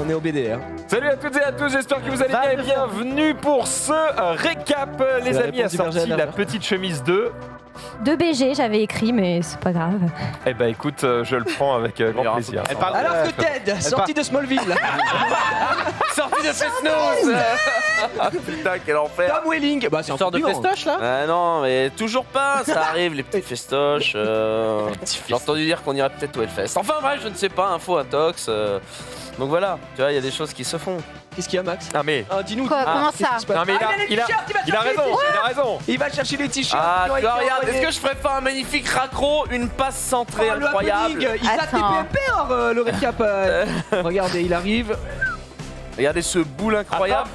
On est au BD. Hein. Salut à toutes et à tous, j'espère que vous allez bien et bienvenue pour ce récap. Les la amis, a réponse du sorti berger à la Berger. petite chemise 2. De BG, j'avais écrit, mais c'est pas grave. Eh ben écoute, je le prends avec grand plaisir. Elle parle- Alors que Ted, sorti de Smallville, Sortie de Fest-News. Ah putain, quel enfer! Tom Welling, bah c'est un Sort de concurrent. festoche là. Ah non, mais toujours pas, ça arrive, les petits festoches. J'ai entendu dire qu'on irait peut-être au Hellfest. Enfin bref, je ne sais pas, info, intox. Donc voilà, tu vois, il y a des choses qui se font. Qu'est-ce qu'il y a, Max? Ah mais, Dis-nous. Quoi, comment qu'est-ce ça qui se passe non mais les t-shirts, il a chercher raison, les t-shirts. il a raison. Il va chercher les t-shirts. Ah, qui ont tu vois, été regarde, envoyés. est-ce que je ferais pas un magnifique raccro, une passe centrée Oh, le incroyable? happening, il date des Attends. PMP, le récap. Regardez, il arrive. Regardez ce boule incroyable.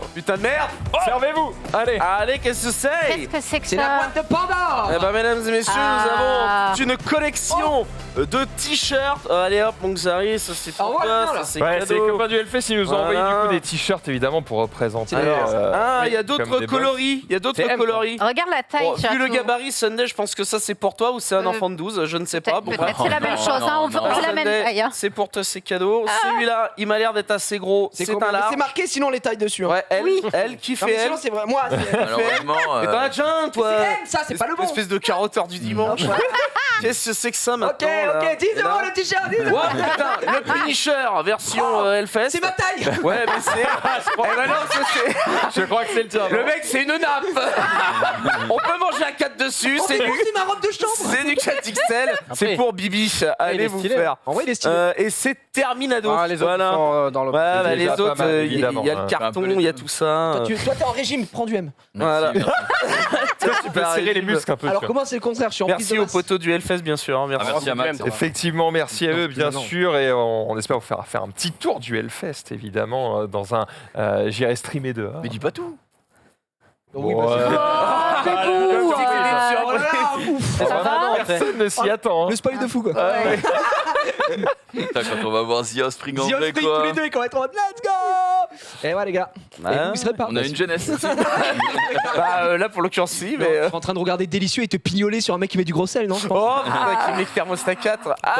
Oh, putain de merde! Servez-vous. Allez. Allez, qu'est-ce que c'est? Qu'est-ce que c'est que C'est la ça? boîte de Pandore. Eh ben, mesdames et messieurs, nous Ah. avons toute une collection de t-shirts. Allez hop, mon Xari, ça c'est Ah, pour ouais, toi, non, là. ça c'est Ouais, c'est les cadeau. copains du Hellfest, ils nous ont Voilà. envoyé du coup des t-shirts évidemment pour représenter. Alors, il y a comme d'autres des coloris, il y a d'autres C'est M, coloris. Regarde la taille, Bon, vu le surtout. gabarit, Sunday, je pense que ça c'est pour toi ou c'est un enfant de 12, je ne sais pas. Bon, Peut-être c'est la même chose, hein, on fait la même Sunday, taille. Hein. c'est pour toi, c'est cadeau. Celui-là, il m'a l'air d'être assez gros, c'est combien? un Mais large. c'est marqué sinon les tailles dessus. Hein. Ouais, elle, Oui. elle, qui Non, fait mais elle. sinon c'est vrai. Moi, c'est Malheureusement. Mais t'en as déjà un, toi. c'est M, ça, c'est pas le bon. Espèce de carotteur du dimanche. Qu'est-ce que c'est que ça Ok, maintenant là ok, 10 Et là- euros le t-shirt, 10 Ouais, euros. putain, le Punisher version Hellfest. C'est ma taille. Ouais, mais c'est. Eh ben non, c'est. Je crois que c'est le tien. Le mec, c'est une nappe. On peut manger à 4 dessus. Oh, C'est mais du. c'est ma robe de chambre. C'est du 4XL. C'est pour Bibi. il Allez est vous stylé. faire. En vrai, il est stylé. Et c'est Terminado. Ah, les autres Voilà. sont dans le. Ouais, bah, les déjà pas autres, mal, il y évidemment, a le hein. carton, Un peu les il y a deux. tout ça. Toi, t'es en régime, prends du M. Voilà. Tu peux serrer les muscles un peu. Alors, tu vois. comment c'est le contraire? Je suis en prise Merci de aux masse. poteaux du Hellfest, bien sûr. Hein, merci. Merci à Max. Effectivement, merci à eux, bien non. sûr, et on espère vous faire un petit tour du Hellfest, évidemment, dans un. J'irai streamer dehors. Mais dis pas tout. Oui, Ouais. bah, Oh, c'est Ah, beau. comme si c'était une c'est- surprise. oh là là, ouf. Ça va? Personne ne s'y attend. hein. Le spoil de fou, quoi. Putain, quand on va voir Zia Spring en The vrai Spring, tous quoi. les deux, ils vont être en mode let's go. Et ouais, les gars. Et vous serez pas. On a une jeunesse. Bah, là, pour l'occurrence, si, Mais mais. je suis en train de regarder Délicieux et te pignoler sur un mec qui met du gros sel, non? Je pense. Oh, putain, qui met thermostat 4. Ah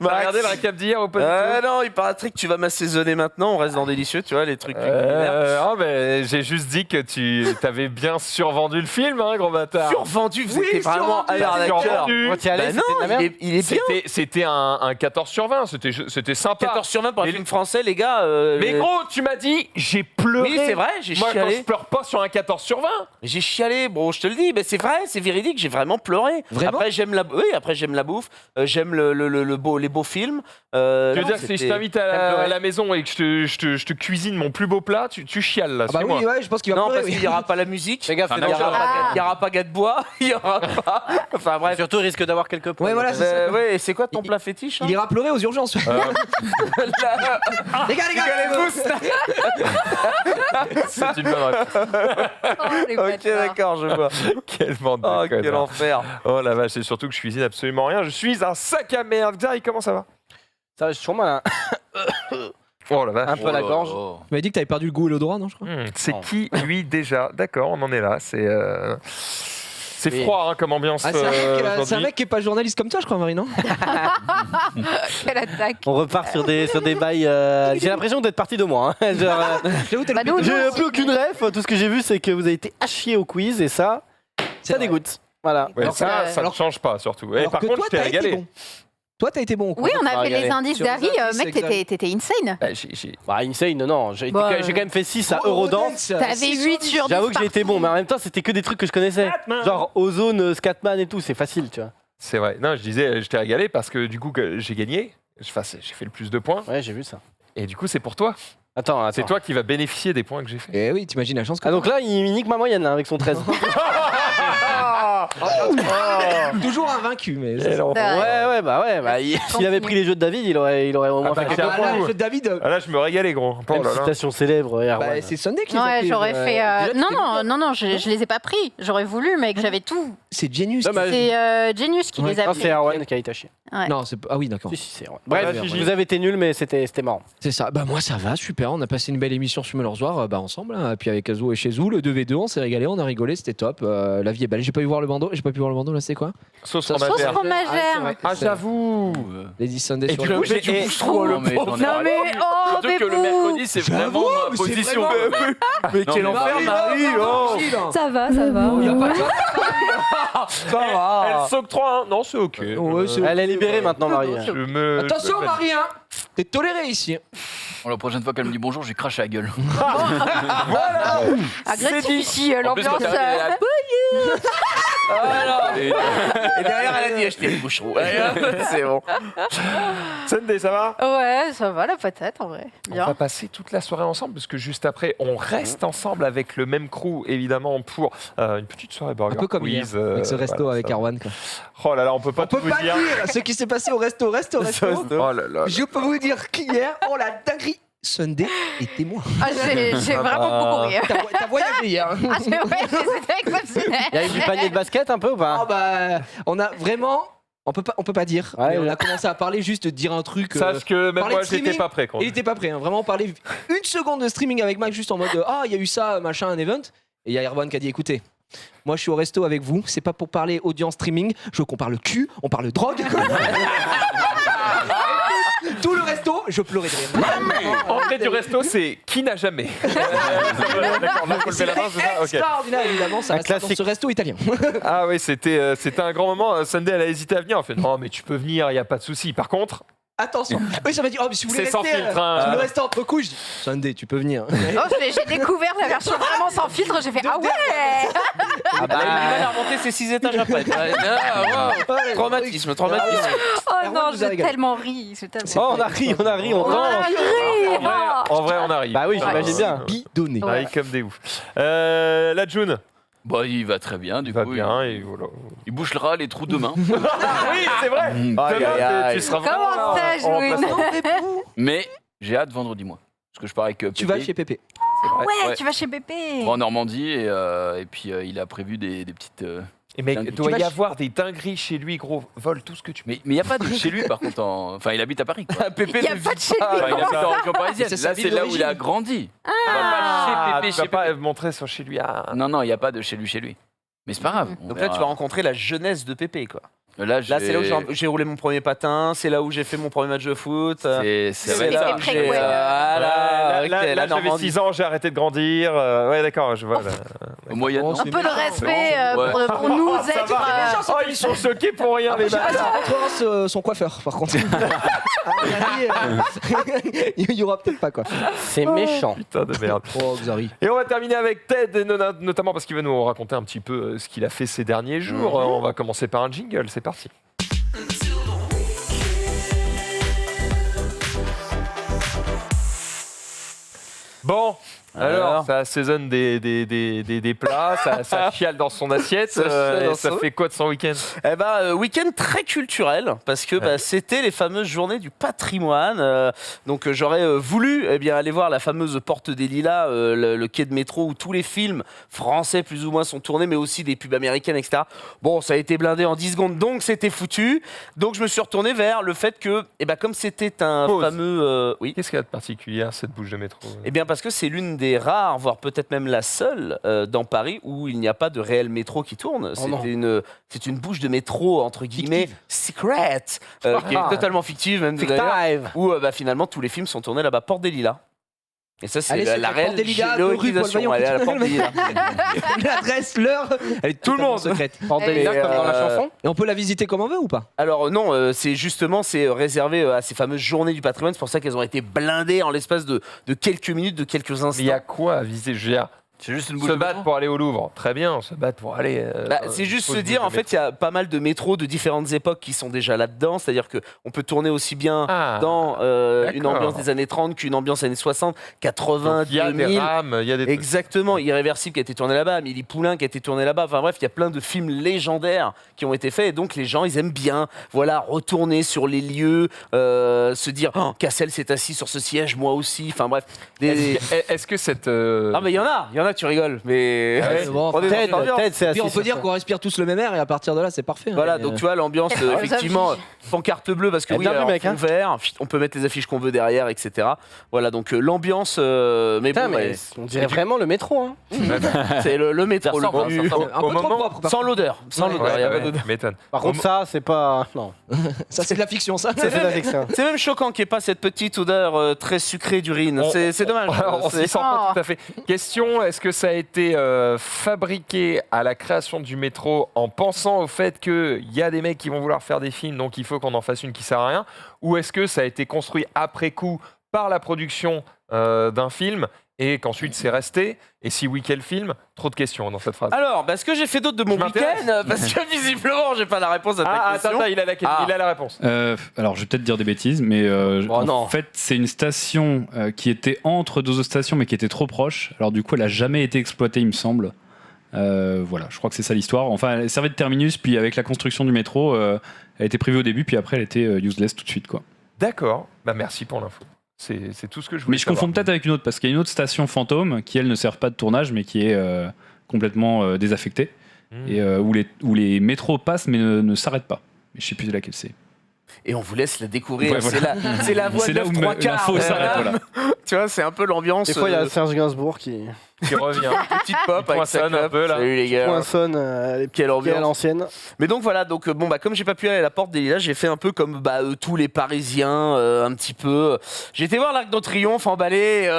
T'as regardé le récap d'hier ou pas du tout Non, il paraîtrait que tu vas m'assaisonner maintenant. On reste dans délicieux, tu vois, les trucs culinaires. Ah, mais j'ai juste dit que tu t'avais bien survendu le film, hein, gros bâtard. Survendu, vous Oui, étiez vraiment survendu. à l'arnaqueur. Survendu. Quand tu y allais, Bah non, c'était de la merde. il est bien. C'était un 14 sur 20, c'était sympa. 14 sur 20 pour un Mais film français, les gars. Mais gros, tu m'as dit, j'ai pleuré. Oui, c'est vrai, j'ai Moi, quand chialé. je pleure pas sur un 14 sur 20. J'ai chialé, bon, je te le dis, mais c'est vrai, c'est véridique, j'ai vraiment pleuré. Vraiment Après, j'aime la, oui, après j'aime la bouffe, j'aime les beaux films. Tu veux non, dire que si je c'était- t'invite à la maison et que je te cuisine mon plus beau plat, tu chiales là, Ah bah suis-moi. oui, ouais, je pense qu'il va Non, pleurer, parce oui. qu'il n'y aura pas la musique. Fais gaffe, il c'est n'y dangereux. aura pas gars de bois, il n'y aura pas. Enfin bref. Surtout, il risque d'avoir quelques points. Ouais, voilà, c'est ça. Ouais, et c'est quoi ton plat fétiche hein Il ira pleurer aux urgences. Les gars, C'est une bonne réponse. Ok, d'accord, je vois. Quelle bande Oh, de quel connards. enfer. Oh la vache, c'est surtout que je cuisine absolument rien. Je suis un sac à merde. Xari, comment ça va? Ça va sûrement un Oh la vache. peu à la gorge. Tu m'avais dit que t'avais perdu le goût et l'odorat, non, je crois? C'est Non. qui, lui, déjà? D'accord, on en est là. C'est Oui. froid hein, comme ambiance. Ah, c'est un aujourd'hui. mec qui est pas journaliste comme toi, je crois, Marie, non? Quelle attaque. On repart sur des bails. J'ai l'impression d'être parti de moi. Hein. Genre, J'avoue, t'as Bah, le nous, j'ai un aussi. peu aucune ref. Tout ce que j'ai vu, c'est que vous avez été à chier au quiz et ça C'est vrai. dégoûte. Voilà. Ouais, Alors ça que- ne alors- change pas surtout. Et Alors par que contre, toi, je t'ai t'as été régalé. bon. Toi, t'as été bon au coup. Oui, on a fait regarder. les indices Sur les d'Harry, indices, mec, t'étais insane. Bah, Bah, insane, non. J'ai Bah, quand même fait 6 à Oh, Eurodance. T'avais 8 sur 10. J'avoue que j'ai été bon, mais en même temps, c'était que des trucs que je connaissais. Genre Ozone, Scatman et tout, c'est facile, tu vois. C'est vrai. Non, je disais, je t'ai régalé parce que du coup, que j'ai gagné. Enfin, j'ai fait le plus de points. Ouais, j'ai vu ça. Et du coup, c'est pour toi. Attends. C'est toi qui vas bénéficier des points que j'ai fait. Eh oui, t'imagines la chance que Ah, donc là, il nique ma moyenne hein, avec son 13. Toujours invaincu, mais. Ouais, bah, s'il avait pris les jeux de David, il aurait au moins bah, fait c'est quelques un points. coup. le jeu de David. Ah là, je me régalais, gros. Oh Même là là. citation célèbre, Erwan. Bah, c'est Sunday qui les a Ouais, pris, j'aurais fait. déjà, Non, c'était non, je les ai pas pris. J'aurais voulu, mec, j'avais tout. C'est Genius. Non, bah, C'est Genius qui Ouais. les a Non, pris. c'est Erwan qui a été à chier. Ouais. Non, c'est pas. Ah oui, d'accord. Si, c'est Erwan. Bref, Ouais, Gigi. vous avez été nuls, mais c'était marrant. C'est ça. Bah, moi, ça va, super. On a passé une belle émission sur Mullersoir, ensemble. Hein. Puis avec Azo et chez Zou, le 2v2, on s'est régalé, on a rigolé, c'était top. la vie est belle. J'ai pas pu voir le bandeau là, c'est quoi? Sauce Sauce fromagère. fromagère. Ah, j'avoue. Lady Sunday Et sur puis le le mec, tu bouges trop, le Non, mais pauvre. j'en ai Non mais oh Surtout que le Bébou. mercredi, c'est vraiment ma position. Mais Non, quel mais enfer, Marie, Marie, oh. Ça va, ça va. Il y a pas de Ça va. Elle s'octroie, hein. Non, c'est ok. Ouais, c'est- Elle est libérée maintenant, Marie. Je me... Attention je me- Marie, hein. T'es toléré ici. Bon, la prochaine fois qu'elle me dit bonjour, j'ai craché à la gueule. Agressif ici, En plus, l'ambiance. quand t'arrives, elle est là, Voilà. Et derrière, elle a dit acheter le boucheron. C'est bon. Sunday, ça va? Ouais, ça va la patate en vrai. On va Bien. passer toute la soirée ensemble parce que juste après, on reste ensemble avec le même crew, évidemment, pour une petite soirée burger Un peu comme hier, quiz. avec ce resto voilà, avec ça va. Arwan. Quoi. Oh là là, on peut pas On peut tout vous pas dire. dire ce qui s'est passé au resto. Oh là là. Je peux vous dire qu'hier, oh la dinguerie, Sunday et témoin. Ah, j'ai vraiment beaucoup ri. T'as voyagé hier. Hein. Ah, c'était exceptionnel. Il y a eu du panier de basket un peu ou Ah pas? bah, on a vraiment, on peut pas dire. Ouais, mais on ouais. a commencé à parler juste de dire un truc. Sache que même parler moi, de j'étais streaming, pas prêt. Quand Il était pas prêt, hein. Vraiment parler une seconde de streaming avec Max juste en mode ah il y a eu ça machin un event et il y a Erwan qui a dit écoutez moi je suis au resto avec vous c'est pas pour parler audience streaming je veux qu'on parle cul on parle drogue tout le resto je pleurais de rire. Entrée du resto, c'est qui n'a jamais. D'accord, là, faut lever la main, c'est ça. Ok. Extraordinaire évidemment ça Un reste dans classique. ce resto italien. Ah oui, c'était un grand moment. Sunday, elle a hésité à venir. Elle fait non, mais tu peux venir, il y a pas de souci. Par contre, Attention oui ça m'a dit oh mais si vous voulez c'est sans rester filtre. hein. si vous voulez rester entre couches je dis, Sunday tu peux venir. Non, j'ai découvert la version vraiment sans filtre. J'ai fait ah ouais. Ah bah, elle a eu du mal à remonter ses 6 étages après. Ah, wow. Traumatisme. Oh Erwan non, nous a j'ai régalé. tellement ri. J'ai tellement- Oh, on a ri, on On a danse. ri. En vrai, on arrive. Bah oui, j'imagine bien. Bidonné. On arrive comme des ouf. La June, Bah, il va très bien, du va coup. bien et voilà. Il bouchera les trous demain. Oui, c'est vrai. Mm. Demain, Aïe, aïe, aïe. tu seras Comment vraiment ça, en June remplaçant. Mais j'ai hâte vendredi, moi. Parce que je pars avec Tu vas chez Pépé. Ouais, Ouais. tu vas chez Bébé. en Normandie et puis il a prévu des petites. Et mec, Tu il doit vas y chez- avoir des dingueries chez lui, gros. Vole tout ce que tu peux. Mais il n'y a pas de chez lui, par contre. Enfin, il habite à Paris. Quoi. Pépé Il n'y a ne pas de chez lui. Enfin, il comment habite en ça région parisienne. C'est sa Là, ville c'est là où il a d'origine. grandi. Ah, Chez Pépé, tu chez vas pas Pépé. montrer sur chez lui. Ah. Non, non, il n'y a pas de chez lui. Mais c'est pas grave. on Donc là, verra. tu vas rencontrer la jeunesse de Pépé, quoi. Là, Là, c'est là où j'ai roulé mon premier patin, c'est là où j'ai fait mon premier match de foot. C'est C'est vrai, là. ça. Après, J'ai, ouais. voilà, Là, avec là, la j'avais Normandie. 6 ans, j'ai arrêté de grandir. Ouais, d'accord, je vois. Là. Au moyen. Oh, Un peu de respect Ouais. pour nous Ça être. va. Oh, ils sont choqués pour rien, les Je sais pas si bâtards. on rentrera son coiffeur, par contre. À mon avis, il y aura peut-être pas quoi. C'est méchant. Putain de merde. Oh, Xari. Et on va terminer avec Ted, et notamment parce qu'il va nous raconter un petit peu ce qu'il a fait ces derniers jours. On va commencer par un jingle, c'est parti. Bon, alors, ça assaisonne des plats, ça chiale dans son assiette. Ça chiale dans ça son- fait quoi de son week-end? Eh ben, week-end très culturel parce que c'était les fameuses journées du patrimoine. Donc j'aurais voulu aller voir la fameuse Porte des Lilas, le quai de métro où tous les films français plus ou moins sont tournés, mais aussi des pubs américaines, etc. Bon, ça a été blindé en 10 secondes, donc c'était foutu. Donc je me suis retourné vers le fait que, comme c'était un Pause. fameux... oui. Qu'est-ce qu'il y a de particulier à cette bouche de métro? Eh bien, parce que c'est l'une des rares, voire peut-être même la seule, dans Paris où il n'y a pas de réel métro qui tourne. Oh non. C'est une bouche de métro, entre guillemets, secret, qui est totalement fictive, même d'ailleurs, Fictive. où finalement tous les films sont tournés là-bas, Porte des Lilas. Et ça, c'est Allez, la c'est Porte réelle des Lilas, de rue Paul géolocalisation. Vaillant. Elle est à la Porte des Lilas. L'adresse, l'heure, elle est Tout le totalement monde. secrète. Porte des Lilas, comme dans la chanson. Et on peut la visiter comme on veut ou pas? Alors non, c'est réservé à ces fameuses journées du patrimoine. C'est pour ça qu'elles ont été blindées en l'espace de quelques minutes, de quelques Mais il y a instants. quoi à viser? Je veux dire, C'est juste une bouche se de battre métro. pour aller au Louvre, très bien, se battre pour aller. C'est juste se dire, en fait, il y a pas mal de métros de différentes époques qui sont déjà là-dedans. C'est-à-dire qu'on peut tourner aussi bien dans une d'accord. ambiance des années 30 qu'une ambiance années 60, 80, il y a des 2000. rames, il y a des trucs. Exactement, Irréversible qui a été tourné là-bas, Amélie Poulain qui a été tourné là-bas. Enfin bref, il y a plein de films légendaires qui ont été faits et donc les gens, ils aiment bien, retourner sur les lieux, se dire, Cassel s'est assis sur ce siège, moi aussi. Enfin bref, Est-ce que cette. ah mais il y en a là, tu rigoles, mais Bon, on est Ted, dans l'ambiance. Ted, c'est Puis assis on peut sur dire ça. qu'on respire tous le même air et à partir de là, c'est parfait. hein. Voilà, Mais, donc tu vois l'ambiance, Quelles effectivement, affiches. pancarte bleue parce que Eh, oui, bien vu, alors, mec, fond hein. vert, on peut mettre les affiches qu'on veut derrière, etc. Voilà, donc l'ambiance, mais Putain, bon, mais ouais, on dirait vraiment le métro. Hein. c'est le métro, Ça le ressemble, plus- ça ressemble. un peu Au trop moment- propre. par sans contre. l'odeur, sans Ouais, l'odeur, il y a pas ouais, d'odeur. m'étonne. Par contre, ça, c'est pas. Non. Ça, c'est de la fiction, ça. C'est la fiction. C'est même choquant qu'il n'y ait pas cette petite odeur très sucrée d'urine. C'est dommage. On s'y C'est- sent pas tout à fait. Question, est-ce que ça a été fabriqué à la création du métro en pensant au fait qu'il y a des mecs qui vont vouloir faire des films, donc il faut qu'on en fasse une qui sert à rien? Ou est-ce que ça a été construit après coup par la production d'un film et qu'ensuite c'est resté? Et si oui, quel film? Trop de questions dans cette phrase. Alors, ce que j'ai fait d'autre de mon Je m'intéresse. week-end, parce que visiblement, j'ai pas la réponse à ta Ah, question. attends, il a la réponse. Alors, je vais peut-être dire des bêtises, mais Oh, non. en fait, c'est une station qui était entre deux autres stations, mais qui était trop proche. Alors, du coup, elle a jamais été exploitée, il me semble. Voilà, je crois que c'est ça l'histoire. Enfin, elle servait de terminus, puis avec la construction du métro, elle était prévue au début, puis après, elle était useless tout de suite, quoi. D'accord, bah merci pour l'info. C'est tout ce que je voulais Mais je confonds savoir. peut-être avec une autre, parce qu'il y a une autre station fantôme qui, elle, ne sert pas de tournage, mais qui est complètement désaffectée, et où les métros passent, mais ne s'arrêtent pas. Mais je sais plus laquelle c'est. Et on vous laisse la découvrir. Ouais, voilà. C'est la voix C'est de là où 3 quarts. l'info s'arrête, voilà. Tu vois, c'est un peu l'ambiance. Des fois, il y a Serge Gainsbourg qui Qui revient. petite pop Il avec sa poinçonne un clope. peu, là. Salut les gars. poinçonne les Quelle pieds à ambiance. l'ancienne. Mais donc voilà, donc bon bah comme j'ai pas pu aller à la porte des Lilas, j'ai fait un peu comme tous les Parisiens, un petit peu. J'ai été voir l'Arc de Triomphe emballé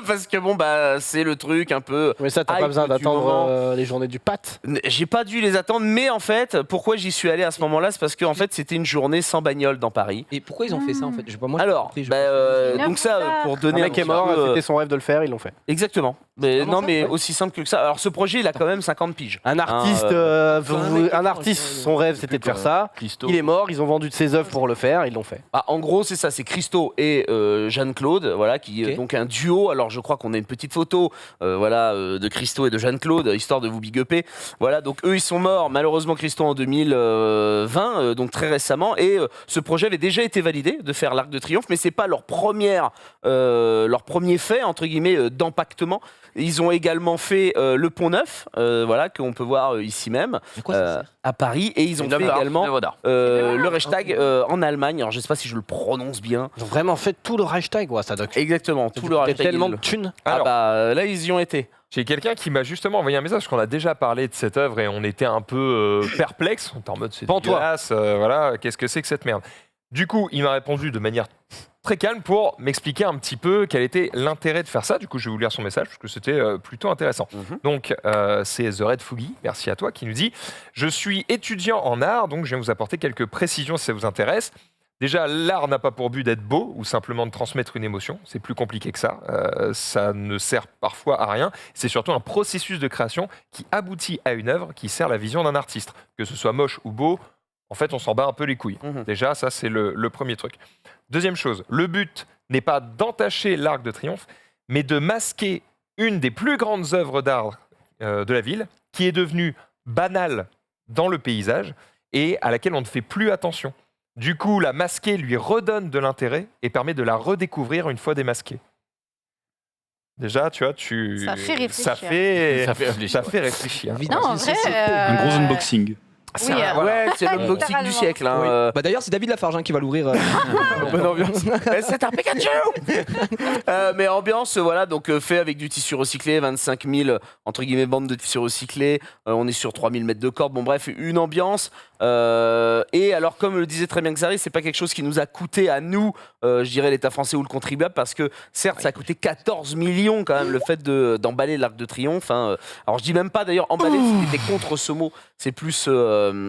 parce que bon bah c'est le truc un peu. Mais ça, t'as Hype pas besoin du d'attendre moment. les journées du pat. J'ai pas dû les attendre, mais en fait, pourquoi j'y suis allé à ce moment-là, c'est parce que en fait c'était une journée sans bagnole dans Paris. Et pourquoi ils ont fait ça en fait? Je sais pas, moi, j'ai Alors, compris, je- donc ça pour Un donner mec est petit mort, peu, c'était son rêve de le faire, ils l'ont fait. exactement. Mais Comment non, ça mais Ouais. aussi simple que ça. Alors ce projet, il a quand même 50 piges. Un artiste, un artiste, son rêve c'était de faire ça. Christo. Il est mort, ils ont vendu de ses œuvres pour le faire, ils l'ont fait. En gros, c'est ça, c'est Christo et Jeanne-Claude, voilà, qui Ok. donc un duo. Alors, je crois qu'on a une petite photo, de Christo et de Jeanne-Claude, histoire de vous big upper. Voilà, donc eux, ils sont morts, malheureusement, Christo en 2020, donc très récemment. Et ce projet avait déjà été validé de faire l'Arc de Triomphe, mais c'est pas leur premier fait entre guillemets d'empactement. Ils ont également fait le Pont Neuf, voilà, qu'on peut voir ici même. Mais quoi ça sert À Paris, et ils ont Une fait œuvre d'art, également une œuvre d'art. le Reichstag en Allemagne. Alors je sais pas si je le prononce bien. Ils ont vraiment fait tout le hashtag, ouais, ça doc. Exactement, tout le C'était Reichstag. tellement ils de le- thunes. Alors, là ils y ont été. j'ai quelqu'un qui m'a justement envoyé un message parce qu'on a déjà parlé de cette œuvre et on était un peu perplexe. On était en mode c'est Pends-toi. dégueulasse, voilà, qu'est-ce que c'est que cette merde? Du coup, il m'a répondu de manière très calme pour m'expliquer un petit peu quel était l'intérêt de faire ça. Du coup, je vais vous lire son message parce que c'était plutôt intéressant. Donc, c'est The Red Foogie, merci à toi, qui nous dit « Je suis étudiant en art, donc je viens vous apporter quelques précisions si ça vous intéresse. Déjà, l'art n'a pas pour but d'être beau ou simplement de transmettre une émotion. C'est plus compliqué que ça. Ça ne sert parfois à rien. C'est surtout un processus de création qui aboutit à une œuvre qui sert la vision d'un artiste. Que ce soit moche ou beau, en fait, on s'en bat un peu les couilles. Mhm. Déjà, ça, c'est le premier truc. Deuxième chose, le but n'est pas d'entacher l'Arc de Triomphe, mais de masquer une des plus grandes œuvres d'art de la ville, qui est devenue banale dans le paysage et à laquelle on ne fait plus attention. Du coup, la masquer lui redonne de l'intérêt et permet de la redécouvrir une fois démasquée. Déjà, tu vois, Ça fait réfléchir. Ça fait, Ça fait réfléchir. ça fait réfléchir. Non, en vrai. Un gros unboxing. Oui, Ouais, c'est l'unboxing littéralement. du siècle. Hein, Oui. Bah d'ailleurs, c'est David Lafarge hein, qui va l'ouvrir. bonne ambiance. C'est un Pikachu. Mais ambiance, voilà, donc fait avec du tissu recyclé, 25 000 entre guillemets bandes de tissu recyclé. On est sur 3000 mètres de corde. Bon bref, une ambiance. Et alors, comme le disait très bien Xari, c'est pas quelque chose qui nous a coûté à nous, je dirais l'État français ou le contribuable, parce que certes, ça a coûté 14 millions quand même le fait d'emballer l'Arc de Triomphe. Hein. Alors je dis même pas d'ailleurs emballer, c'était contre ce mot. C'est plus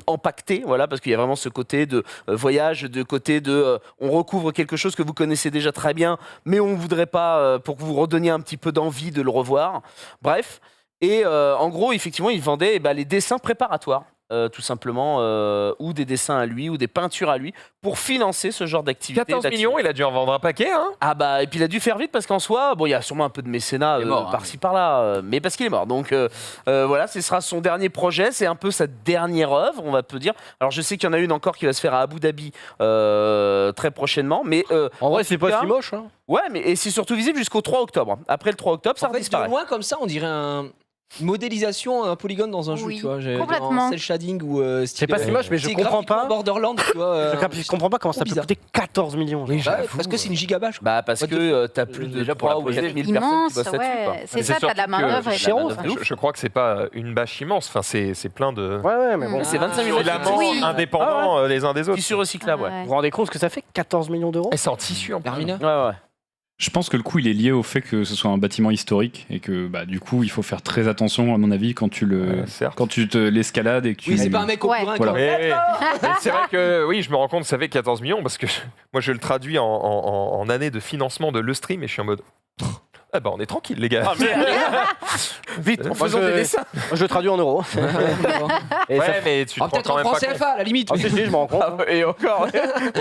empaqueté, voilà, parce qu'il y a vraiment ce côté de voyage, de côté de on recouvre quelque chose que vous connaissez déjà très bien, mais on voudrait pas pour que vous redonniez un petit peu d'envie de le revoir. Bref, et en gros, effectivement, il vendait les dessins préparatoires. Tout simplement, ou des dessins à lui, ou des peintures à lui, pour financer ce genre d'activité. 14 millions, il a dû en vendre un paquet, hein? Ah bah, et puis il a dû faire vite parce qu'en soi, bon, il y a sûrement un peu de mécénat Il est mort, hein. par-ci par-là, mais parce qu'il est mort. Donc voilà, ce sera son dernier projet, c'est un peu sa dernière œuvre, on va peut dire. Alors je sais qu'il y en a une encore qui va se faire à Abu Dhabi très prochainement, mais En vrai, c'est tout pas cas, si moche. Hein. ouais, mais et c'est surtout visible jusqu'au 3 octobre. Après le 3 octobre, ça En fait, de disparaît. loin comme ça, on dirait un. modélisation, un polygone dans un jeu, Oui, tu vois. complètement. Un cel shading ou C'est pas si moche, mais je comprends pas. Borderlands, tu vois. Je comprends pas comment ça peut bizarre. coûter 14 millions. Oui, genre. parce que c'est une gigabâche. Bah parce What que t'as plus de déjà, pour la 3 ou poser, 4 000 personnes qui Immense, bossent là-dessus. quoi. ouais. Mais C'est ça, t'as de la surtout main-d'œuvre que et de la main-d'œuvre. Je crois que c'est pas une bâche immense. Enfin, c'est plein de Ouais, mais bon. Mm. C'est 25 millions filaments Oui. indépendants les uns des autres. Tissu recyclable, ouais. Ouais. Vous vous rendez compte ce que ça fait 14 millions d'euros Et c'est en tissu en plus. Termina. Ouais. Je pense que le coût il est lié au fait que ce soit un bâtiment historique et que bah, du coup il faut faire très attention à mon avis quand tu Certes. l'escalades et que tu Oui, c'est pas un mec au Ouais. bourrin. Voilà. Mais c'est vrai que oui, je me rends compte que ça fait 14 millions parce que moi je le traduis en année de financement de le stream et je suis en mode ah bah on est tranquille les gars. Vite, en Moi, faisant des dessins. Moi, je le traduis en euros. Et ça Ouais, fait- mais tu te rends Peut-être quand en même pas France compte. CFA, à la limite. Ah, si, je me rends compte. Et encore,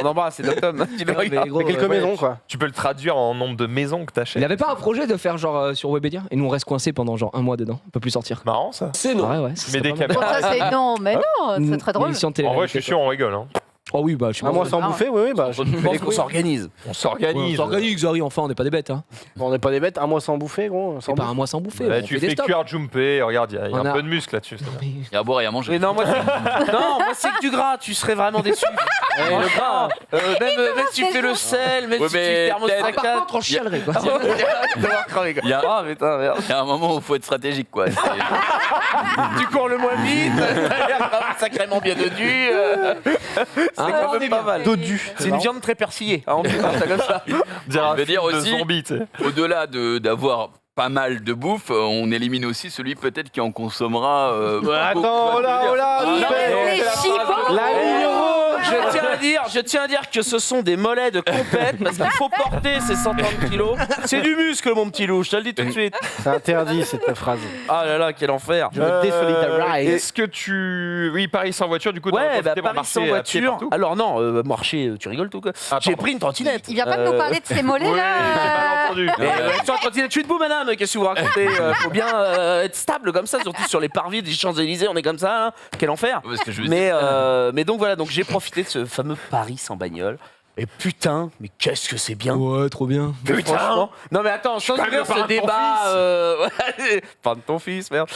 on embrasse, c'est Tom. Ouais, mais gros, Il y a quelques ouais. maisons, quoi. Tu peux le traduire en nombre de maisons que Il t'achètes. avait pas un projet de faire genre sur Webedia et nous on reste coincés pendant genre un mois dedans, on peut plus sortir. Marrant ça. C'est non. Ouais, Tu mets des Bon, caméras. ça, c'est non, mais non, c'est très drôle. En vrai, je suis sûr, on rigole. Hein. Oh oui, bah je suis Un mois sans Ah. bouffer, oui, bah. Fallait qu'on s'organise. On On s'organise. s'organise, Xari, enfin, on n'est pas des bêtes. Hein. On n'est pas des bêtes, un mois sans bouffer, gros. Sans C'est pas bouffe. un mois sans bouffer. Bah, on tu fait des fais stops. cuire jumper, regarde, il y a On un a- peu de muscle là-dessus. c'est bien. Il y a à boire et à manger. Mais non, moi, non, moi c'est que du gras, tu serais vraiment déçu. Le gras, même si tu fais le sel, même Ouais, si tu mais Ah, thermostat par contre, on chialerait quoi. Il y a- Ah putain, merde. Il y a un moment où il faut être stratégique, quoi. Tu cours le moins vite, t'as l'air vraiment sacrément bien dodu. C'est Ah, quand on même est pas bien. mal. Dodu. C'est une viande très persillée. Hein, on peut dire ça comme ça. Dire un Je veux dire film de aussi- zombie, tu sais. Au-delà d'avoir pas mal de bouffe, on élimine aussi celui peut-être qui en consommera. Attends, oh là, oh là, Il réfléchit pas. La ligne rouge. Je tiens à dire que ce sont des mollets de compète parce qu'il faut porter ces 130 kilos. C'est du muscle, mon petit loup, je te le dis tout de suite. C'est interdit cette phrase. Ah là là, quel enfer. Je me désolidarise. Est-ce que tu. Oui, Paris sans voiture, du coup, t'en as Ouais, profité bah pour Paris marcher sans à pied voiture. partout Alors non, marcher, tu rigoles tout quoi. Ah, J'ai pardon. pris une trottinette. Il vient pas de nous parler de ses mollets Oui, là. j'ai mal entendu. Sur la trottinette, je suis debout, madame. Qu'est-ce que vous racontez Faut bien être stable comme ça, surtout sur les parvis des Champs-Élysées. On est comme ça, hein. Quel enfer. Parce que je veux Mais donc voilà, donc j'ai profité de ce fameux Paris sans bagnole. Et putain, mais qu'est-ce que c'est bien. Ouais, trop bien. Mais franchement. Non mais attends, sans parle rigueur, de parrain ce de ton débat. Ouais, pas de ton fils, merde.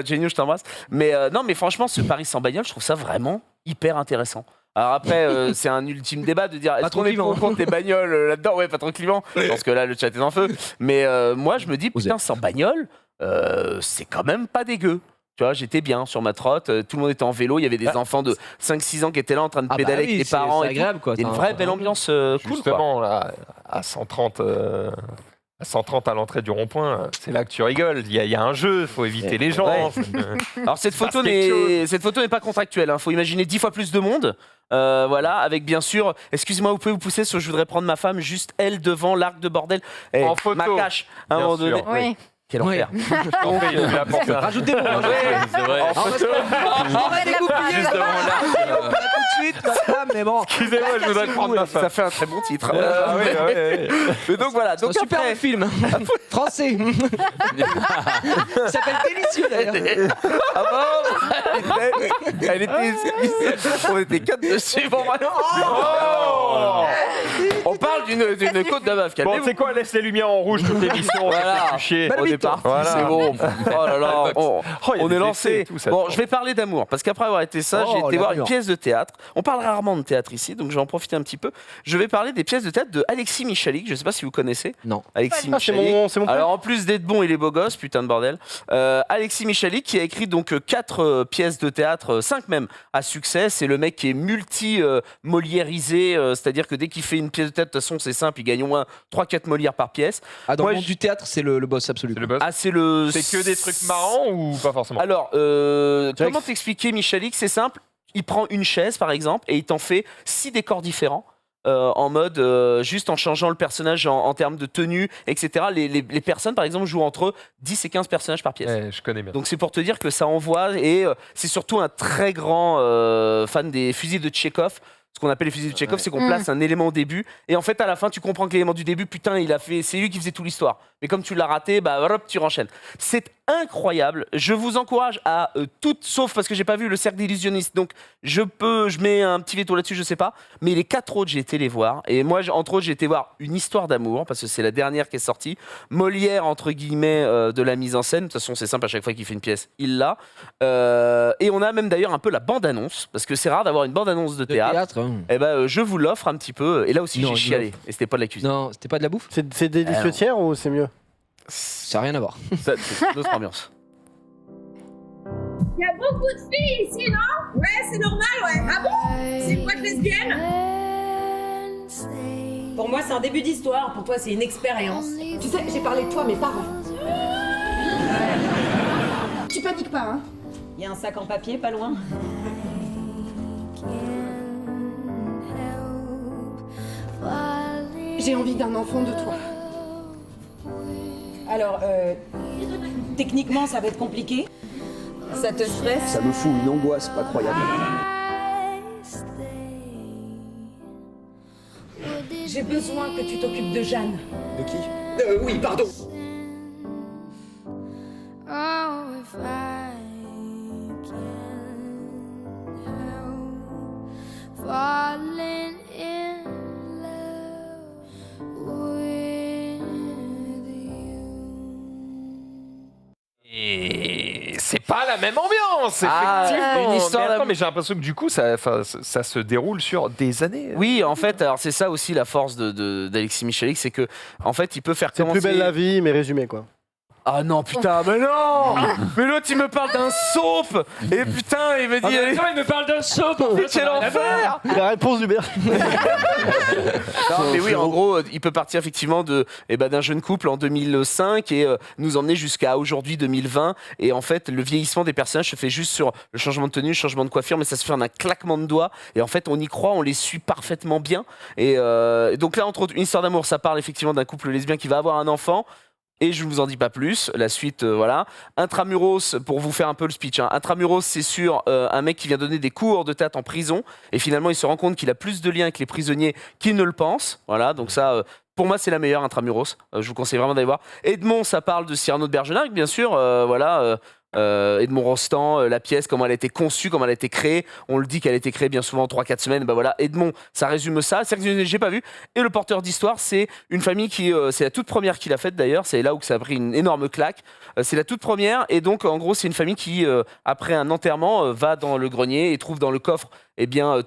Genio, je t'embrasse. Mais non, mais franchement, ce Paris sans bagnole, je trouve ça vraiment hyper intéressant. Alors après, c'est un ultime débat de dire est-ce trop qu'on est clivant. pour ou contre les bagnoles là-dedans. Ouais, pas trop clivant. Je pense que là, le chat est en feu. Mais moi, je me dis, putain, sans bagnole, c'est quand même pas dégueu. Tu vois, j'étais bien sur ma trotte, tout le monde était en vélo, il y avait des enfants de 5-6 ans qui étaient là en train de Ah bah pédaler oui, avec les c'est- parents. c'est et tout. agréable quoi. Il y a une vraie belle ambiance cool quoi. Justement, là, à 130. À 130 à l'entrée du rond-point, c'est là que tu rigoles. Il y a un jeu, il faut éviter les gens. Ouais. Alors cette photo passe quelque cette photo n'est pas contractuelle. Il faut imaginer 10 fois plus de monde. Voilà, avec bien sûr. Excusez-moi, vous pouvez vous pousser, parce que je voudrais prendre ma femme juste elle devant l'arc de bordel. Et En photo. Ma cache. À un Bien moment sûr. donné. Oui. Quel Ouais. enfer. En fait, il est là pour ça. Rajoute des mots. hein. C'est vrai. En photo. Ouais, la Juste devant là. Tout de suite, ma femme, mais bon. Excusez-moi, je voudrais prendre ma Ça femme. fait un très bon titre. Ah oui, ah oui, ah oui. Mais donc voilà. C'est un Donc super après, film. Français. Il s'appelle Délicieux d'ailleurs. ah bon, elle était, on était 4 dessus. Bon, voilà. Oh on parle d'une côte de meuf. Bon, Calmez-vous. tu sais quoi, laisse les lumières en rouge toute l'émission. Voilà. Voilà. Chier. Bah, On est vite, parti, voilà. c'est bon. Oh là là, Oh, il y a on des est effets lancé. et tout, ça Bon, tourne. je vais parler d'amour parce qu'après avoir été ça, Oh, j'ai été voir une l'amour. pièce de théâtre. On parle rarement de théâtre ici, donc je vais en profiter un petit peu. Je vais parler des pièces de théâtre de Alexis Michalik. Je ne sais pas si vous connaissez. Non. Alexis Ah, c'est Michalik. mon Alors en plus d'être bon, il est beau gosse, putain de bordel. Alexis Michalik qui a écrit donc 4 pièces de théâtre, 5 même, à succès. C'est le mec qui est multi-moliérisé, c'est-à-dire que dès qu'il fait une pièce de théâtre, de toute façon c'est simple, il gagne au moins 3-4 Molières par pièce. Ah, dans Moi, le monde je- du théâtre, c'est le boss absolu. C'est le boss. Ah, c'est le. C'est que des trucs marrants ou pas forcément? Alors, vrai comment que- t'expliquer Michalik? C'est simple. Il prend une chaise, par exemple, et il t'en fait 6 décors différents. En mode juste en changeant le personnage en termes de tenue, etc. Les personnes, par exemple, jouent entre 10 et 15 personnages par pièce. Ouais, je connais bien. Donc c'est pour te dire que ça envoie, et c'est surtout un très grand fan des fusils de Tchekhov. ce qu'on appelle les fusils de Tchekhov, c'est qu'on place un élément au début, et en fait, à la fin, tu comprends que l'élément du début, putain, c'est lui qui faisait toute l'histoire. Mais comme tu l'as raté, bah, hop, tu renchaînes. C'est incroyable. Je vous encourage à toutes, sauf parce que j'ai pas vu le Cercle d'illusionnistes, donc je mets un petit veto là-dessus, je sais pas. Mais les 4 autres, j'ai été les voir. Et moi, entre autres, j'ai été voir Une histoire d'amour, parce que c'est la dernière qui est sortie. Molière, entre guillemets, de la mise en scène. De toute façon, c'est simple, à chaque fois qu'il fait une pièce, il l'a. Et on a même d'ailleurs un peu la bande-annonce, parce que c'est rare d'avoir une bande-annonce de théâtre. Et ben, je vous l'offre un petit peu. Et là aussi, j'ai chialé. Et c'était pas de la cuisine. Non, c'était pas de la bouffe. C'est délicieux tiers ou c'est mieux? Ça n'a rien à voir. C'est notre ambiance. Il y a beaucoup de filles ici, non? Ouais, c'est normal, ouais. Ah bon? C'est une boîte lesbienne? Pour moi, c'est un début d'histoire. Pour toi, c'est une expérience. Tu sais, j'ai parlé de toi à mes parents. Tu paniques pas, hein? Il y a un sac en papier pas loin. J'ai envie d'un enfant de toi. Alors, techniquement, ça va être compliqué. Ça te stresse? Ça me fout une angoisse pas croyable. J'ai besoin que tu t'occupes de Jeanne. De qui? Oui, pardon. Et c'est pas la même ambiance, effectivement. Une histoire mais, attends, d'amour. mais j'ai l'impression que du coup, ça se déroule sur des années. Oui, en fait, alors c'est ça aussi la force d'Alexis Michalik, c'est que en fait, il peut faire C'est commencer. Plus belle la vie, mais résumé quoi. Ah non, putain, mais non. Mais l'autre, il me parle d'un soap. Et putain, il me dit. il me parle d'un soap. Quel enfer. La réponse du Berger. Non, mais oui, en gros, il peut partir effectivement d'un jeune couple en 2005 et nous emmener jusqu'à aujourd'hui 2020. Et en fait, le vieillissement des personnages se fait juste sur le changement de tenue, le changement de coiffure, mais ça se fait en un claquement de doigts. Et en fait, on y croit, on les suit parfaitement bien. Et donc là, entre autres, Une histoire d'amour, ça parle effectivement d'un couple lesbien qui va avoir un enfant. Et je ne vous en dis pas plus, la suite, voilà. Intramuros, pour vous faire un peu le speech, hein. Intramuros, c'est sur un mec qui vient donner des cours de théâtre en prison, et finalement, il se rend compte qu'il a plus de liens avec les prisonniers qu'il ne le pense. Voilà, donc ça, pour moi, c'est la meilleure, Intramuros. Je vous conseille vraiment d'aller voir. Edmond, ça parle de Cyrano de Bergerac, bien sûr, voilà. Edmond Rostand, la pièce, comment elle a été conçue, comment elle a été créée. On le dit qu'elle a été créée bien souvent en 3-4 semaines. Bah voilà, Edmond, ça résume ça. C'est que j'ai pas vu. Et Le porteur d'histoire, c'est une famille qui, c'est la toute première qu'il a faite d'ailleurs. C'est là où ça a pris une énorme claque. C'est la toute première. Et donc, en gros, c'est une famille qui, après un enterrement, va dans le grenier et trouve dans le coffre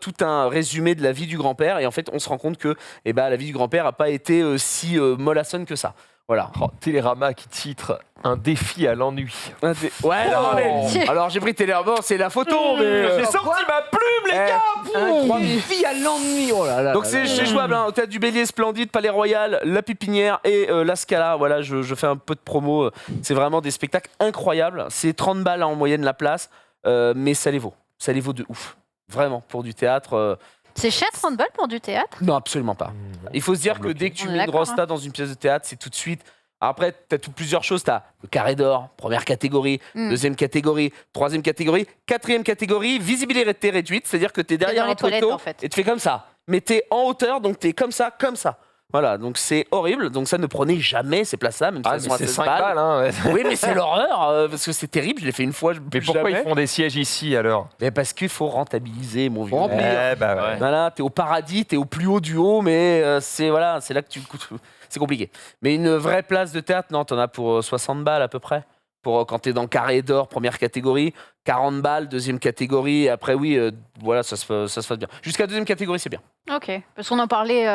tout un résumé de la vie du grand-père. Et en fait, on se rend compte que la vie du grand-père n'a pas été si mollassonne que ça. Voilà. Oh, Télérama qui titre Un défi à l'ennui. Ouais, non, mais. Alors j'ai pris Télérama, c'est la photo, mais. J'ai sorti ma plume, les gars. Un défi à l'ennui. Oh là là. Donc c'est jouable, hein. Au Théâtre du Bélier, Splendide, Palais Royal, La Pépinière et La Scala. Voilà, je fais un peu de promo. C'est vraiment des spectacles incroyables. C'est 30 balles en moyenne la place, mais ça les vaut. Ça les vaut de ouf. Vraiment, pour du théâtre. C'est cher 30 balles pour du théâtre? Non, absolument pas. Il faut se dire que dès que tu mets une rosta dans une pièce de théâtre, c'est tout de suite. Après, tu as plusieurs choses. Tu as le carré d'or, première catégorie, deuxième catégorie, troisième catégorie, quatrième catégorie, visibilité réduite, c'est-à-dire que tu es derrière un poteau en fait. et tu fais comme ça. Mais tu es en hauteur, donc tu es comme ça, comme ça. Voilà, donc c'est horrible. Donc ça, ne prenez jamais ces places-là, même si elles sont à c'est 16 5 balles. balles. Hein, ouais. Oui, mais c'est l'horreur, parce que c'est terrible. Je l'ai fait une fois. Mais pourquoi ils font des sièges ici alors? Mais parce qu'il faut rentabiliser, mon vieux. Eh, bah ouais. Voilà, t'es au paradis, t'es au plus haut du haut, mais c'est là que c'est compliqué. Mais une vraie place de théâtre, non, t'en as pour 60 balles à peu près. Pour quand t'es dans carré d'or, première catégorie, 40 balles, deuxième catégorie. Et après, oui, voilà, ça se fait bien. Jusqu'à deuxième catégorie, c'est bien. Ok, parce qu'on en parlait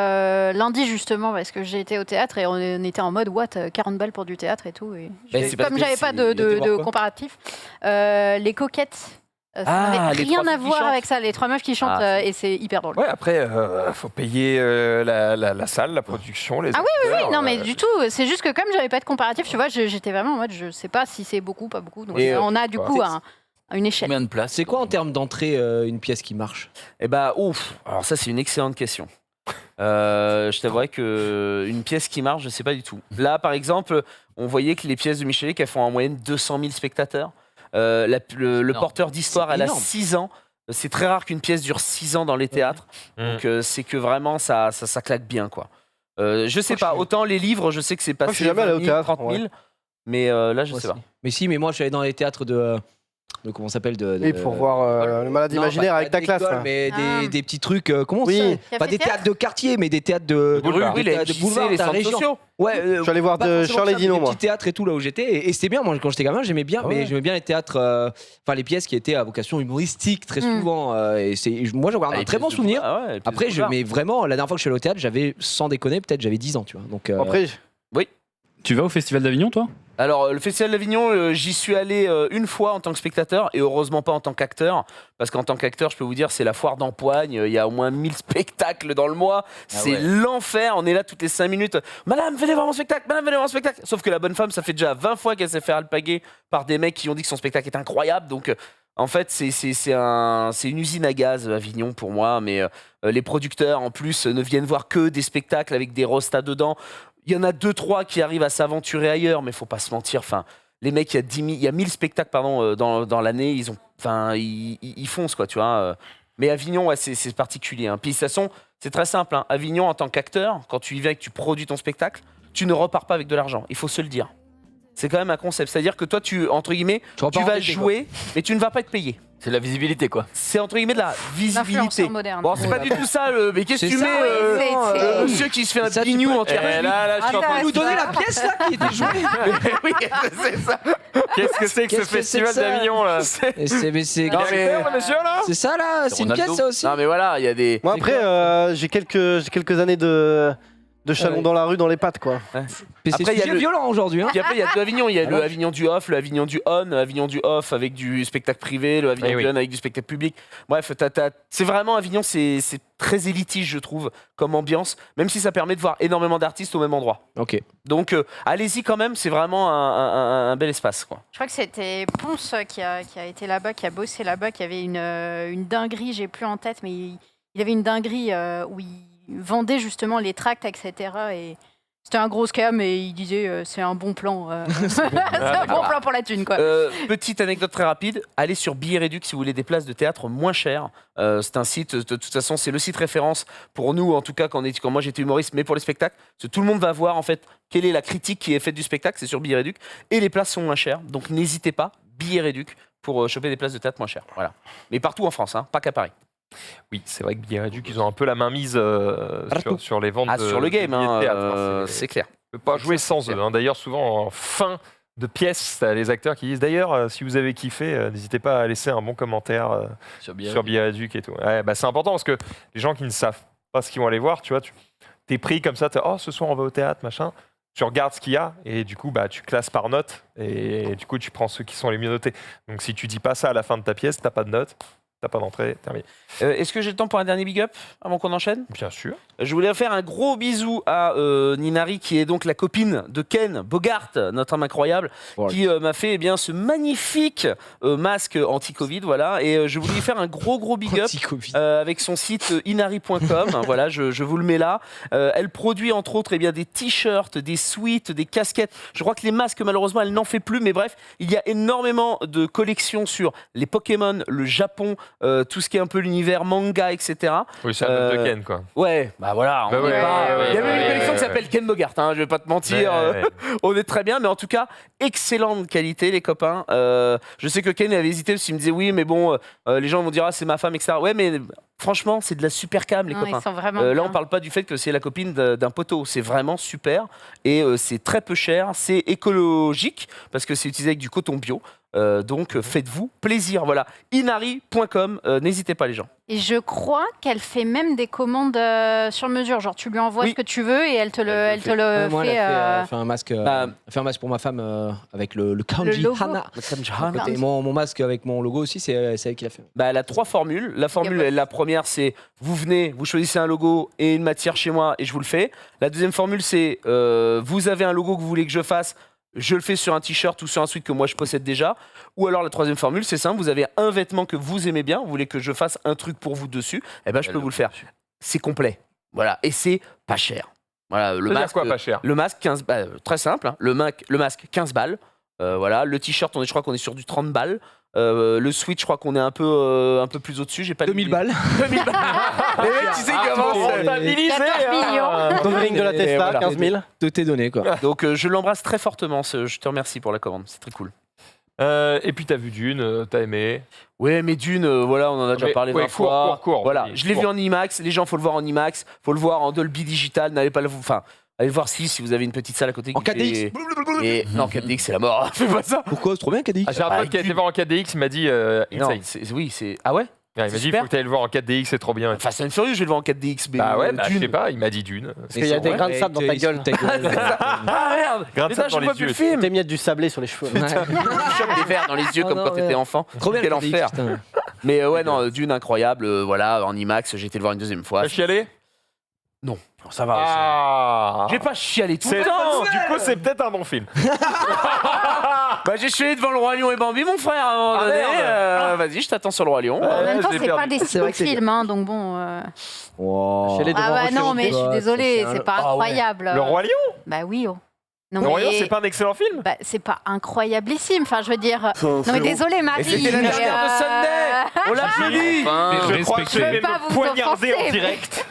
lundi justement, parce que j'ai été au théâtre et on était en mode what, 40 balles pour du théâtre et tout. Et comme j'avais pas de comparatif, les coquettes. Ça n'avait les rien trois à filles qui voir chantent. avec ça, les 3 meufs qui chantent et c'est hyper drôle. Ouais, après, faut payer la salle, la production, les Ah oui, acteurs, non mais du tout, c'est juste que comme j'avais pas de comparatif, tu vois, j'étais vraiment en mode je sais pas si c'est beaucoup, pas beaucoup. Donc Et, on a du coup une échelle. Combien de places? C'est quoi en termes d'entrée une pièce qui marche? Eh bah, ouf. Alors ça, c'est une excellente question. Je t'avouerais qu'une pièce qui marche, je sais pas du tout. Là, par exemple, on voyait que les pièces de Michalik, elles font en moyenne 200 000 spectateurs. Le porteur d'histoire, elle a 6 ans. C'est très rare qu'une pièce dure 6 ans dans les théâtres. Donc c'est que vraiment ça claque bien quoi. Je sais pas, autant les livres, je sais que c'est passé 20 000, 30 000, mais là je sais pas. Mais moi je suis allé dans les théâtres de comment ça s'appelle Et pour voir le malade imaginaire avec ta classe. Mais des petits trucs, comment Oui. ça pas des théâtres de quartier, mais des théâtres de boulevard. des théâtres de boulevard, les ta centres région. sociaux. Ouais, Je suis allé voir de Shirley Dino, des moi. petits théâtres et tout là où j'étais, et c'était bien. Moi quand j'étais gamin, j'aimais bien, mais j'aimais bien les théâtres, enfin les pièces qui étaient à vocation humoristique très souvent. Et moi j'en garde un très bon souvenir. Après, mais vraiment, la dernière fois que je suis allé au théâtre, j'avais, sans déconner, peut-être j'avais 10 ans, tu vois. Donc Après, Tu vas au Festival d'Avignon, toi? Alors, le Festival d'Avignon, j'y suis allé une fois en tant que spectateur, et heureusement pas en tant qu'acteur, parce qu'en tant qu'acteur, je peux vous dire, c'est la foire d'empoigne, il y a au moins 1000 spectacles dans le mois, c'est l'enfer, on est là toutes les 5 minutes, madame, venez voir mon spectacle, madame, venez voir mon spectacle. Sauf que la bonne femme, ça fait déjà 20 fois qu'elle s'est fait alpaguer par des mecs qui ont dit que son spectacle est incroyable, donc en fait, c'est une usine à gaz, Avignon, pour moi, mais les producteurs, en plus, ne viennent voir que des spectacles avec des rostas dedans. Il y en a 2-3 qui arrivent à s'aventurer ailleurs, mais faut pas se mentir. Enfin, les mecs, il y a 1000 spectacles dans l'année, ils foncent quoi, tu vois. Mais Avignon, ouais, c'est particulier. Hein. Puis de toute façon, c'est très simple. Hein. Avignon, en tant qu'acteur, quand tu y vas et que tu produis ton spectacle, tu ne repars pas avec de l'argent. Il faut se le dire. C'est quand même un concept. C'est-à-dire que toi, entre guillemets, tu vas jouer, mais tu ne vas pas être payé. C'est la visibilité, quoi. C'est entre guillemets de la visibilité. L'influenceur moderne. Bon, c'est pas du tout ça, mais qu'est-ce que tu ça, mets, monsieur qui se fait un bignou en terrain. Là, je suis en train de nous donner la pièce là qui était jouée. Oui, c'est ça. Qu'est-ce que c'est que ce Qu'est-ce que festival c'est que ça d'Avignon là? Et c'est Non, mais- monsieur là? c'est ça là, c'est une Ronaldo. pièce ça aussi. Non mais voilà, il y a des. moi après, j'ai quelques années de chalon dans la rue, dans les pattes, quoi. Mais c'est Après, il y a sujet le- violent aujourd'hui. Hein. Puis après, il y a deux Avignon. Il y a le Avignon du off, le Avignon du on, Avignon du off avec du spectacle privé, le Avignon du on avec du spectacle public. Bref, c'est vraiment Avignon, c'est très élitiste, je trouve, comme ambiance, même si ça permet de voir énormément d'artistes au même endroit. Ok. Donc, allez-y quand même, c'est vraiment un bel espace, quoi. Je crois que c'était Ponce qui a été là-bas, qui a bossé là-bas, qui avait une dinguerie, j'ai plus en tête, mais il avait une dinguerie où il vendait justement les tracts, etc. Et c'était un gros scam et il disait c'est un bon plan. C'est un bon plan pour la thune, quoi. Petite anecdote très rapide, allez sur Billets Réduc si vous voulez des places de théâtre moins chères. C'est un site, de toute façon, c'est le site référence pour nous, en tout cas, quand moi j'étais humoriste, mais pour les spectacles. Parce que tout le monde va voir en fait quelle est la critique qui est faite du spectacle, c'est sur Billets Réduc. Et les places sont moins chères, donc n'hésitez pas, Billets Réduc, pour choper des places de théâtre moins chères. Voilà. Mais partout en France, hein, pas qu'à Paris. Oui, c'est vrai que Billets Réduc, ils ont un peu la main mise sur les ventes sur le game, de billets de théâtre, hein. c'est clair. On peut pas jouer sans eux. Hein. D'ailleurs, souvent en fin de pièce, t'as les acteurs qui disent d'ailleurs, si vous avez kiffé, n'hésitez pas à laisser un bon commentaire sur Billets Réduc et tout. Ouais, bah, c'est important parce que les gens qui ne savent pas ce qu'ils vont aller voir, tu vois, t'es pris comme ça, oh, ce soir on va au théâtre, machin. Tu regardes ce qu'il y a et du coup, bah, tu classes par note et du coup, tu prends ceux qui sont les mieux notés. Donc, si tu dis pas ça à la fin de ta pièce, t'as pas de note. T'as pas d'entrée, terminé. Est-ce que j'ai le temps pour un dernier big up avant qu'on enchaîne? Bien sûr. Je voulais faire un gros bisou à Ninari, qui est donc la copine de Ken Bogart, notre homme incroyable, qui m'a fait ce magnifique masque anti-Covid. Voilà. Et je voulais lui faire un gros big up avec son site inari.com. Voilà, je vous le mets là. Elle produit entre autres des t-shirts, des sweats, des casquettes. Je crois que les masques, malheureusement, elle n'en fait plus. Mais bref, il y a énormément de collections sur les Pokémon, le Japon, tout ce qui est un peu l'univers manga, etc. Oui, c'est un peu de Ken, quoi. Ouais, bah voilà. Il y a même une collection qui s'appelle Ken Bogart, hein, je vais pas te mentir. On est très bien, mais en tout cas, excellente qualité, les copains. Je sais que Ken avait hésité parce qu'il me disait oui, mais bon, les gens vont dire c'est ma femme, etc. Ouais, mais franchement, c'est de la super cam, les copains. Ils sont vraiment là, bien. on parle pas du fait que c'est la copine d'un poteau. C'est vraiment super et c'est très peu cher. C'est écologique parce que c'est utilisé avec du coton bio. Donc faites-vous plaisir. Voilà, inari.com. N'hésitez pas, les gens. Et je crois qu'elle fait même des commandes sur mesure. Genre, tu lui envoies ce que tu veux et elle te le Moi, fait. elle a fait un masque. Elle fait un masque pour ma femme avec le Kanji logo. Hana. Et mon masque avec mon logo aussi, c'est elle qui l'a fait. Elle a 3 formules. La formule, la première, c'est vous venez, vous choisissez un logo et une matière chez moi et je vous le fais. La deuxième formule, c'est vous avez un logo que vous voulez que je fasse, je le fais sur un t-shirt ou sur un sweat que moi je possède déjà. Ou alors la troisième formule, c'est simple, vous avez un vêtement que vous aimez bien, vous voulez que je fasse un truc pour vous dessus, et je peux vous le faire. C'est complet. Voilà, et c'est pas cher. Voilà, le masque, quoi, pas cher? Le masque 15 balles, très simple, hein. Le masque 15 balles. Voilà, le t-shirt, je crois qu'on est sur du 30 balles. Le Switch, je crois qu'on est un peu plus au-dessus. J'ai pas 2000 balles. 2000 balles. Les mecs, tu sais comment rentabiliser, 14 millions. Covering de la Tesla, voilà. 15 000. De t'es donné, quoi. Donc je l'embrasse très fortement. Je te remercie pour la commande. C'est très cool. Et puis t'as vu Dune, t'as aimé. Ouais, mais Dune, voilà, on en a déjà parlé 20 fois. Cours, voilà, oui, je l'ai vu en IMAX. Les gens, faut le voir en IMAX. Faut le voir en Dolby Digital. N'allez pas le, enfin, allez le voir si vous avez une petite salle à côté. En 4DX. Et non, 4DX, c'est la mort. Fais pas ça. Pourquoi? C'est trop bien 4DX. J'ai un pote qui a été voir en 4DX, il m'a dit Non, Inside. c'est ah ouais. Il m'a dit il faut que tu ailles le voir en 4DX, c'est trop bien. Fast and Furious, je vais le voir en 4DX. Mais Bah ouais, je Dune. sais pas, il m'a dit Dune. Parce qu'il y a des grains de sable dans ta gueule. Ah merde. Grain de sable dans les yeux. le film. Des miettes du sablé sur les cheveux. Tu chopes des verres dans les yeux comme non, quand t'étais enfant. Trop bien. Quel 4DX, enfer. putain. Mais ouais, non, Dune incroyable. Voilà, en IMAX, j'ai été le voir une deuxième fois. T'as chialé? Non, ça va. Ah. J'ai pas chialé tout C'est le temps. du coup, c'est peut-être un bon film. Bah j'ai chialé devant le Roi Lion et Bambi, mon frère, à un moment donné. Vas-y, je t'attends sur le Roi Lion. En même temps, je l'ai c'est pas perdu. des C'est vrai que c'est films, hein, donc bon. Wow. Chialer devant Ah bah Rocky non, Horror. mais je suis désolée, c'est pas Ah ouais. incroyable. Le Roi Lion? Bah oui. Oh. Non, Le Roi Lion, mais- c'est pas un excellent film? Bah, c'est pas incroyablissime. Enfin, je veux dire. Non, mais désolé, Marie. Et c'était la dernière de Sunday. On l'a fini. Enfin, Je crois que je vais pas me vous poignarder offenser, en mais- direct.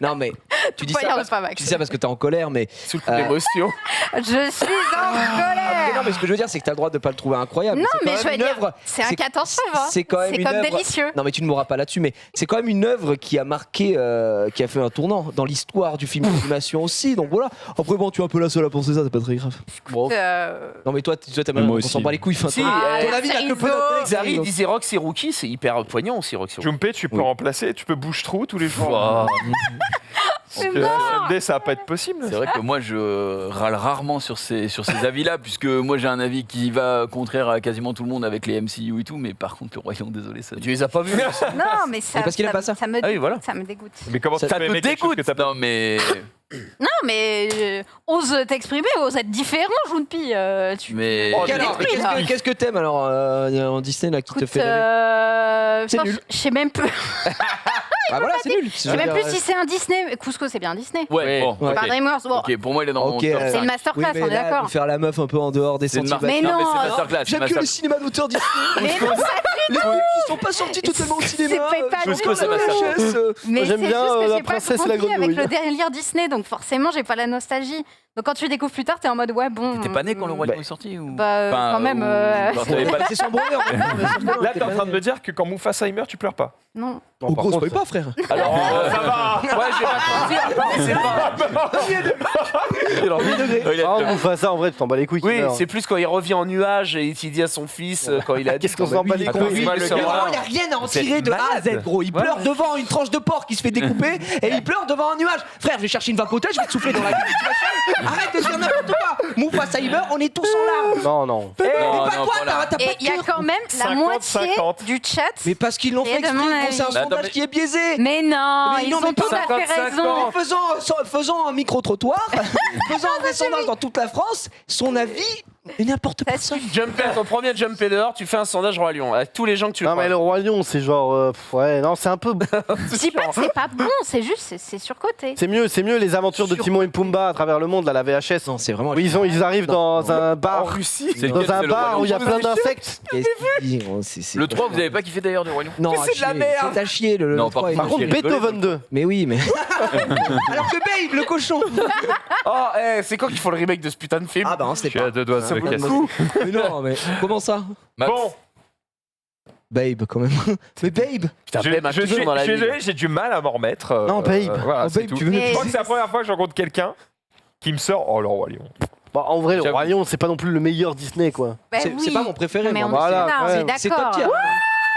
Non, mais tu dis, ça Poignarde parce, pas, Max. tu dis ça parce que t'es en colère, mais. Sous le coup d'émotion. Je suis en Mais non, colère. mais ce que je veux dire, c'est que t'as le droit de pas le trouver incroyable. Non, C'est quand mais même je veux une dire, œuvre- c'est un 14 sur 20. C'est quand même C'est une comme œuvre- délicieux. Non, mais tu ne mourras pas là-dessus, mais c'est quand même une œuvre qui a marqué, qui a fait un tournant dans l'histoire du film d'animation aussi. Donc voilà. Après, bon, tu es un peu la seule à penser ça, c'est pas très grave. Non, mais toi, t'as mal, Moi on aussi. s'en bat les couilles. Enfin, Si, ton euh, avis n'a que peu Rizzo. d'intérêt. Zari disait Roxy Rookie, c'est hyper poignant aussi, Roxy Rookie. Jumpé, tu peux remplacer, tu peux bouche-trou tous les jours. Wow. Donc, SMD, ça va pas être possible. C'est vrai que moi, je râle rarement sur ces avis-là, puisque moi, j'ai un avis qui va contraire à quasiment tout le monde avec les MCU et tout, mais par contre, le Royaume, désolé, ça... Tu les as pas vus? Non, mais ça. parce qu'il aime pas ça. Ça me, Ah oui, voilà. ça me dégoûte. Mais comment Ça tu peux te aimer quelque chose que t'as pas... Non, mais... Non, mais ose t'exprimer, ose être différent, Junpi. Tu Mais... Oh, tu Alors, détruis, là. qu'est-ce que t'aimes alors en Disney là qui te Écoute, fait rêver C'est putain, nul. Je sais même plus. Ah voilà, c'est nul. Je sais même plus si c'est un Disney. Cusco, c'est bien Disney. Ouais, bon, Ouais. Par ok. DreamWorks. Bon, Ok, pour moi, il est dans mon Ok, top c'est 5. une masterclass, Oui, mais on est là, d'accord. faire la meuf un peu en dehors des C'est une sentiers Mais Non, mais non, c'est masterclass. J'aime que les cinémas d'auteur Disney. Mais non, Les trucs qui sont pas sortis totalement au cinéma. C'est pas Cusco, non c'est plus. masterclass. Mais j'aime c'est bien, juste que la j'ai pas princesse et la grandi avec grenouille. le délire Disney, donc forcément j'ai pas la nostalgie. Donc quand tu découvres plus tard, t'es en mode ouais bon. T'étais pas né quand le Roi Lion est sorti ou... Bah Enfin, quand même. ou- genre, t'avais pas- C'est son brevet en fait. Là, t'es en train de me dire que quand Mufasa il meurt, tu pleures pas. Non. Oh, gros, spoil pas, frère. Alors, Ça va. ouais, je vais pas te mentir, mais c'est pas. On fait ça en vrai, tu t'en bats les couilles. Oui, qu'il meurt. c'est plus quand il revient en nuage et il dit à son fils quand il a. Qu'est-ce qu'on s'en bat les couilles? Oui, le le gars, Mais sera- vraiment, il n'y a rien à en C'est tirer de A à malade. Z, gros. Il pleure devant une tranche de porc qui se fait découper et il pleure devant un nuage. Frère, je vais chercher une vapoteuse, je vais te souffler dans la gueule. Tu vas chialer. Arrête de dire n'importe quoi. Mufasa, il meurt, on est tous en larmes. Non, non. Mais Non, pas non, toi, voilà. t'as pas Et de il y a cœur. quand même la 50, moitié 50. du chat. Mais parce qu'ils l'ont Et fait de exprès, mon gros, c'est un avis. Attends, sondage mais- qui est biaisé. Mais non, Mais ils non, ont mais tout pas à fait 55 raison. ans. Faisant un micro-trottoir, faisant un descendance dans toute la France, son avis est n'importe quoi. Ça suffit. Jumper, ton premier jumper dehors, tu fais un sondage Roi Lion avec tous les gens que tu Non, mais le Roi Lion, c'est genre. Ouais, non, c'est un peu. Je dis pas que c'est pas bon, c'est juste c'est surcoté. C'est mieux les aventures de Timon et Pumba à travers le monde, là, la VHS. Non, c'est vraiment. Où ils arrivent dans un en bar. Russie. C'est Dans lequel, un c'est le Roi bar Lion où il y a plein d'insectes. Qu'est-ce qu'il dit, gros, c'est- Le 3, vous avez pas kiffé d'ailleurs du Roi Lion? Non, c'est de la merde. C'est à chier le Non, 3 par est Par nul. contre, J'ai rigolé, Beethoven 2. Mais oui, mais. Alors que Babe, le cochon. Oh, c'est quand qu'ils font le remake de ce putain de film? Ah bah, on se Je l'est suis pas. à deux doigts de Ça me vaut le casser. coup. Mais non, mais comment ça Max. Bon, Babe, quand même. Mais Babe. Putain, je Babe a je toujours suis dans la je suis vie. désolé, j'ai du mal à m'en remettre. Non, Babe. Voilà, Oh, c'est Babe, tout. tu veux Mais- Je crois que c'est la première fois que je rencontre quelqu'un qui me sort. Oh, le Roi Lion. Bon, en vrai, le J'avoue. Roi Lion, c'est pas non plus le meilleur Disney, quoi. Bah C'est oui. pas mon préféré, Mais on moi. Voilà, on ouais. est C'est top d'accord. tier.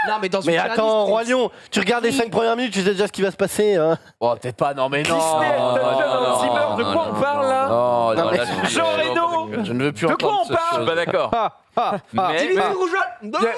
Non, mais dans une Mais pyramide, attends, c'est- Roi Lion, tu regardes les 5 premières minutes, tu sais déjà ce qui va se passer. Hein. Oh, peut-être pas, non, mais non. Disney, Non, Hans Zimmer, de non, quoi non, on parle là non, Non, mais- là, je- Jean Reno. Je ne veux plus De entendre quoi on ce parle Je suis chose. pas d'accord. Mais- Dimitri Rougeol.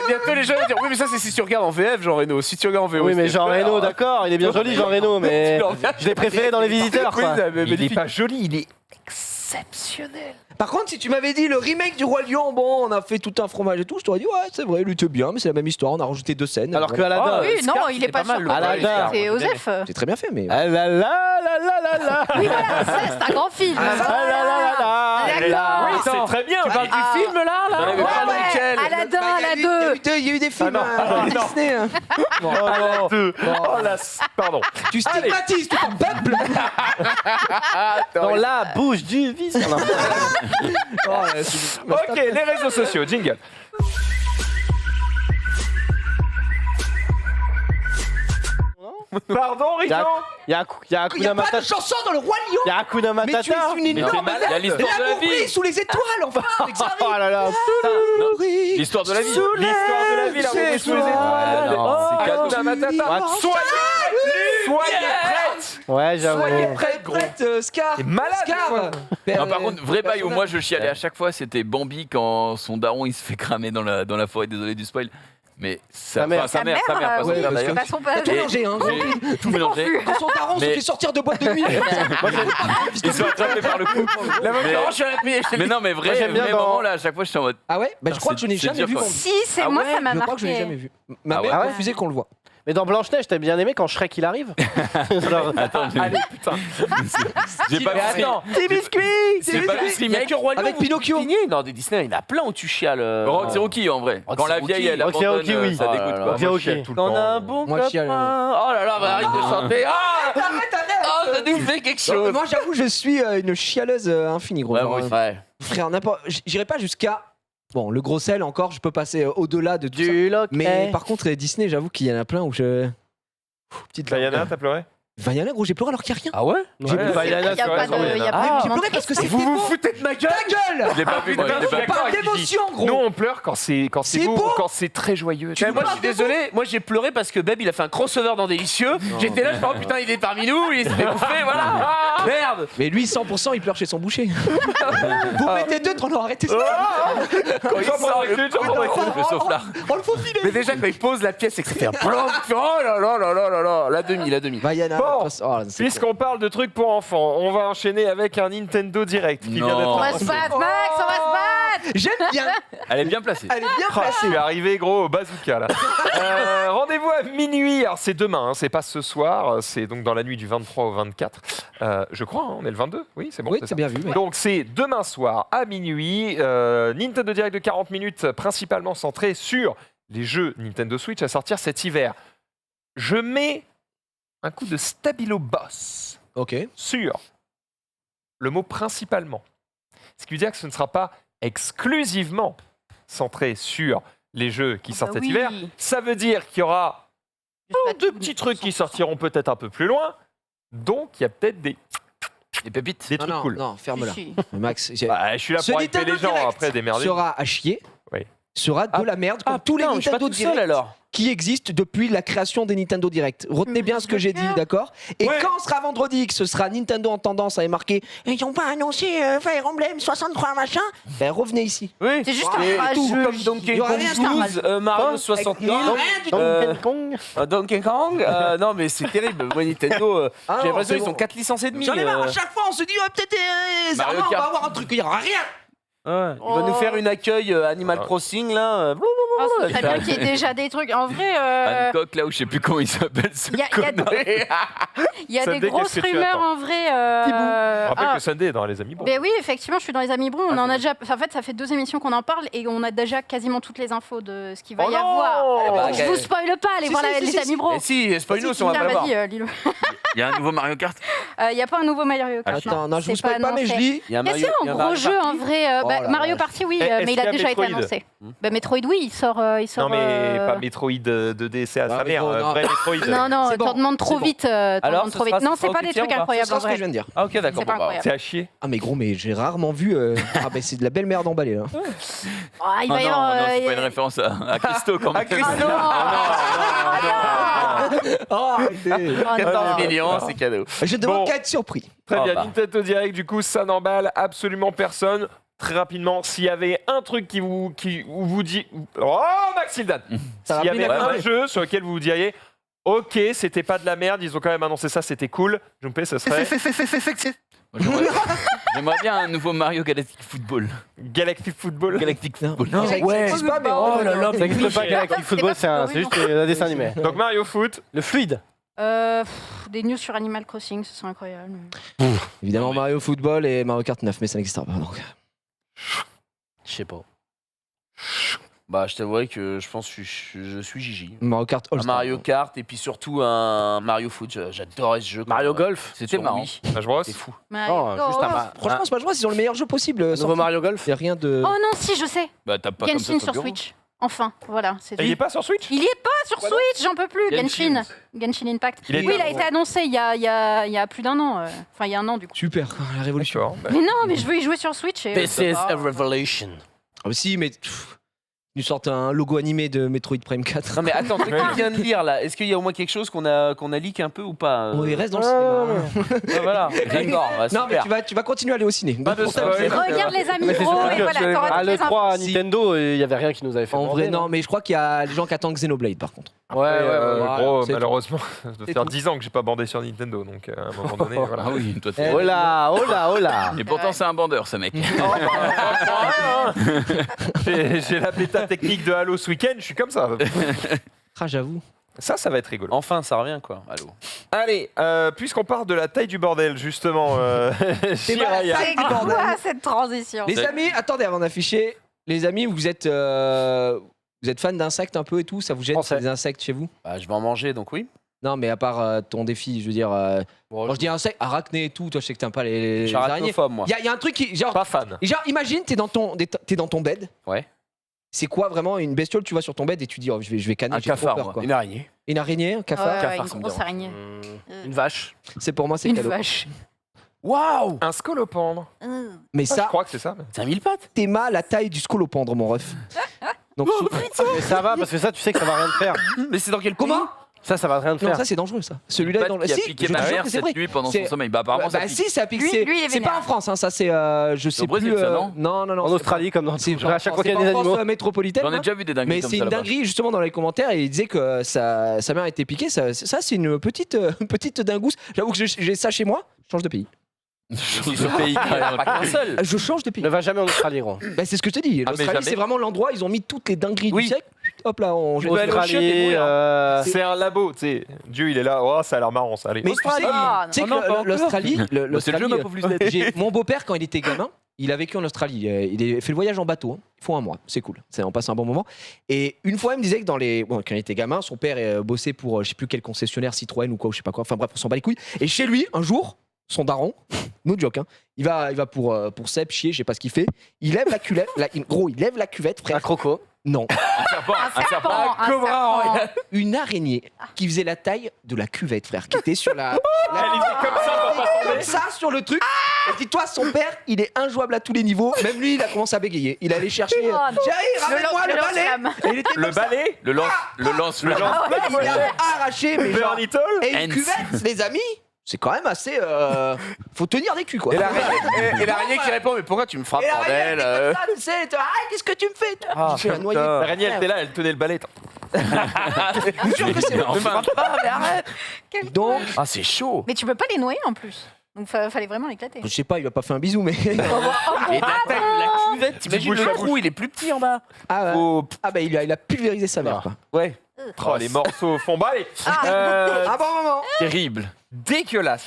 Bientôt les gens vont dire oui mais ça c'est si tu regardes en VF Jean Reno, si tu regardes en VO. Oui, mais c'est Jean super. Reno, d'accord, il est bien joli, Jean Reno, mais je l'ai préféré dans Les Visiteurs, Oui, quoi. mais Il est magnifique. pas joli, il est. Exceptionnel. Par contre, si tu m'avais dit le remake du Roi Lion, bon, on a fait tout un fromage et tout, je t'aurais dit, ouais, c'est vrai, il était bien, mais c'est la même histoire, on a rajouté 2 scènes. Alors que Voilà. Aladdin. Oui, non, Scar, il est c'était pas pas mal, le surcoté. Aladdin. C'est Osef. C'est très bien fait, mais. Ah là là là là là là. Oui, voilà, ça, c'est un grand film. Ah là là là là. D'accord. Oui, c'est très bien. Tu parles Ah. du film là Non, mais Ouais, pas ouais. lequel Aladdin, la 2. Il y a eu des films Disney. Oh, la 2. Oh, la... Pardon. Tu stigmatises tout ton peuple. Dans la bouche du vice. Ok, les réseaux sociaux, jingle. Pardon, Rico. Il y a Hakuna Il n'y a pas de Matata. chanson dans le Roi Lion. Il y a Hakuna Mais tu es Matata. une énorme Il y a l'histoire de la l'amour vie. brille sous les étoiles, enfin. avec Zari. Oh là là. L'histoire de la vie. L'histoire de la vie, là, on est sous les étoiles. C'est cadeau. Hakuna Matata. Soyez prêtes. Ouais, j'avoue. Soyez prêtes, gros. Scar. T'es malade, Scar. quoi. Non, par contre, vrai bail où moi je chialais à chaque fois, c'était Bambi quand son daron il se fait cramer dans la forêt. Désolé du spoil. Mais Sa mère. sa mère, pas son ouais, père parce que- d'ailleurs. Pas son père. T'as tout mélangé, hein. J'ai tout mélangé. Quand son daron se Mais- fait sortir de boîte de nuit. Ils sont attrapés par le coup. Mais non, mais Moi, j'aime bien vrai dans- moment là, à chaque fois je suis en mode. Ah ouais. Bah je crois que je n'ai c'est jamais dur, vu. quoi. Si, c'est Ah moi, ouais, ça m'a Je crois que je n'ai marqué. jamais vu. Ah Ma ouais. mère a refusé qu'on le voit. Mais dans Blanche-Neige, t'as bien aimé quand Shrek il arrive. Genre, Attends, Allez, putain. j'ai pas Mais vu. attends, Petit biscuit. J'ai pas vu ce il y a remake. que Roi Lion Avec où Pinocchio. tu finis. Non, des Disney, il y en a plein où tu chiales. Rock Rocky en vrai. Rock Quand la Rocky. vieille elle Rock abandonne, Rocky, oui. ça Oh dégoûte là quoi. là. Ok, Moi, ok. je chiale tout le T'en temps. as un bon Moi, je chiale. copain. Oh là là, bah arrête de chanter. Ah, oh, ça nous fait quelque chose. Moi j'avoue, je suis une chialeuse infinie, gros. Ouais, Genre, moi aussi. Ouais. frère, n'importe. J'irai pas jusqu'à. Bon, le gros sel encore, je peux passer au-delà de tout ça. Du loquet. Mais par contre, Disney, j'avoue qu'il y en a plein où je. Petite Diana, t'as pleuré? Vaiana, gros, j'ai pleuré alors qu'il n'y a rien. Ah ouais J'ai pleuré. Bah, il y en a, Il n'y a c'est pas vrai, de. Il y a Ah, pas J'ai de pleuré parce que c'était Vous vous beau. foutez de ma gueule. Ta gueule. Je l'ai pas vu moi, je l'ai pas vu. Pas d'émotion, gros. Nous, on pleure quand c'est C'est beau, beau. quand c'est très joyeux. Mais moi je suis désolé, moi j'ai pleuré parce que Beb il a fait un crossover dans Délicieux. J'étais là, je me dis oh putain il est parmi nous, il s'est fait bouffer, voilà. Merde. Mais lui, 100%, il pleure chez son boucher. Vous mettez deux, on aurait arrêté ça. Quand il sort Le sauf-là. On le faut filer. Mais déjà quand il pose la pièce c'est que ça fait un plomb. Oh là là là là là là, la demi. Vaiana. Bon, oh, c'est Puisqu'on parle de trucs pour enfants, on va enchaîner avec un Nintendo Direct qui vient Non. d'être On va se annoncé. battre, Max, on va se battre. J'aime bien. Elle est bien placée. Elle est bien Ah, je placée. suis arrivé gros au bazooka là. Rendez-vous à minuit, alors c'est demain, hein, c'est pas ce soir, c'est donc dans la nuit du 23 au 24. Je crois, hein, on est le 22, oui c'est bon. Oui, c'est c'est ça. bien vu. mec. Donc c'est demain soir à minuit, Nintendo Direct de 40 minutes, principalement centré sur les jeux Nintendo Switch à sortir cet hiver. Je mets un coup de Stabilo Boss Ok. sur le mot principalement. Ce qui veut dire que ce ne sera pas exclusivement centré sur les jeux qui sortent cet oui. hiver. Ça veut dire qu'il y aura deux petits trucs qui sortiront peut-être un peu plus loin. Donc il y a peut-être des pépites. trucs non, cool. non, ferme-la. Si. Max, Bah, je suis là Ce pour hyper Nintendo les gens Direct après démerder. sera à chier. Oui. Sera de la merde comme tous les putain, je suis pas Nintendo tout seul Direct alors. qui existent depuis la création des Nintendo Direct. Retenez bien ce que j'ai dit, d'accord? Et Ouais. quand sera vendredi, que ce sera Nintendo en tendance à marquer ils n'ont pas annoncé Fire Emblem 63 machin, ben revenez ici. Oui. C'est juste Et un tout jeu. comme Donkey Il y aura Kong rien de 12, Mario 60 000. Donkey Kong. Donkey Kong, non mais c'est terrible. Moi Nintendo, Ah j'ai non, l'impression c'est qu'ils bon. ont 4 licences et demie. J'en ai marre, à chaque fois on se dit peut-être Mario Zarma, on Kart. va avoir un truc, il n'y aura rien. Ouais. Il va nous faire une accueil Animal Crossing là. Oh, c'est très bien qu'il y ait déjà des trucs. En vrai, Hancock là où je sais plus comment il s'appelle ce il y a connard. il y a Sunday, des grosses qu'est-ce que tu rumeurs attends en vrai. Je rappelle ah, que Sunday est dans les amis. Bon. ben oui, effectivement, je suis dans les Amiibo. On en a déjà. En fait, ça fait 2 émissions qu'on en parle et on a déjà quasiment toutes les infos de ce qu'il va Oh y non avoir. bah, Je vous spoil pas, allez Si, voir si, les si, Amiibo. Et si, spoil-nous si on va Tiens, pas voir. vas-y, Lilo. Il y a un nouveau Mario Kart. Il n'y a pas un nouveau Mario Kart. Attends, non, je c'est vous spoil pas, mais je annoncé. lis. Il y a un Qu'est-ce qu'il y a il y en un gros Mario jeu Party. en vrai Oh la Mario vache. Party, oui, Est-ce mais il qu'il y a a déjà été Metroid annoncé. Bah, Metroid, oui, il sort. Non mais pas Metroid 2D, c'est à Non, sa mère, Metroid, non. vrai Metroid. Non, non, C'est bon, t'en demandes trop c'est bon. vite. Alors, T'en ce trop vite. sera- Non, ce c'est sera pas au des quotidien trucs ou pas C'est incroyables ça en ce que je vrai. viens de dire. Ah ok d'accord. C'est pas bon, bah, incroyable. C'est à chier. Ah mais gros, mais j'ai rarement vu. Ah ben c'est de la belle merde emballée là. Ah, il Ah va y non, avoir. non, c'est pas une référence à Christo quand même. Oh, arrêtez. 14 millions, c'est cadeau. Je demande Bon. qu'à être surpris. Très Oh, bien, bah. Nintendo Direct, du coup, ça n'emballe absolument personne. Très rapidement, s'il y avait un truc où vous dit... Oh, Maxildan Ça S'il y va avait bien, un ouais. jeu sur lequel vous vous diriez ok, c'était pas de la merde, ils ont quand même annoncé ça, c'était cool. Junpei, ça serait Moi, J'aimerais bien un nouveau Mario Galactic Football. Galactic Football. Galactic Football. Non, ça ouais. existe pas, mais Oh là là, Ça n'existe pas Oui, Galactic c'est Football, pas c'est horrible, juste un dessin animé. Donc Mario Foot, Le fluide. Des news sur Animal Crossing, ce serait incroyable. évidemment Mario Football et Mario Kart 9, mais ça n'existera pas donc. Je sais pas. Bah, je t'avouerais que je pense que je suis Gigi. Mario Kart All Un Star. Mario Kart et puis surtout un Mario Foot. J'adorais ce jeu. Mario Golf. C'était marrant. Smash Bros. C'est fou. Franchement, Smash Bros, ils ont le meilleur jeu possible. Nouveau sorti. Mario Golf. Il y a rien de. Oh non, si, je sais. Bah, t'as pas comme Genshin ça sur bureau. Switch. Enfin, voilà. C'est Il est pas sur Switch? Il y est pas sur Switch, j'en peux plus. Genshin. Genshin Impact. Il est Oui, il a été annoncé il y a plus d'un an. Enfin, il y a un an du coup. Super, la révolution. D'accord. Bah, Mais non, mais je veux y jouer sur Switch. Et This is a revelation. Ah, si, mais. Ils sortent un logo animé de Metroid Prime 4. Non mais attends, toi qui viens de lire là, est-ce qu'il y a au moins quelque chose qu'on a leak un peu ou pas Il reste dans le cinéma. Ah, voilà, d'accord, bah, Non, mais super. tu vas continuer à aller au ciné. Pas de spoil. Regarde les amis Mais c'est pro surtout et que voilà, t'auras à toutes les l'E3 à infos. Nintendo, il y avait rien qui nous avait fait. En vrai, bander, non, mais je crois qu'il y a des gens qui attendent Xenoblade par contre. Ouais, Gros, c'est malheureusement, ça doit C'est faire tout. 10 ans que j'ai pas bandé sur Nintendo, donc à un moment donné, voilà. Ah oui, toi, Eh, Oh là, oh là, oh là. Et pourtant, c'est un bandeur, ce mec. J'ai la bêta technique de Halo ce week-end, je suis comme ça. Ah, j'avoue. Ça va être rigolo. Enfin, ça revient quoi. Allô. Allez, puisqu'on parle de la taille du bordel, justement, Jiraya. C'est quoi cette transition? Les amis, attendez avant d'afficher. Les amis, vous êtes fan d'insectes un peu et tout? Ça vous gêne Français. des insectes chez vous? Bah, je vais en manger donc oui. Non, mais à part ton défi, je veux dire. Quand je dis insectes, arachnées et tout, toi je sais que t'aimes pas les Je suis araignées. arachnophobe moi. Il y a un truc qui. Genre, Pas fan. imagine, t'es dans ton bed. Ouais. C'est quoi vraiment une bestiole? Tu vas sur ton bed et tu dis, oh, je vais canner, Un j'ai trop cafard, peur, moi. quoi. Une araignée. Une araignée, un cafard. Ouais, ça une me grosse dérange. araignée. Une vache. C'est pour moi, c'est Une cadeau. vache. Waouh. Un scolopendre. Mais Je ça, crois que c'est ça. mais- C'est un mille pattes. t'es mal la taille du scolopendre, mon ref. Donc, Mais ça va, parce que ça, tu sais que ça va rien te faire. Mais c'est dans quel pays? comment? Ça va rien te Non, faire. ça c'est dangereux ça. Celui-là est dans le. qui a Si, piqué je ma te jure mère que c'est cette vrai. nuit pendant C'est- son sommeil. Bah, apparemment, ça Bah pique. si, ça pique. Lui, C'est il est c'est pas vénère. en France, hein, ça c'est. Je sais au Brésil, plus. ça, non non. En Australie, comme dans C'est à chaque fois qu'il y a c'est des pas en animaux. France métropolitaine. J'en ai hein. déjà vu des dingueries Mais comme c'est ça une là-bas. dinguerie justement dans les commentaires et il disait que sa mère a été piquée. Ça c'est une petite dingousse. J'avoue que j'ai ça chez moi. Je change de pays. Ce pays Il n'y en a pas qu'un seul. Je change de pays. Ne va jamais en Australie, gros. Bah, c'est ce que je te dis. Ah, mais L'Australie jamais. c'est vraiment l'endroit. Ils ont mis toutes les dingueries Oui. du siècle. Hop là, on. Tu peux aller au chiottes et Australie, mourir. C'est un labo, tu sais. Dieu, il est là. Oh, ça a l'air marrant, ça. Allez. Mais tu sais, Ah, tu sais non, que pas encore. l'Australie, C'est le jeu, ma pauvre Lucette. Mon beau-père, quand il était gamin, il a vécu en Australie. Il a fait le voyage en bateau. Hein. Il faut un mois. C'est cool. On passe un bon moment. Et une fois, il me disait que quand il était gamin, son père bossait pour je sais plus quel concessionnaire, Citroën ou quoi, ou je sais pas quoi. Enfin bref, on s'en bat les couilles. Et chez lui, un jour, son daron, no joke, hein, il va pour Seb chier, je sais pas ce qu'il fait. Il lève la cuvette. Gros, il lève la cuvette, frère. Un croco. Non. Un serpent, un serpent. Une araignée qui faisait la taille de la cuvette, frère, qui était sur la. Elle était comme ça pour pas tomber. Comme ça sur le truc. Et dis-toi, son père, il est injouable à tous les niveaux. Même lui, il a commencé à bégayer. Il allait chercher. Oh, non. Chérie, ramène-moi le balai. lance-flamme. Et il était Le comme ça. balai, Le lance le lance-flamme, Il a arraché, mais genre. Bernie Toll. Et une Hens. cuvette, les amis, c'est quand même assez. Faut tenir des culs, quoi. Et l'araignée qui répond, mais pourquoi tu me frappes, Et l'araignée, bordel elle était comme ça, tu sais, elle était, ah, qu'est-ce que tu me fais Ah, Je fais la putain. noyer. L'araignée, elle était là, elle tenait le balai. Je vous jure que c'est Enfin, mais arrête. Donc, Ah, c'est chaud. Mais tu peux pas les noyer en plus. Donc fallait vraiment l'éclater. je sais pas, il a pas fait un bisou, mais. Et la cuvette, t'imagines le trou, il est plus petit en bas. Ah, Oh, bah, il a pulvérisé sa mère, quoi. ouais. Oh, les morceaux font balle. Un bon moment. terrible. Dégueulasse.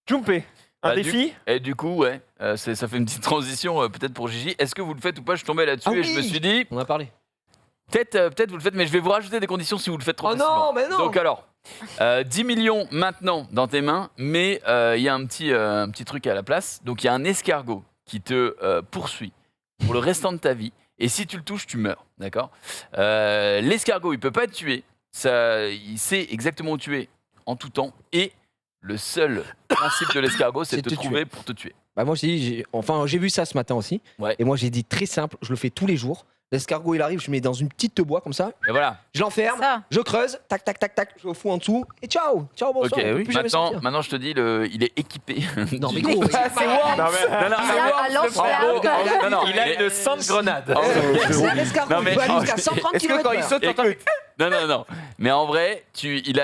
Jumpé. Un Bah, défi. Et du coup, ouais, ça fait une petite transition peut-être pour Gigi. Est-ce que vous le faites ou pas? Je tombais là-dessus Ah et je me oui. suis dit, On a parlé. peut-être vous le faites, mais je vais vous rajouter des conditions si vous le faites trop Oh facilement. non, mais non. Donc alors, 10 millions maintenant dans tes mains, mais il y a un petit truc à la place. Donc il y a un escargot qui te poursuit pour le restant de ta vie. Et si tu le touches, tu meurs, d'accord? L'escargot, il peut pas te tuer. Il sait exactement où tu es en tout temps. Et le seul principe de l'escargot, c'est de te te trouver pour te tuer. Bah moi j'ai vu ça ce matin aussi. Ouais. Et moi j'ai dit très simple, je le fais tous les jours. L'escargot il arrive, je le mets dans une petite boîte comme ça, Et voilà. je l'enferme, Ça. je creuse, tac tac tac tac, je le fous en dessous et ciao, bonsoir. Ok, on peut plus jamais sortir. maintenant je te dis, il est équipé. Non mais du- gros, Non, mais- Il a une sainte grenade. c'est un escargot, Non, mais- il peut aller jusqu'à 130 Est-ce que quand il km/h. saute, t'entends Écoute, non. Mais en vrai, il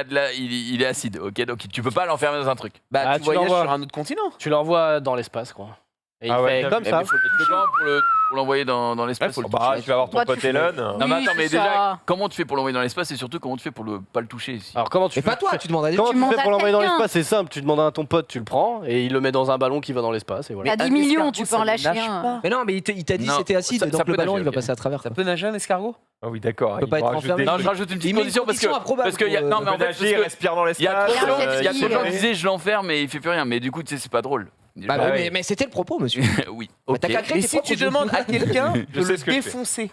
est acide, ok? Donc tu peux pas l'enfermer dans un truc. Bah, Ah, tu tu voyages l'envoies. sur un autre continent. Tu l'envoie dans l'espace, quoi. Et Ah il ouais, fait comme mais ça. Il faut le comment pour pour l'envoyer dans l'espace. Bah, tu vas avoir ton Toi, pote tu fais- Elon. Non mais attends, mais c'est déjà, ça. comment tu fais pour l'envoyer dans l'espace et surtout comment tu fais pour pas le toucher ici Alors comment tu Mais pas toi, tu demandes à des Comment Tu tu demandes fais à pour l'envoyer dans quelqu'un. l'espace? C'est simple, tu demandes à ton pote, tu le prends et il le met dans un ballon qui va dans l'espace et voilà. T'as 10 millions, tu peux en lâcher un. Mais non, mais il t'a dit Non, c'était acide, ça donc peut le ballon nager, il va ok. passer à travers. Ça peut nager un escargot? Ah oui, d'accord. peut pas être enfermé. Non, je rajoute une petite Il met une condition parce que condition improbable parce qu'il y a pour, non mais en fait nager, parce que respire dans il y a l'espace. trop de gens- jet il y a trop de gens ski, qui disaient je l'enferme et il fait plus rien mais du coup tu sais c'est pas drôle. Bah Bah oui, oui. mais c'était le propos, monsieur. Oui. Bah, t'as qu'à créer Mais tes si propres tu jeux. demandes à quelqu'un Je de sais le ce que je fais. défoncer.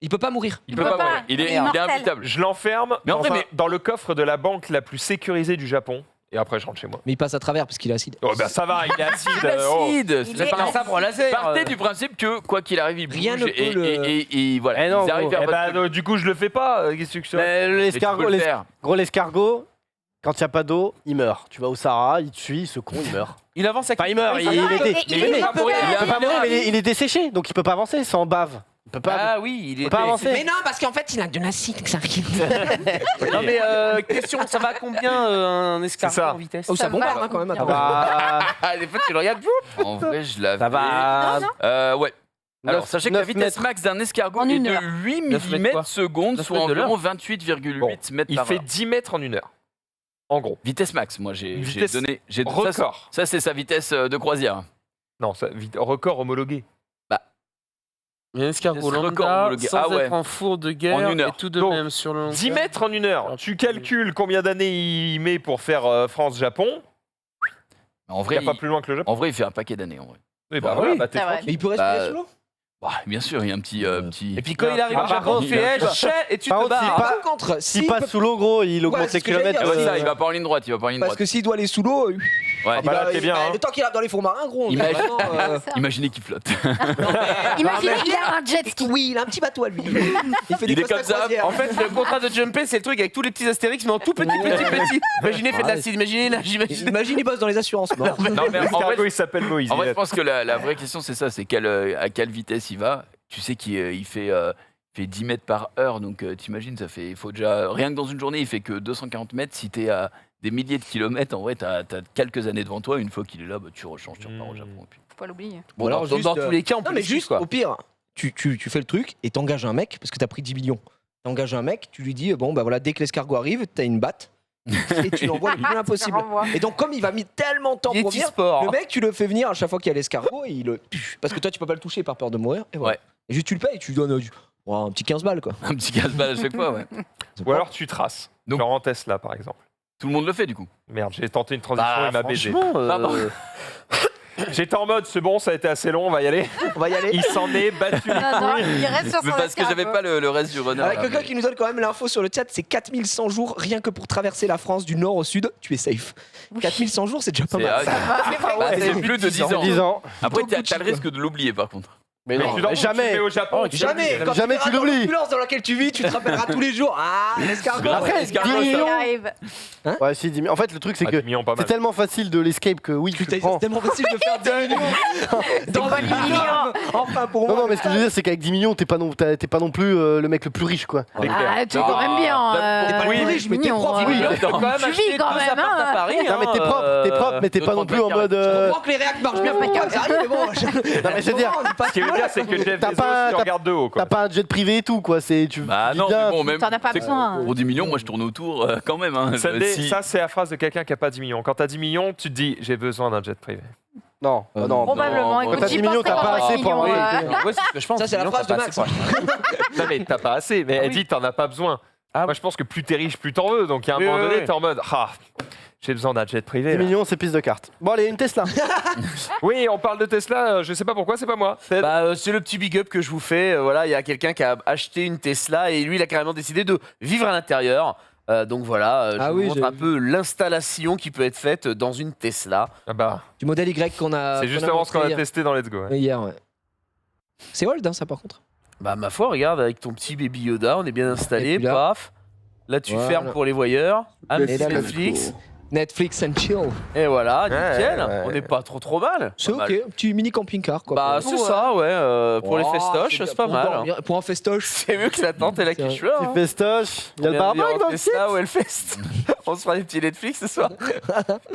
Il peut pas mourir. Il peut peut pas pas. mourir. Il est Immortel. imbutable. Je l'enferme Mais en vrai, mais- dans le coffre de la banque la plus sécurisée du Japon. Et après, je rentre chez moi. Mais il passe à travers parce qu'il est acide. Oh, bah ça va, il est acide. oh. Acide. Il C'est est pas un sabre laser. Partez du principe que quoi qu'il arrive il Rien bouge ne peut et, le- et voilà. Eh non, ils arrivent gros. vers Eh votre bah, truc. du coup, je le fais pas. Qu'est-ce que tu fais? Mais Mais tu peux le faire. gros l'escargot, quand il n'y a pas d'eau, il meurt. Tu vas au Sahara, il te suit, ce con, il meurt. Il avance à Enfin, il meurt, Mais il il était. est pas mourir. Il peut pas mourir, mais il est desséché, donc il peut pas avancer sans bave. Il peut pas. Ah oui, il peut est pas avancer. Mais non, parce qu'en fait il a de l'acide que ça arrive. Non mais question, ça va à combien un escargot C'est ça. en vitesse? Oh, ça Ça bombarde va. hein, quand même. Ça Attends. va. Ah, des fois tu le regardes. En vrai je l'avais. Ça va. Ouais. Alors, Neuf- sachez que la 9 vitesse mètres. max d'un escargot En est une de heure. 8 9 mètres quoi mm secondes, 9 soit mètres de environ 28,8 Bon, mètres Il par fait heure. 10 mètres en une heure. En gros. Vitesse max, moi j'ai Vitesse donné. record. Ça, c'est sa vitesse de croisière. Non, record homologué. Il y a un escargot C'est record lambda homologué. sans Ah ouais. être en four de guerre En une heure. et tout de Donc, même sur le long 10 terme. mètres en une heure. Tu calcules combien d'années il met pour faire France-Japon. En Il vrai, n'y a pas plus loin que le Japon. en vrai, il fait un paquet d'années en vrai. Oui, bah oui. voilà, bah, t'es C'est vrai. tranquille. Mais il peut respirer Bah, sous l'eau. Bah, bien sûr, il y a un petit. Et puis quand il arrive Ah, au par Japon, contre, il fait chais et tu par te contre, barres. pas- Par contre, S'il s'il passe peut- sous l'eau, gros, il augmente c'est les ce que j'allais kilomètres. dire, Ah ouais, ça, euh, il va pas en ligne droite, il va pas en ligne Parce droite. que s'il doit aller sous l'eau, Ouais. bah, là, t'es bien, hein. le temps qu'il a dans les fonds marins, gros. Imagine- vraiment, Imaginez qu'il flotte. Imagine, il a un jet ski. Oui, il a un petit bateau à lui. Il fait des Il est postes comme ça. croisière. En fait, le contrat de Jumpé, c'est le truc avec tous les petits astérix, mais en tout petit. Imaginez, fait de l'acide, imaginez, là, j'imagine. Imagine, il bosse dans les assurances. mort. Non, mais en L'escargot, vrai, il s'appelle Moïse. en vrai, il je est- pense que la vraie question, c'est ça c'est à quelle vitesse il va. Tu sais qu'il fait 10 mètres par heure, donc t'imagines, il faut déjà. Rien que dans une journée, il fait que 240 mètres. Si t'es à des milliers de kilomètres, en vrai, t'as quelques années devant toi. Une fois qu'il est là, bah, tu rechanges, tu repars au Japon. Et puis... Faut pas l'oublier. Bon, alors, dans juste, tous les cas, on Non, peut mais le suivre, juste, quoi. au pire, tu fais le truc et t'engages un mec, parce que t'as pris 10 millions. T'engages un mec, tu lui dis, bon, bah voilà, dès que l'escargot arrive, t'as une batte. Et tu l'envoies le plus loin possible. renvoie. Et donc, comme il va mettre tellement de temps pour venir, Yeti-sport. le mec, tu le fais venir à chaque fois qu'il y a l'escargot et il le. Parce que toi, tu peux pas le toucher par peur de mourir. Et voilà. Ouais. Et juste, tu le payes et tu lui donnes un petit 15 balles, quoi. Un petit casse-balle à chaque fois, ouais. Ou alors tu traces. Donc- Genre en Tesla, par exemple. Tout le monde le fait, du coup. Merde, j'ai tenté une transition, Bah, il m'a baisé. franchement, Pardon. J'étais en mode, c'est bon, ça a été assez long, on va y aller. On va y aller. Il s'en est battu. Non, non, il reste sur Mais son parce que j'avais escargot. pas le reste du runner. Avec là, quelqu'un mais- qui nous donne quand même l'info sur le chat, c'est 4100 jours rien que pour traverser la France du nord au sud, tu es safe. 4100 jours, c'est déjà pas C'est mal. bah, c'est plus de 10 ans. 10 ans. Après, Beaucoup de t'as le chiffres. risque de l'oublier, par contre. Mais non, tu dors, jamais. Tu fais au Japon, tu Jamais, quand Jamais tu tu verras dans l'oublies. l'ambulance dans laquelle tu vis, tu te rappelleras tous les jours. Ah, l'escargot. Après, L'escargot, 10 ça- millions. arrive. Ouais, si, 10 millions. En fait, le truc, c'est Ah, que 10 millions, pas c'est mal. tellement facile de l'escape que oui, tu Putain, le c'est prends. tellement facile de faire 10 millions dans un million. Enfin, pour Non, moi. non, mais ce que je veux dire, c'est qu'avec 10 millions, t'es pas non plus le mec le plus riche, quoi. Ah, tu es quand même bien. T'es pas le plus riche, mais t'es propre. Oui, Oui, Tu peux quand même Tu acheter vis quand deux même, apparts à hein. Paris. Non, mais t'es propre, mais t'es pas non plus en mode. Je comprends que les réacts marchent bien pour moi, ça arrive, mais bon. Non, mais je veux dire, Ce qui veut dire, c'est que Jeff T'as Bezos, pas- tu regardes de haut, quoi. t'as pas un jet privé et tout, quoi. C'est tu. Bah tu non, vis bien, mais bon, même. T'en as pas c'est- besoin. Pour 10 millions, moi je tourne autour quand même. Hein. Sunday, Si- ça, c'est la phrase de quelqu'un qui a pas 10 millions. Quand t'as 10 millions, tu te dis, j'ai besoin d'un jet privé. Non, non. Probablement. Non, Écoute, quand t'as j'y 10 millions, pensais t'as quand pas j'avais assez pour 10 millions, avoir ouais. Ouais, c'est ce que je pense. Ça, c'est la 10 phrase de millions, Max. c'est pas assez, Non, mais t'as pas assez. Mais elle dit, t'en as pas besoin. Ah Moi, je pense que plus t'es riche, plus t'en veux. Donc, à un Oui, moment oui, donné, oui. t'es en mode, ah, j'ai besoin d'un jet privé. 10 là. millions, c'est piste de carte. Bon, allez, une Tesla. Oui, on parle de Tesla. Je sais pas pourquoi, c'est pas moi. C'est- Bah, c'est le petit big up que je vous fais. Voilà, il y a quelqu'un qui a acheté une Tesla et lui, il a carrément décidé de vivre à l'intérieur. Donc voilà, je Ah vous oui, montre j'ai un peu l'installation qui peut être faite dans une Tesla. Ah bah, Du modèle Y qu'on a. c'est justement ce qu'on a testé dans Let's Go. ouais. Hier, ouais. C'est old, hein, ça, par contre. Bah, ma foi, regarde, avec ton petit baby Yoda, on est bien installé. Et puis là. Paf. Là, tu Voilà. fermes pour les voyeurs. Un Et petit là, Netflix. Netflix and chill. Et voilà, nickel. ouais. On n'est pas trop mal. C'est Pas ok, un petit mini camping-car, quoi. Bah, Pour- c'est ça, ouais. Pour les Oh, festoches, c'est pas pour mal. hein. dormir- Pour un festoche. C'est mieux que la tente et la C'est vrai. quiche là. Petit festoche. Il y a le barbecue dans le site. Tesla ou Hellfest. On se fera des petits Netflix ce soir.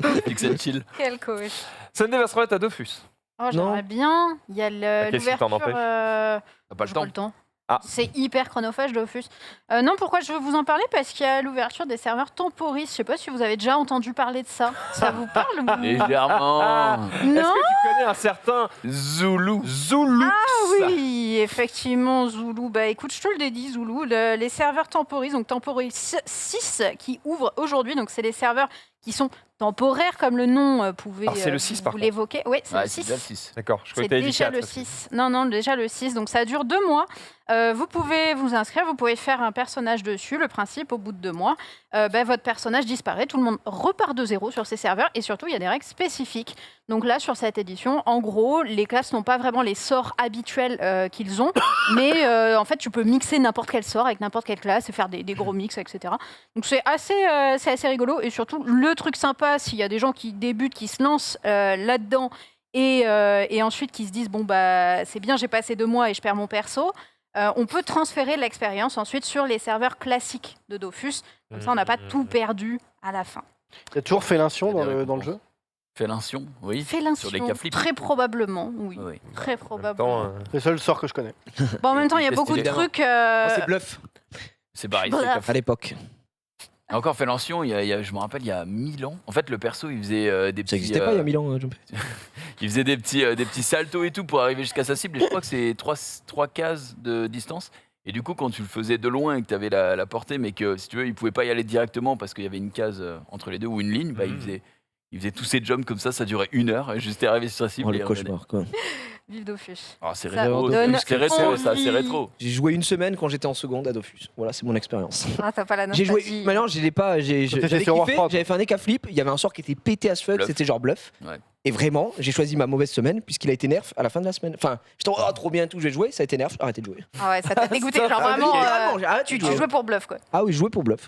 Netflix and chill. Quel coach. Sunday va se remettre à Dofus. Oh, j'aimerais bien. Il y a Qu'est-ce qui t'en l'ouverture. T'as pas le temps. Ah. C'est hyper chronophage, Dofus. Non, pourquoi je veux vous en parler? Parce qu'il y a l'ouverture des serveurs Temporis. Je sais pas si vous avez déjà entendu parler de ça. Ça vous parle ou... Légèrement. Est-ce que Non. tu connais un certain Zoulou. Zoulou? Ah oui, effectivement, Zoulou. Bah écoute, je te le dédie, Zoulou. Les serveurs Temporis, donc Temporis 6 qui ouvrent aujourd'hui. Donc c'est les serveurs qui sont temporaires, comme le nom pouvait Alors, c'est le 6 par vous contre. l'évoquer. Oui, c'est Ouais, le c'est 6. déjà le 6. D'accord, je croyais C'est que t'avais dit déjà 4. le 6. Non, déjà le 6. Donc ça dure 2 mois. Vous pouvez vous inscrire, vous pouvez faire un personnage dessus. Le principe, au bout de 2 mois, votre personnage disparaît. Tout le monde repart de zéro sur ces serveurs. Et surtout, il y a des règles spécifiques. Donc là, sur cette édition, en gros, les classes n'ont pas vraiment les sorts habituels qu'ils ont. Mais en fait, tu peux mixer n'importe quel sort avec n'importe quelle classe et faire des gros mix, etc. Donc c'est assez rigolo. Et surtout, le truc sympa, s'il y a des gens qui débutent, qui se lancent là-dedans, et ensuite qui se disent bon bah c'est bien, j'ai passé 2 mois et je perds mon perso, on peut transférer l'expérience ensuite sur les serveurs classiques de Dofus. Comme ça on n'a pas tout perdu à la fin. Il y a toujours Félintion dans le jeu. Félintion, oui. Félintion, Sur les cas flips. très probablement, oui. Oui. Très probablement. C'est le seul sort que je connais. Bon, en même temps, il y a beaucoup de évidemment. trucs. C'est bluff C'est pareil. Bluff. c'est à l'époque. Encore Félintion, je me rappelle, il y a 1000 ans. En fait, le perso, il faisait des petits. Ça n'existait pas il y a 1000 ans. Il faisait des petits saltos et tout pour arriver jusqu'à sa cible. Et je crois que c'est 3 cases de distance. Et du coup, quand tu le faisais de loin et que tu avais la portée, mais que si tu veux, il pouvait pas y aller directement parce qu'il y avait une case entre les deux ou une ligne, bah, il faisait tous ses jumps comme ça durait 1 heure. Et juste arrivé sur sa cible. Oh, le et on cauchemar, quoi. Vive Dofus. Oh, c'est Ça rétro, donne c'est rétro, ça, envie. c'est rétro. J'ai joué 1 semaine quand j'étais en seconde à Dofus. Voilà, c'est mon expérience. Ah, t'as pas la J'ai nostalgie. joué. Maintenant, je l'ai pas. J'avais sur kiffé. Warcraft. J'avais fait un Eka flip. Il y avait un sort qui était pété as fuck. Bluff. C'était genre bluff. Ouais. Et vraiment, j'ai choisi ma mauvaise semaine puisqu'il a été nerf à la fin de la semaine. Enfin, j'étais oh, trop bien et tout. Je vais jouer. Ça a été nerf. Arrêtez de jouer. Ah ouais, ça t'a dégoûté. Genre vraiment, Littéralement, j'ai arrêté tu de jouer. jouais pour bluff, quoi. Ah oui, je jouais pour bluff.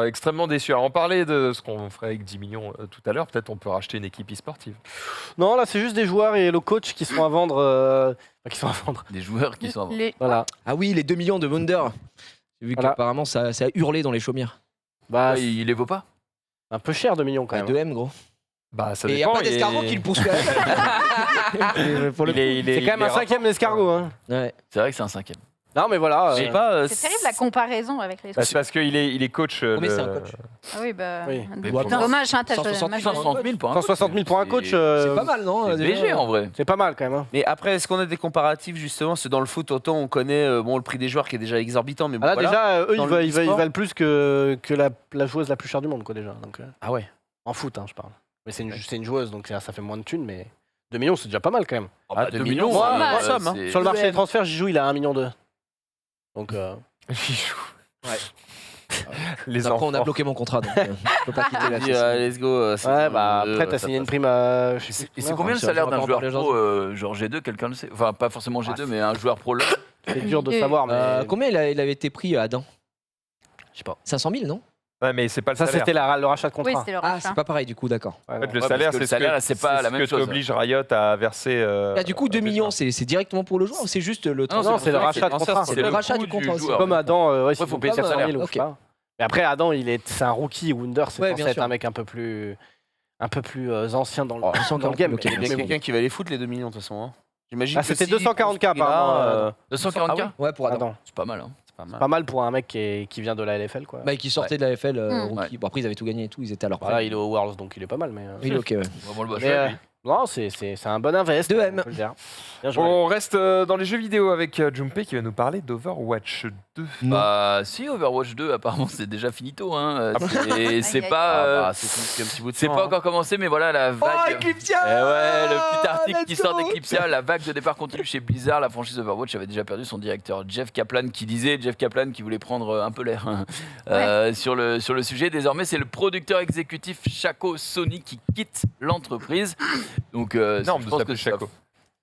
Extrêmement déçu. Alors, on parlait de ce qu'on ferait avec 10 millions tout à l'heure. Peut-être on peut racheter une équipe e-sportive. Non, là, c'est juste des joueurs et le coach qui sont à vendre. Qui sont à vendre. Des joueurs qui sont avant. Voilà. Ah oui, les 2 millions de Wunder. J'ai vu Voilà. qu'apparemment ça a hurlé dans les chaumières. Bah, Ah, il les vaut pas. un peu cher, 2 millions quand À même. 2M, gros. Bah, ça Et il n'y a dépend. pas d'escargot qui le pousse quand même. Pour le coup. C'est quand même un 5e escargot. Hein. Ouais. C'est vrai que c'est un 5e. Non, mais voilà. Je sais pas. C'est terrible la comparaison avec les Bah, c'est parce qu'il est coach. Combien c'est un coach Ah oui, bah. Oui. Mais Dommage, hein, t'as 160 000 160 000 pour un coach. 160 000 pour un coach. C'est pas mal, non C'est déjà léger en vrai. C'est pas mal quand même. Hein. Mais après, est-ce qu'on a des comparatifs justement? C'est dans le foot, autant on connaît le prix des joueurs qui est déjà exorbitant, mais bon, Ah là, voilà. déjà, eux, Dans ils le e-sport. valent plus que la joueuse la plus chère du monde, quoi, déjà. Donc, Ah ouais. en foot, hein, je parle. Mais c'est une joueuse, donc ça fait moins de thunes, mais 2 millions, c'est déjà pas mal quand même. Oh, bah, 2 2 millions, millions, moi, moi, somme, hein. c'est- Sur le marché des transferts, j'y joue, il a 1,2 million. Donc, Les Après, on a enfants. bloqué mon contrat, donc je peux pas quitter la Dis, session. let's go. ouais, bah après, t'as signé une prime à. je sais Et plus c'est combien le ça, salaire on va d'un pas en joueur parler pro, genre G2, quelqu'un le sait? Enfin, pas forcément G2, mais un joueur pro là. C'est dur de savoir, mais. Combien il avait été pris à Adam Je sais pas. 500 000, non Ouais, mais c'est pas le Ça, salaire. c'était le rachat de Oui, contrat. c'était le Ah, rachat. c'est pas pareil du coup, d'accord. Ouais, En non. fait, le Ouais, salaire, parce que le c'est salaire, c'est pas la même ce chose. que t'oblige Riot à verser. Là, du coup, 2 à millions, Deschamps. c'est directement pour le joueur ou c'est juste le Ah non, Non, c'est le rachat de transfert, contrat. C'est le rachat du coût contrat aussi. joueur. Comme Adam, ouais, faut payer c'est son salaire. 100 000 ou je sais pas. Mais après, Adam, c'est un rookie. Wunder, c'est Ouais, censé bien être sûr. un mec un peu plus ancien dans le, Oh, dans le game. ok, Il y a bien merci. quelqu'un qui va les foutre les 2 millions de toute façon. Hein. J'imagine. Ah, que c'était si 240K pour ce prix-là, apparemment. 240K Ouais, pour Adam. Adam. C'est pas mal, hein. c'est pas mal. Pas mal pour un mec qui vient de la LFL, quoi. Bah, qui sortait de la FL, rookie. Ouais. Bon, après, ils avaient tout gagné et tout, ils étaient à leur Voilà, prime. il est au Worlds, donc il est pas mal. Mais, Il est ok, ouais. Vraiment le mais, bachelor, lui. non, c'est un bon invest. 2M. on peut le dire. Bien joué. On reste dans les jeux vidéo avec Junpei qui va nous parler d'Overwatch 2. Bah si, Overwatch 2 apparemment c'est déjà finito hein. C'est Aïe, aïe. pas C'est un petit bout de c'est temps, pas hein. encore commencé mais voilà la Oh, vague. Eclipsia Eh ouais, le petit article qui Let's sort go. d'Eclipsia, la vague de départ continue chez Blizzard, la franchise Overwatch avait déjà perdu son directeur Jeff Kaplan qui voulait prendre un peu l'air hein, sur le sujet. Désormais c'est le producteur exécutif Shaco Sony qui quitte l'entreprise. Donc Non, je on pense s'appelle que ça- Shaco.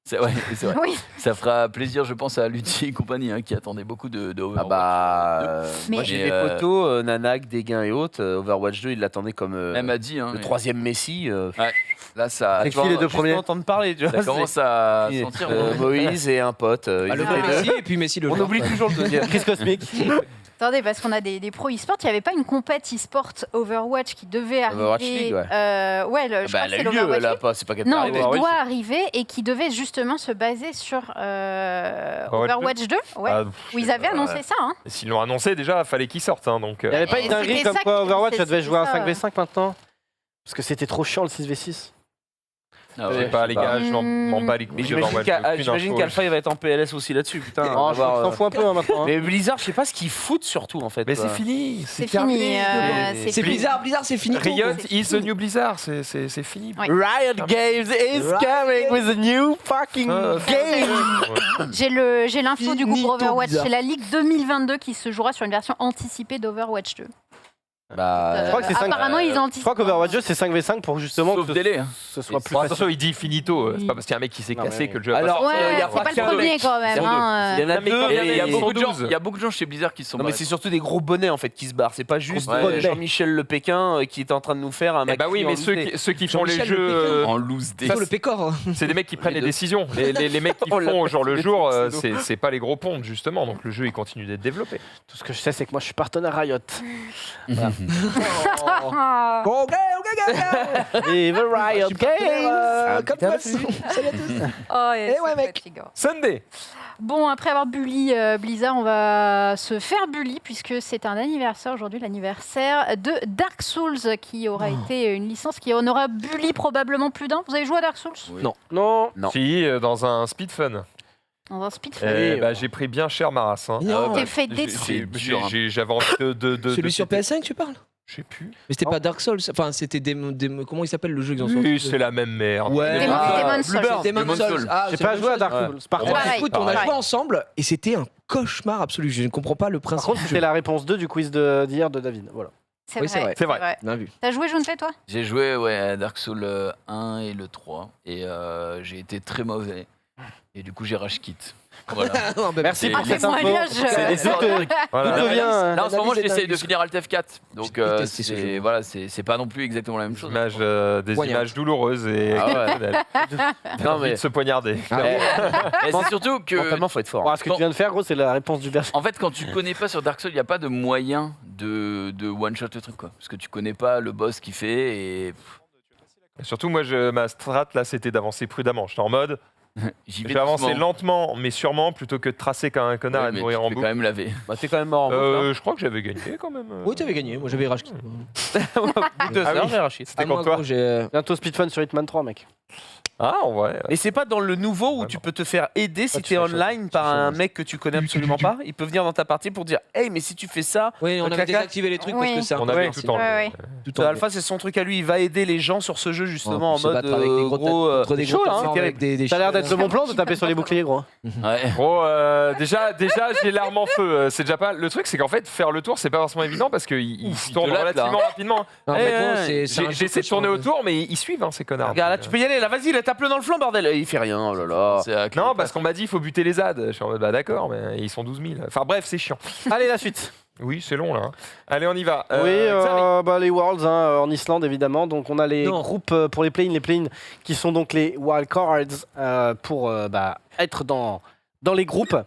c'est vrai, c'est vrai. Oui, Ça fera plaisir, je pense, à Lutti et compagnie hein, qui attendaient beaucoup de Ah Overwatch. bah. 2. Moi Mais- j'ai Mais, des potos, Nanak, Dégain et autres. Overwatch 2, ils l'attendaient comme Elle m'a dit, hein, le mais 3e Messi. là ça, C'est tu vois, qui les deux Juste premiers entendre parler, tu ça vois. commence à c'est- sentir. Moïse et un pote. Ah, ils le étaient deux. Messi et puis Messi le On joueur. oublie toujours le deuxième. Chris Cosmic. Attendez, parce qu'on a des pros e-sport. Il n'y avait pas une compète e-sport Overwatch qui devait arriver. Overwatch League, ouais. Je crois que c'est elle a eu lieu, l'Overwatch elle a League. pas, c'est pas qu'elle Non, arrivé. qui doit arriver et qui devait justement se baser sur Overwatch 2, ouais, où ils avaient annoncé ça. Hein. S'ils l'ont annoncé, déjà, il fallait qu'ils sortent. Hein, donc, Il n'y avait pas Et une dinguerie c'était comme ça quoi qui- Overwatch, c'est- ça devait c'est jouer à ça, 5v5 maintenant. Parce que c'était trop chiant le 6v6. je sais pas, les gars, je m'en bats les couilles. Mais de Overwatch, j'ai aucune j'imagine info. qu'Alpha il va être en PLS aussi là-dessus, putain. Oh, on va je voir, t'en fous un peu maintenant. hein. Mais Blizzard, je sais pas ce qu'ils foutent surtout en fait. Mais quoi. c'est fini. C'est terminé. fini. C'est Blizzard, c'est fini. Riot c'est is the fini. new Blizzard, c'est fini. Ouais. Riot Games is coming with a new fucking game. J'ai l'info du groupe Finito Overwatch. Blizzard. C'est la Ligue 2022 qui se jouera sur une version anticipée d'Overwatch 2. Bah, Je crois que c'est 5. Apparemment, ils ont Je anticipé. crois qu'Overwatch 2 c'est 5v5 pour justement Sauf que délai. ce soit plus Bon, facile. attention, il dit finito. C'est pas parce qu'il y a un mec qui s'est Non, cassé mais- que le jeu a pas Alors, sorti. Ouais, il y a c'est pas qu'un le premier mec. quand même. Il y en a hein, Il y en a Non, mais deux. quand Et il y a Ils beaucoup sont de gens. 12. Il y a beaucoup de gens chez Blizzard qui se sont Non mais barrés. c'est surtout des gros bonnets en fait qui se barrent. C'est pas juste bonnets. Jean-Michel Le Pékin qui est en train de nous faire un Eh mec. bah oui, mais ceux qui font les Jean-Michel jeux, Le En loose day. Plutôt le pécor. c'est des mecs qui prennent les deux. décisions. Les mecs qui On font au jour le jour, c'est c'est pas les gros pontes justement. Donc le jeu il continue d'être développé. Tout ce que je sais c'est que moi je suis partenaire Riot. Ah. Ok. Vive Riot Games. Comme toi. Salut à tous. Oh, Eh ouais, c'est mec. fatigant. Sunday. Bon, après avoir bully Blizzard, on va se faire bully puisque c'est un anniversaire aujourd'hui, l'anniversaire de Dark Souls qui aura été une licence qui en aura bully probablement plus d'un. Vous avez joué à Dark Souls? Oui. Non. Non. Non. Si, dans un speed fun. Dans un speed Eh bah, j'ai pris bien cher ma race. Hein. Non. T'es fait J'ai- détruire. dur, hein. J'avais envie de Celui sur PS5, tu parles? Je sais plus. Mais c'était pas Dark Souls. Enfin, c'était comment il s'appelle le jeu qu'ils ont sorti? Oui, c'est la même merde. Ouais. Demon's Souls. Demon's Souls. Ah, J'ai c'est pas la joué à même Dark chose. Souls. Par Ouais. contre, Pareil. Écoute, on a Pareil. joué ensemble et c'était un cauchemar absolu. Je ne comprends pas le par principe. contre, du c'était jeu. la réponse 2 du quiz d'hier de David. Voilà. C'est Oui, c'est vrai. C'est vrai. Bien vu. T'as joué Junpei, toi? J'ai joué à Dark Souls 1 et le 3 et j'ai été très mauvais. Et du coup, j'ai rage quit. Voilà. Merci Et- pour Ah, cette info. témoignage. Voilà. Tout devient. Là, en ce moment, Analyse j'essaye de établie. finir Alt F4. Donc, J'ai détesté ce c'est jeu. voilà, c'est pas non plus exactement la même chose. Des Poignard. images douloureuses et Ah ouais. exceptionnelles. Non Envie mais de se poignarder. Et c'est surtout que. mentalement faut être fort. Bon, ce que tu viens de faire, gros, c'est la réponse du berger. En fait, quand tu connais pas sur Dark Souls, il n'y a pas de moyen de one-shot le truc, quoi. Parce que tu connais pas le boss qui fait et Et surtout, moi, ma strat, là, c'était d'avancer prudemment. J'étais en mode, j'y je vais vais avancer doucement. lentement, mais sûrement, plutôt que de tracer comme un connard Ouais, et de mais mourir tu en te fais boucle. quand même laver. Bah t'es quand même mort en boucle. Je crois que j'avais gagné quand même. Oui, t'avais gagné. Moi, j'avais rage. Au bout de 2 Ah heures, oui. j'ai arraché. C'était contre toi Bientôt Speedfun sur Hitman 3, mec. Ah, en vrai. Et c'est pas dans le nouveau où tu peux te faire aider si Ah, tu t'es fais online par un mec que tu connais absolument pas. Il peut venir dans ta partie pour dire hey, mais si tu fais ça, Oui, on avait Caca. désactivé les trucs parce Oui. que c'est un On peu avait Ouais. tout en Ouais, ouais. tout en Alpha c'est son truc à lui. Il va aider les gens sur ce jeu justement Pour se en mode battre avec des gros gros. des chaud, gros là, plateformes c'est avec des Ça a l'air d'être de mon plan de taper sur les boucliers, gros. Ouais. Gros, déjà j'ai l'arme en feu. C'est déjà pas. Le truc, c'est qu'en fait, faire le tour, c'est pas forcément évident parce qu'il se tourne te latte, là. relativement rapidement. Non, Eh, mais bon, ouais. c'est un jeu J'essaie de que tourner je- autour, mais ils suivent ces connards. Regarde là, tu peux y aller. Là, vas-y, là, tape-le dans le flanc, bordel. Il fait rien. Oh là là. C'est à Non, parce qu'on m'a dit il faut buter les ZAD. Je suis en mode bah d'accord, mais ils sont 12 000. Enfin bref, c'est chiant. Allez, la suite. Oui, c'est long là. hein. Allez, on y va. Oui, les Worlds en Islande évidemment. Donc on a les Non. groupes pour les play-in qui sont donc les wildcards pour être dans les groupes.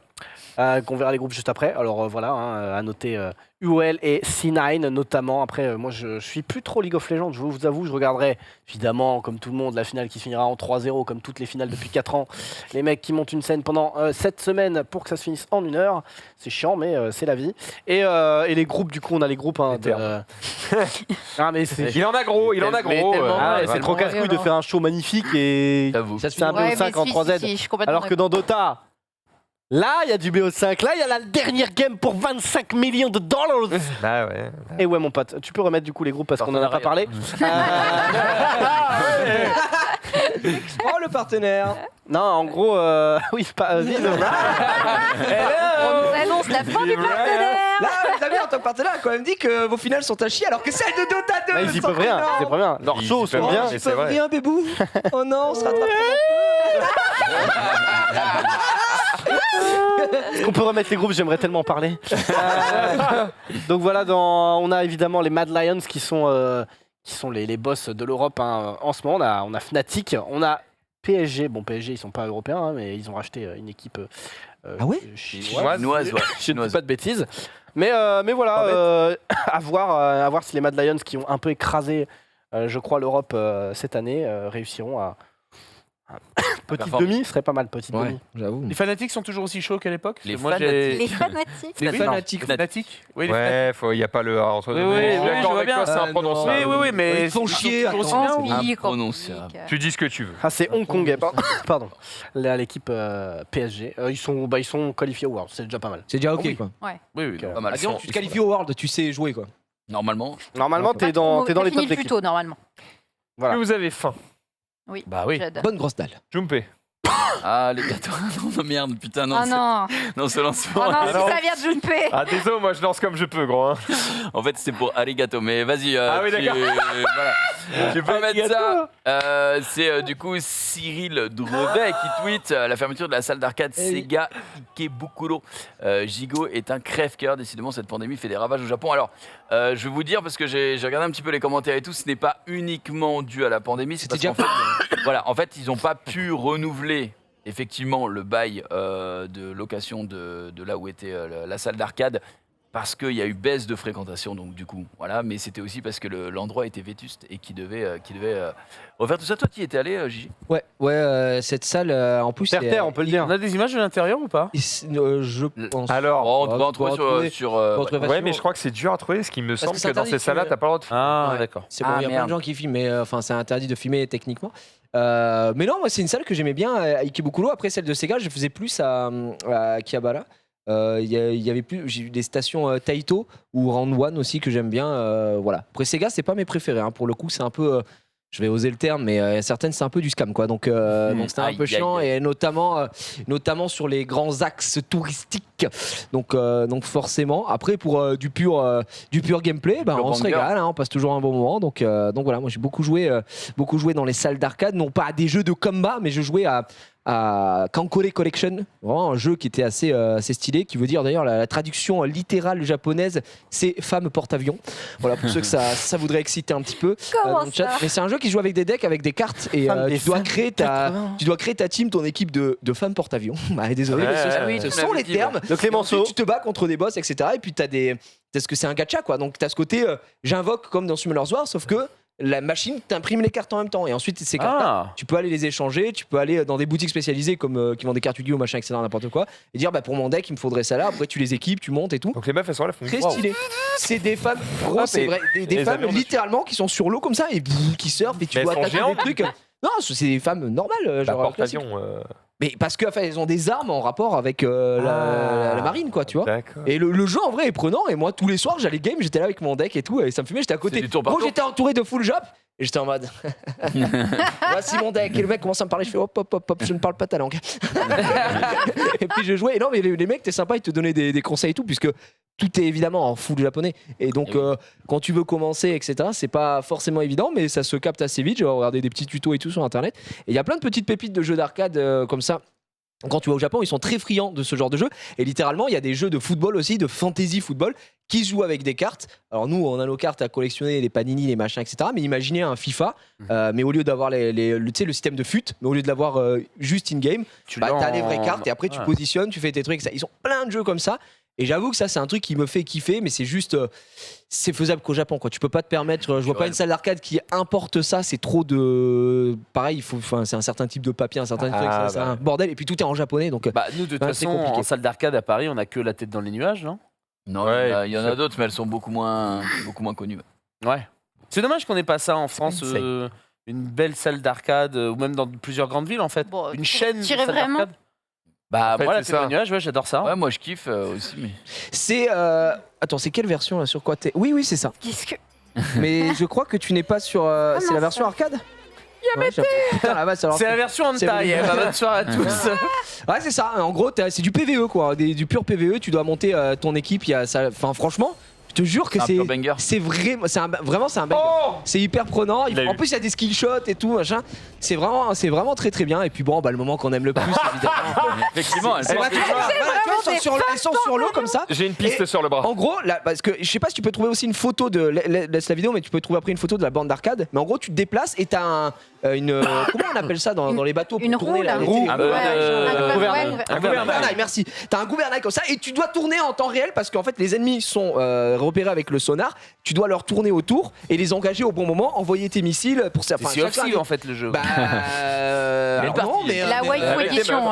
Qu'on verra les groupes juste après. Alors voilà, à noter UOL et C9 notamment. Après, moi je suis plus trop League of Legends, je vous avoue, je regarderai évidemment, comme tout le monde, la finale qui se finira en 3-0, comme toutes les finales depuis 4 ans. Les mecs qui montent une scène pendant 7 semaines pour que ça se finisse en 1 heure. C'est chiant, mais c'est la vie. Et les groupes, du coup, on a les groupes. Ah, mais c'est. Il en a gros, il en a Mais gros. tellement, Ah ouais, ouais, c'est trop vraiment casse-couille de violent. faire un show magnifique et J'avoue. Ça se c'est un finit- Ouais, BO5 en mais 3Z. si, je suis complètement Alors que dans Dota, là, il y a du BO5. Là, il y a la dernière game pour 25 millions de dollars. Bah ouais. Et ouais, mon pote, tu peux remettre du coup les groupes parce qu'on en a pas parlé. Oh, le partenaire. Non, en gros, oui, pas vive. On nous annonce la fin du partenaire. Là, les amis, en tant que partenaire, a quand même dit que vos finales sont à chier alors que celles de Dota 2 Ils y sont peuvent rien, énormes. c'est pas bien. Leurs Ils shows y peuvent sont rien. bien. Mais Ils c'est peuvent vrai. rien, bébou. Oh non, on se rattrape. Est-ce qu'on peut remettre les groupes? J'aimerais tellement parler. Donc voilà, on a évidemment les Mad Lions qui sont les boss de l'Europe en ce moment. On a Fnatic, on a PSG. Bon, PSG, ils sont pas européens, mais ils ont racheté une équipe Ah ouais chinoise. Chinoise, ouais. Je ne dis pas de bêtises. Mais voilà, à voir si les Mad Lions qui ont un peu écrasé, je crois, l'Europe cette année, réussiront à... Petite demi serait pas mal, petite demi. J'avoue. Les fanatiques sont toujours aussi chauds qu'à l'époque. Les fanatiques. Oui, ouais, il n'y a pas le A entre deux. Oui, je vois bien. C'est imprononçable. Oui, mais ils font chier. Tu dis ce que tu veux. Ah, c'est Hong Kong, pardon. L'équipe PSG, ils sont qualifiés au World, c'est déjà pas mal. C'est déjà ok, quoi. Oui, pas mal. Disons, tu te qualifies au World, tu sais jouer, quoi. Normalement, t'es dans les top d'équipe. Plutôt normalement. Est-ce que vous avez faim? Oui. Bah oui. Bonne grosse dalle. Jumpé. ah les gâteaux, non merde, putain non. Oh non. Non, ce lancement. Oh non, si ça vient de Junpei. Ah désolé, moi je lance comme je peux, gros. En fait, c'est pour arigato, mais vas-y. Ah oui, d'accord. Voilà. Tu peux mettre ça. C'est du coup Cyril Drevet qui tweet la fermeture de la salle d'arcade Sega Ikebukuro. Gigo est un crève-cœur. Décidément, cette pandémie fait des ravages au Japon. Alors, je vais vous dire, parce que j'ai regardé un petit peu les commentaires et tout, ce n'est pas uniquement dû à la pandémie. C'est parce qu'en fait, voilà, en fait, ils n'ont pas pu renouveler effectivement le bail de location de là où était la salle d'arcade. Parce qu'il y a eu baisse de fréquentation, donc du coup, voilà. Mais c'était aussi parce que l'endroit était vétuste et qui devait refaire tout ça. Toi, tu y étais allé, Gigi? Ouais, cette salle, en plus... Terre, on peut le dire. On a des images de l'intérieur ou pas? Je pense. Alors, on va en trouver sur ouais, mais je crois que c'est dur à trouver, ce qui me semble que dans ces salles-là, t'as pas le droit de filmer. Ah, d'accord. C'est bon, il y a plein de gens qui filment, mais enfin, c'est interdit de filmer techniquement. Mais non, moi, c'est une salle que j'aimais bien à Ikebukuro. Après, celle de Sega, je faisais plus à Akihabara. Il y avait plus, j'ai eu des stations Taito ou Round One aussi que j'aime bien. Voilà. Après Sega, c'est pas mes préférés. Hein. Pour le coup, c'est un peu, je vais oser le terme, mais certaines c'est un peu du scam, quoi. Donc c'était un peu chiant et notamment sur les grands axes touristiques. Donc forcément. Après pour du pur gameplay, on se régale, hein, on passe toujours un bon moment. Donc voilà, moi j'ai beaucoup joué dans les salles d'arcade, non pas à des jeux de combat, mais je jouais à Kankore Collection, vraiment un jeu qui était assez stylé, qui veut dire d'ailleurs la traduction littérale japonaise, c'est femme porte-avions. Voilà, pour ceux que ça voudrait exciter un petit peu dans le chat. Mais c'est un jeu qui joue avec des decks, avec des cartes, et tu dois créer ta team, ton équipe de femmes porte-avions. Désolé, ce sont les termes. Donc les morceaux. Tu te bats contre des boss, etc. Et puis t'as ce que c'est un gacha, quoi. Donc t'as ce côté, j'invoque comme dans Summoner's War, sauf que la machine t'imprime les cartes en même temps et ensuite ces cartes tu peux aller les échanger, tu peux aller dans des boutiques spécialisées comme qui vendent des cartes Yu-Gi-Oh machin etc n'importe quoi et dire pour mon deck il me faudrait ça là, après tu les équipes, tu montes et tout. Donc les meufs elles sont là, très stylé. C'est des femmes gros, c'est vrai, des femmes littéralement qui sont sur l'eau comme ça et qui surfent et tu dois attaquer des trucs. Non, c'est des femmes normales, genre porte-avions. Mais parce qu'en fait, elles ont des armes en rapport avec la marine, quoi, tu vois. Et le jeu en vrai est prenant. Et moi, tous les soirs, j'allais game, j'étais là avec mon deck et tout, et ça me fumait. J'étais à côté. Moi, j'étais entouré de full jump. Et j'étais en mode, voici mon deck. Et le mec commence à me parler, je fais hop, je ne parle pas ta langue. Et puis je jouais. Et non, mais les mecs, t'es sympa, ils te donnaient des conseils et tout, puisque tout est évidemment en full japonais. Et donc, quand tu veux commencer, etc., c'est pas forcément évident, mais ça se capte assez vite. J'ai regardé des petits tutos et tout sur internet. Et il y a plein de petites pépites de jeux d'arcade comme ça. Quand tu vas au Japon, ils sont très friands de ce genre de jeu. Et littéralement, il y a des jeux de football aussi, de fantasy football, qui se jouent avec des cartes. Alors nous, on a nos cartes à collectionner, les panini, les machins, etc. Mais imaginez un FIFA, mais au lieu d'avoir le système de fut, mais au lieu de l'avoir juste in-game, t'as les vraies cartes et après tu positionnes, tu fais tes trucs. Ils ont plein de jeux comme ça. Et j'avoue que ça, c'est un truc qui me fait kiffer, mais c'est juste, c'est faisable qu'au Japon, quoi. Tu peux pas te permettre, je vois pas une salle d'arcade qui importe ça, c'est trop de. Pareil, c'est un certain type de papier, un certain truc, c'est un bordel, et puis tout est en japonais, donc. Nous, de toute façon, en salle d'arcade à Paris, on a que la tête dans les nuages, non? Non, il y en a d'autres, mais elles sont beaucoup moins connues. Ouais. C'est dommage qu'on ait pas ça en France, une belle salle d'arcade, ou même dans plusieurs grandes villes, en fait. Bon, une chaîne de salles vraiment d'arcade. En fait, moi, la tête dans les nuages, j'adore ça. Ouais, moi je kiffe aussi, mais. C'est. Attends, c'est quelle version là? Sur quoi t'es? Oui, c'est ça. Qu'est-ce que. Mais je crois que tu n'es pas sur. C'est la version arcade? Putain, la vache, c'est la version en taille. Bonne soirée à tous. Ouais, c'est ça. En gros, c'est du PVE, quoi. Du pur PVE. Tu dois monter ton équipe. Enfin, franchement. Je te jure que c'est vraiment, c'est un banger. C'est hyper prenant. En plus, il y a des skill shots et tout, machin. C'est vraiment très très bien. Et puis bon, le moment qu'on aime le plus, évidemment, Effectivement, elles sont elles sont sur l'eau comme ça. J'ai une piste sur le bras. En gros, là, parce que je sais pas si tu peux trouver aussi une photo de. Laisse la vidéo, mais tu peux trouver après une photo de la bande d'arcade. Mais en gros, tu te déplaces et t'as une. Comment on appelle ça dans les bateaux pour Une tourner roue, la là. roue. Un Gouvernail, merci. T'as un gouvernail comme ça et tu dois tourner en temps réel parce qu'en fait les ennemis sont repérés avec le sonar. Tu dois leur tourner autour et les engager au bon moment, envoyer tes missiles pour ça. C'est off en fait le jeu. La waifu édition.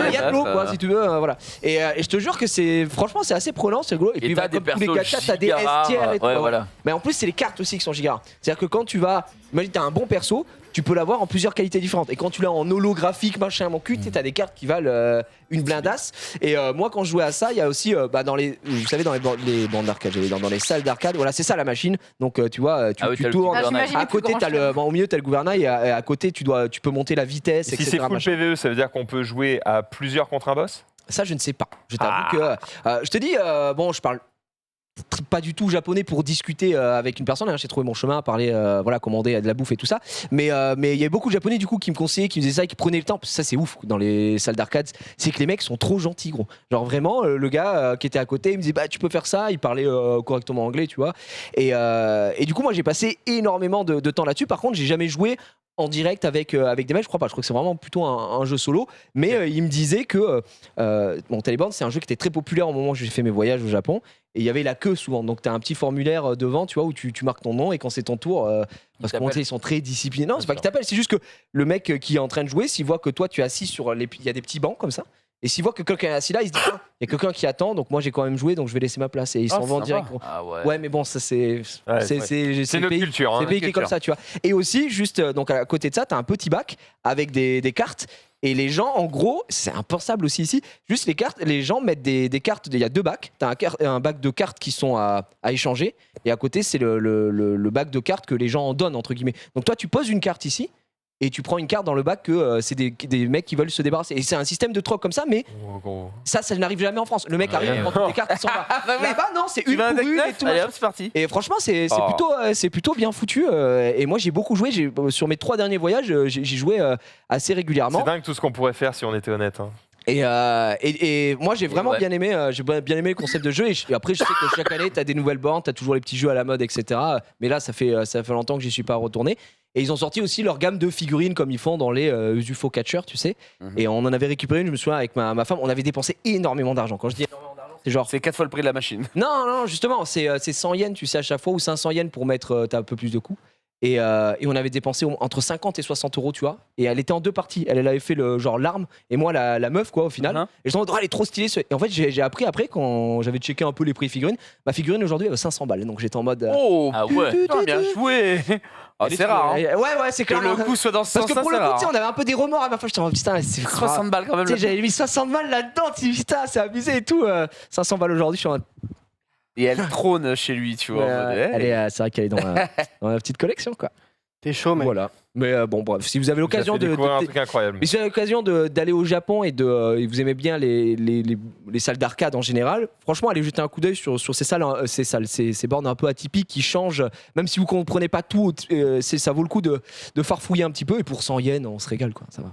Il y a de l'eau quoi si tu veux voilà. Et je te jure que c'est franchement c'est assez prenant, c'est rigolo. Et puis t'as des comme tous les persos gachas, t'as des giga STR et tout. rares, voilà. Mais en plus c'est les cartes aussi qui sont giga rares. C'est-à-dire que quand tu vas, imagine t'as un bon perso, tu peux l'avoir en plusieurs qualités différentes. Et quand tu l'as en holographique, machin, mon cul, t'as des cartes qui valent une blindasse. Et moi, quand je jouais à ça, il y a aussi, dans les, vous savez, dans les bandes d'arcade, dans les salles d'arcade, voilà, c'est ça la machine. Donc tu vois, tu tournes. À côté, au milieu, t'as le gouvernail. Et à côté, tu peux monter la vitesse, etc. Si c'est full PVE, ça veut dire qu'on peut jouer à plusieurs contre un boss? Ça, je ne sais pas. Je t'avoue que. Je te dis, je parle pas du tout japonais pour discuter avec une personne. J'ai trouvé mon chemin à parler, commander de la bouffe et tout ça. Mais il y avait beaucoup de japonais du coup qui me conseillaient, qui me disaient ça, et qui prenaient le temps. Parce que ça, c'est ouf dans les salles d'arcade. C'est que les mecs sont trop gentils, gros. Genre vraiment, le gars qui était à côté, il me disait tu peux faire ça. Il parlait correctement anglais, tu vois. Et du coup, moi, j'ai passé énormément de temps là-dessus. Par contre, j'ai jamais joué en direct avec des mecs, je crois pas. Je crois que c'est vraiment plutôt un jeu solo. Mais il me disait que Taliban, c'est un jeu qui était très populaire au moment où j'ai fait mes voyages au Japon. Et il y avait la queue souvent. Donc tu as un petit formulaire devant, tu vois, où tu marques ton nom et quand c'est ton tour, parce qu'ils sont très disciplinés. Non, c'est pas qu'ils t'appellent, c'est juste que le mec qui est en train de jouer, s'il voit que toi tu es assis sur il y a des petits bancs comme ça. Et s'il voit que quelqu'un est assis là, il se dit il y a quelqu'un qui attend, donc moi j'ai quand même joué, donc je vais laisser ma place. Et ils s'en vont direct. Ouais, mais bon, ça c'est notre culture. C'est pays qui est comme ça, tu vois. Et aussi, juste donc à côté de ça, tu as un petit bac avec des cartes. Et les gens, en gros, c'est impensable aussi ici, juste les cartes, les gens mettent des cartes, il y a deux bacs, tu as un bac de cartes qui sont à échanger, et à côté, c'est le bac de cartes que les gens en donnent, entre guillemets. Donc toi, tu poses une carte ici, et tu prends une carte dans le bac que c'est des mecs qui veulent se débarrasser. Et c'est un système de troc comme ça, mais ça n'arrive jamais en France. Le mec arrive, prend toutes les cartes, il s'en va. Là-bas, non, c'est une pour une et tout. Allez hop, c'est parti. Et franchement, c'est plutôt bien foutu. Et moi, j'ai beaucoup joué. Sur mes 3 derniers voyages, j'ai joué assez régulièrement. C'est dingue tout ce qu'on pourrait faire si on était honnête. Hein. Et moi j'ai vraiment bien aimé le concept de jeu et après je sais que chaque année t'as des nouvelles bornes, t'as toujours les petits jeux à la mode, etc. Mais là ça fait longtemps que j'y suis pas retourné. Et ils ont sorti aussi leur gamme de figurines comme ils font dans les UFO Catcher, tu sais. Et on en avait récupéré une, je me souviens, avec ma femme. On avait dépensé énormément d'argent. Quand je dis énormément d'argent, c'est genre. C'est 4 fois le prix de la machine. Non, justement, c'est 100 yens, tu sais, à chaque fois, ou 500 yens pour mettre t'as un peu plus de coups. Et on avait dépensé entre 50 et 60 euros, tu vois. Et elle était en 2 parties. Elle avait fait le genre l'arme et moi la meuf, quoi, au final. Et je me disais, elle est trop stylée. Et en fait, j'ai appris après, quand j'avais checké un peu les prix figurines, ma figurine aujourd'hui elle vaut 500 balles. Donc j'étais en mode. Bien joué. C'est rare. Ouais, c'est clair. Que le coup soit dans ce sens. Parce que pour le coup, on avait un peu des remords à ma fois. J'étais en mode, putain, c'est 60 balles quand même. J'avais mis 60 balles là-dedans. Putain, c'est abusé et tout. 500 balles aujourd'hui, je suis en mode. Et elle trône chez lui, tu vois. C'est vrai qu'elle est dans la petite collection, quoi. T'es chaud, mec. Voilà. Mais bon, bref, si vous avez l'occasion un truc incroyable. Mais si vous avez l'occasion d'aller au Japon et vous aimez bien les salles d'arcade en général, franchement, allez jeter un coup d'œil sur ces bornes un peu atypiques qui changent. Même si vous comprenez pas tout, ça vaut le coup de farfouiller un petit peu. Et pour 100 yens, on se régale, quoi. Ça va.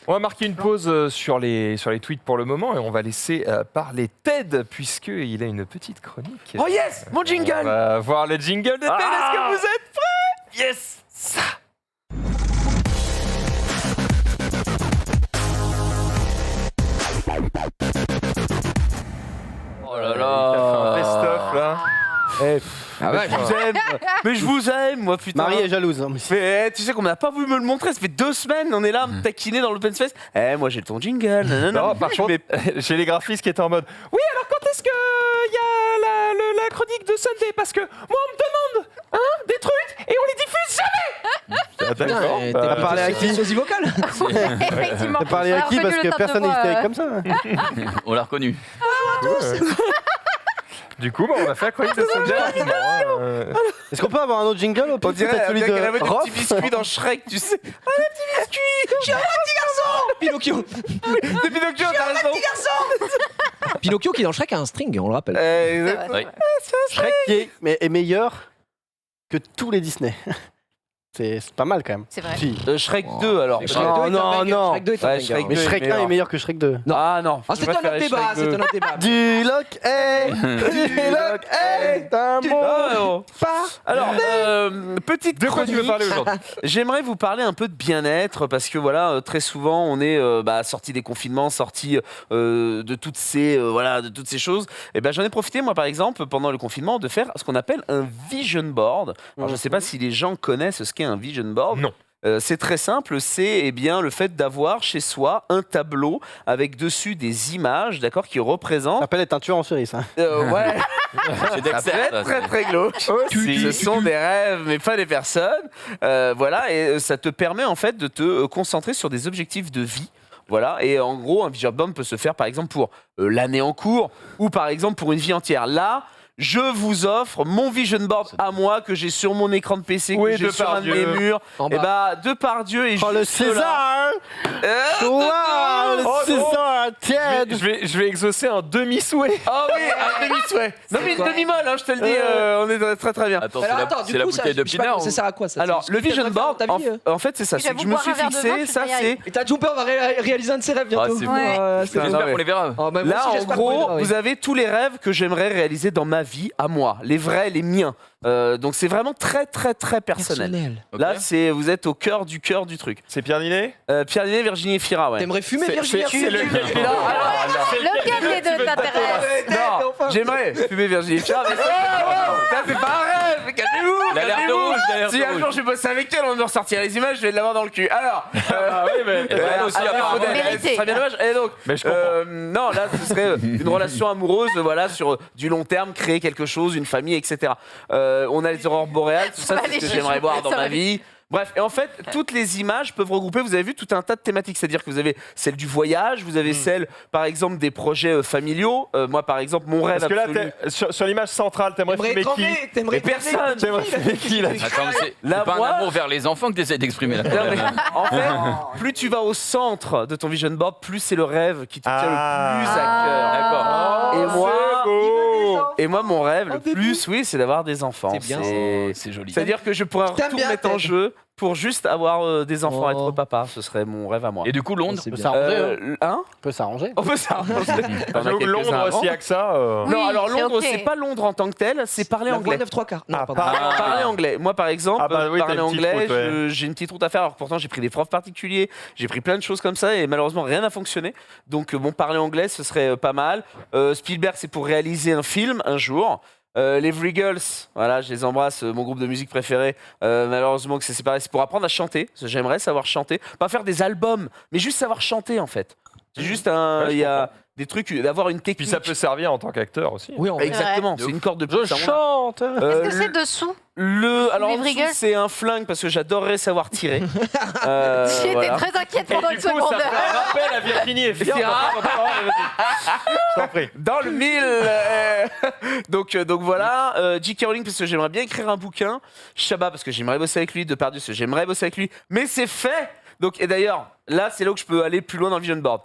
On va marquer une pause sur les tweets pour le moment et on va laisser parler Ted puisqu'il a une petite chronique. Oh yes, mon jingle. On va voir le jingle de Ted. Est-ce que vous êtes prêts? Yes, ça. Oh là là. Il a fait un best-of là. Mais je vous aime, moi, putain. Marie est jalouse. Mais tu sais qu'on n'a pas voulu me le montrer, ça fait 2 semaines, on est là, me taquiner dans l'open space. Moi j'ai ton jingle. Non, par contre, j'ai les graphistes qui étaient en mode oui, alors quand est-ce qu'il y a la chronique de Sunday? Parce que moi on me demande des trucs et on les diffuse jamais. D'accord. T'as parlé à qui? Sosie vocale. Effectivement. T'as parlé à qui? Parce que personne n'est hystérique comme ça. On l'a reconnu. Du coup, on a fait la chronique de Sunday. Est-ce qu'on peut avoir un autre jingle? On dirait celui qu'elle avait de des Rof. petits biscuits dans Shrek, tu sais. Ah, les petits biscuits. J'ai un petit garçon. Pinocchio. De Pinocchio, t'as raison. Petit garçon. Pinocchio qui dans Shrek a un string, on le rappelle. Exactement. Oui. Shrek qui est meilleur que tous les Disney. C'est pas mal quand même. C'est vrai. Si. Shrek 2 alors. Non. Shrek 2 est un Ouais, banger. Shrek Mais 2 Shrek 1 est meilleur que Shrek 2. Ah non. Ah, c'est un autre débat, c'est un autre débat. Du loc, du loc, d'un mot. Alors, petite De quoi tu veux parler aujourd'hui? J'aimerais vous parler un peu de bien-être parce que voilà, très souvent on est sorti des confinements, sorti de toutes ces choses. Et ben j'en ai profité moi par exemple pendant le confinement de faire ce qu'on appelle un vision board. Alors je sais pas si les gens connaissent ce qu'est un vision board. Non. C'est très simple, c'est le fait d'avoir chez soi un tableau avec dessus des images, d'accord, qui représentent. Ça s'appelle être un tueur en série, ça. Ouais. C'est Ça peut être très très glauque. Ce sont des rêves, mais pas des personnes. Voilà, et ça te permet en fait de te concentrer sur des objectifs de vie. Voilà, et en gros, un vision board peut se faire par exemple pour l'année en cours ou par exemple pour une vie entière. Là, je vous offre mon vision board à moi que j'ai sur mon écran de PC, que j'ai sur un de mes murs. Et bah, Depardieu et le César. Wow, le César, tiens. Je vais exaucer un demi-souhait. Ah oui, un demi-souhait. Non mais une demi-molle, hein, je te le dis, on est très très bien. Attends, Alors, c'est attends, la, du c'est la coup, bouteille de je sais pas, pinard. ça sert à quoi ça? Alors, C'est le ce que vision tu vas faire board, dans ta vie, en fait, c'est ça. c'est que je me suis fixé, ça c'est. Et t'as Jumper, on va réaliser un de ses rêves bientôt. Ah, c'est Ouais. J'espère qu'on les verra. Oh, bah, moi Là, aussi, en j'espère qu'on les gros, verra, oui. vous avez tous les rêves que j'aimerais réaliser dans ma vie, à moi, les vrais, les miens. Donc c'est vraiment très très très personnel. Ok. Là, vous êtes au cœur du truc. C'est Pierre Ninet? Pierre Ninet, Virginie Fira, ouais. T'aimerais fumer C'est- Virginie c'est lequel? Lequel des deux t'intéresse? Non, j'aimerais fumer Virginie Fira, mais ça c'est pas un rêve, calmez-vous. L'alerte calmez-vous. rouge, l'alerte Si un rouge. jour je bosse avec elle, on va ressortir les images, je vais l'avoir dans le cul. Alors, elle aussi, apparemment. ce serait bien dommage. Et donc, Mais je comprends. non, là, ce serait une relation amoureuse, voilà, sur du long terme, créer quelque chose, une famille, etc. On a les aurores boréales, tout ça, va c'est ce aller que chercher. j'aimerais voir dans Ça ma va vie. Bref, et en fait, toutes les images peuvent regrouper, vous avez vu, tout un tas de thématiques. C'est-à-dire que vous avez celle du voyage, vous avez celle, par exemple, des projets familiaux. Moi, par exemple, mon rêve Parce que là, absolu... sur l'image centrale, t'aimerais fumer qui? T'aimerais Mais personne. T'aimerais fumer qui là? Attends, mais c'est Là, pas moi- un amour vers les enfants que tu essaies d'exprimer là. Non, mais en fait, plus tu vas au centre de ton vision board, plus c'est le rêve qui te tient le plus à cœur. D'accord. Et moi, C'est beau. et moi, mon rêve le plus, oui, c'est d'avoir des enfants. C'est bien, C'est joli. C'est-à-dire que je pourrais Je t'aime tout bien, mettre en Ted. jeu pour juste avoir des enfants, Oh. être papa. Ce serait mon rêve à moi. Et du coup, Londres. C'est On peut bien. s'arranger. Hein On peut s'arranger. On peut s'arranger. J'avoue que Londres, s'il y a que ça. Oui, Non, alors c'est Londres, ok. c'est pas Londres en tant que tel, c'est parler La anglais. 9-3 quarts. Non, Ah, pardon. Parler anglais. Moi, par exemple, Ah bah oui, parler t'as une petite anglais, route, ouais. j'ai une petite route à faire. Alors pourtant, j'ai pris des profs particuliers, j'ai pris plein de choses comme ça et malheureusement, rien n'a fonctionné. Donc, bon, parler anglais, ce serait pas mal. Spielberg, c'est pour réaliser un film un jour. Les Vrigals, voilà, je les embrasse, mon groupe de musique préféré. Malheureusement que c'est séparé, c'est pour apprendre à chanter. Parce que j'aimerais savoir chanter, pas faire des albums, mais juste savoir chanter en fait. C'est juste un, Ouais, il y a des trucs, d'avoir une technique. Puis ça peut servir en tant qu'acteur aussi. Oui, on Exactement, C'est c'est une corde de Je plus. chante. Est-ce que c'est dessous? Alors Les en dessous, Vrigals c'est un flingue parce que j'adorerais savoir tirer. J'étais Voilà. très inquiète Et pendant du une coup, ça seconde. fait un rappel à Virginie et Fira. Je t'en prie. Dans le mille. Donc voilà. J.K. Rowling parce que j'aimerais bien écrire un bouquin. Chabat parce que j'aimerais bosser avec lui. Depardieu parce que j'aimerais bosser avec lui. Mais c'est fait. Donc et d'ailleurs là c'est là où je peux aller plus loin dans le vision board.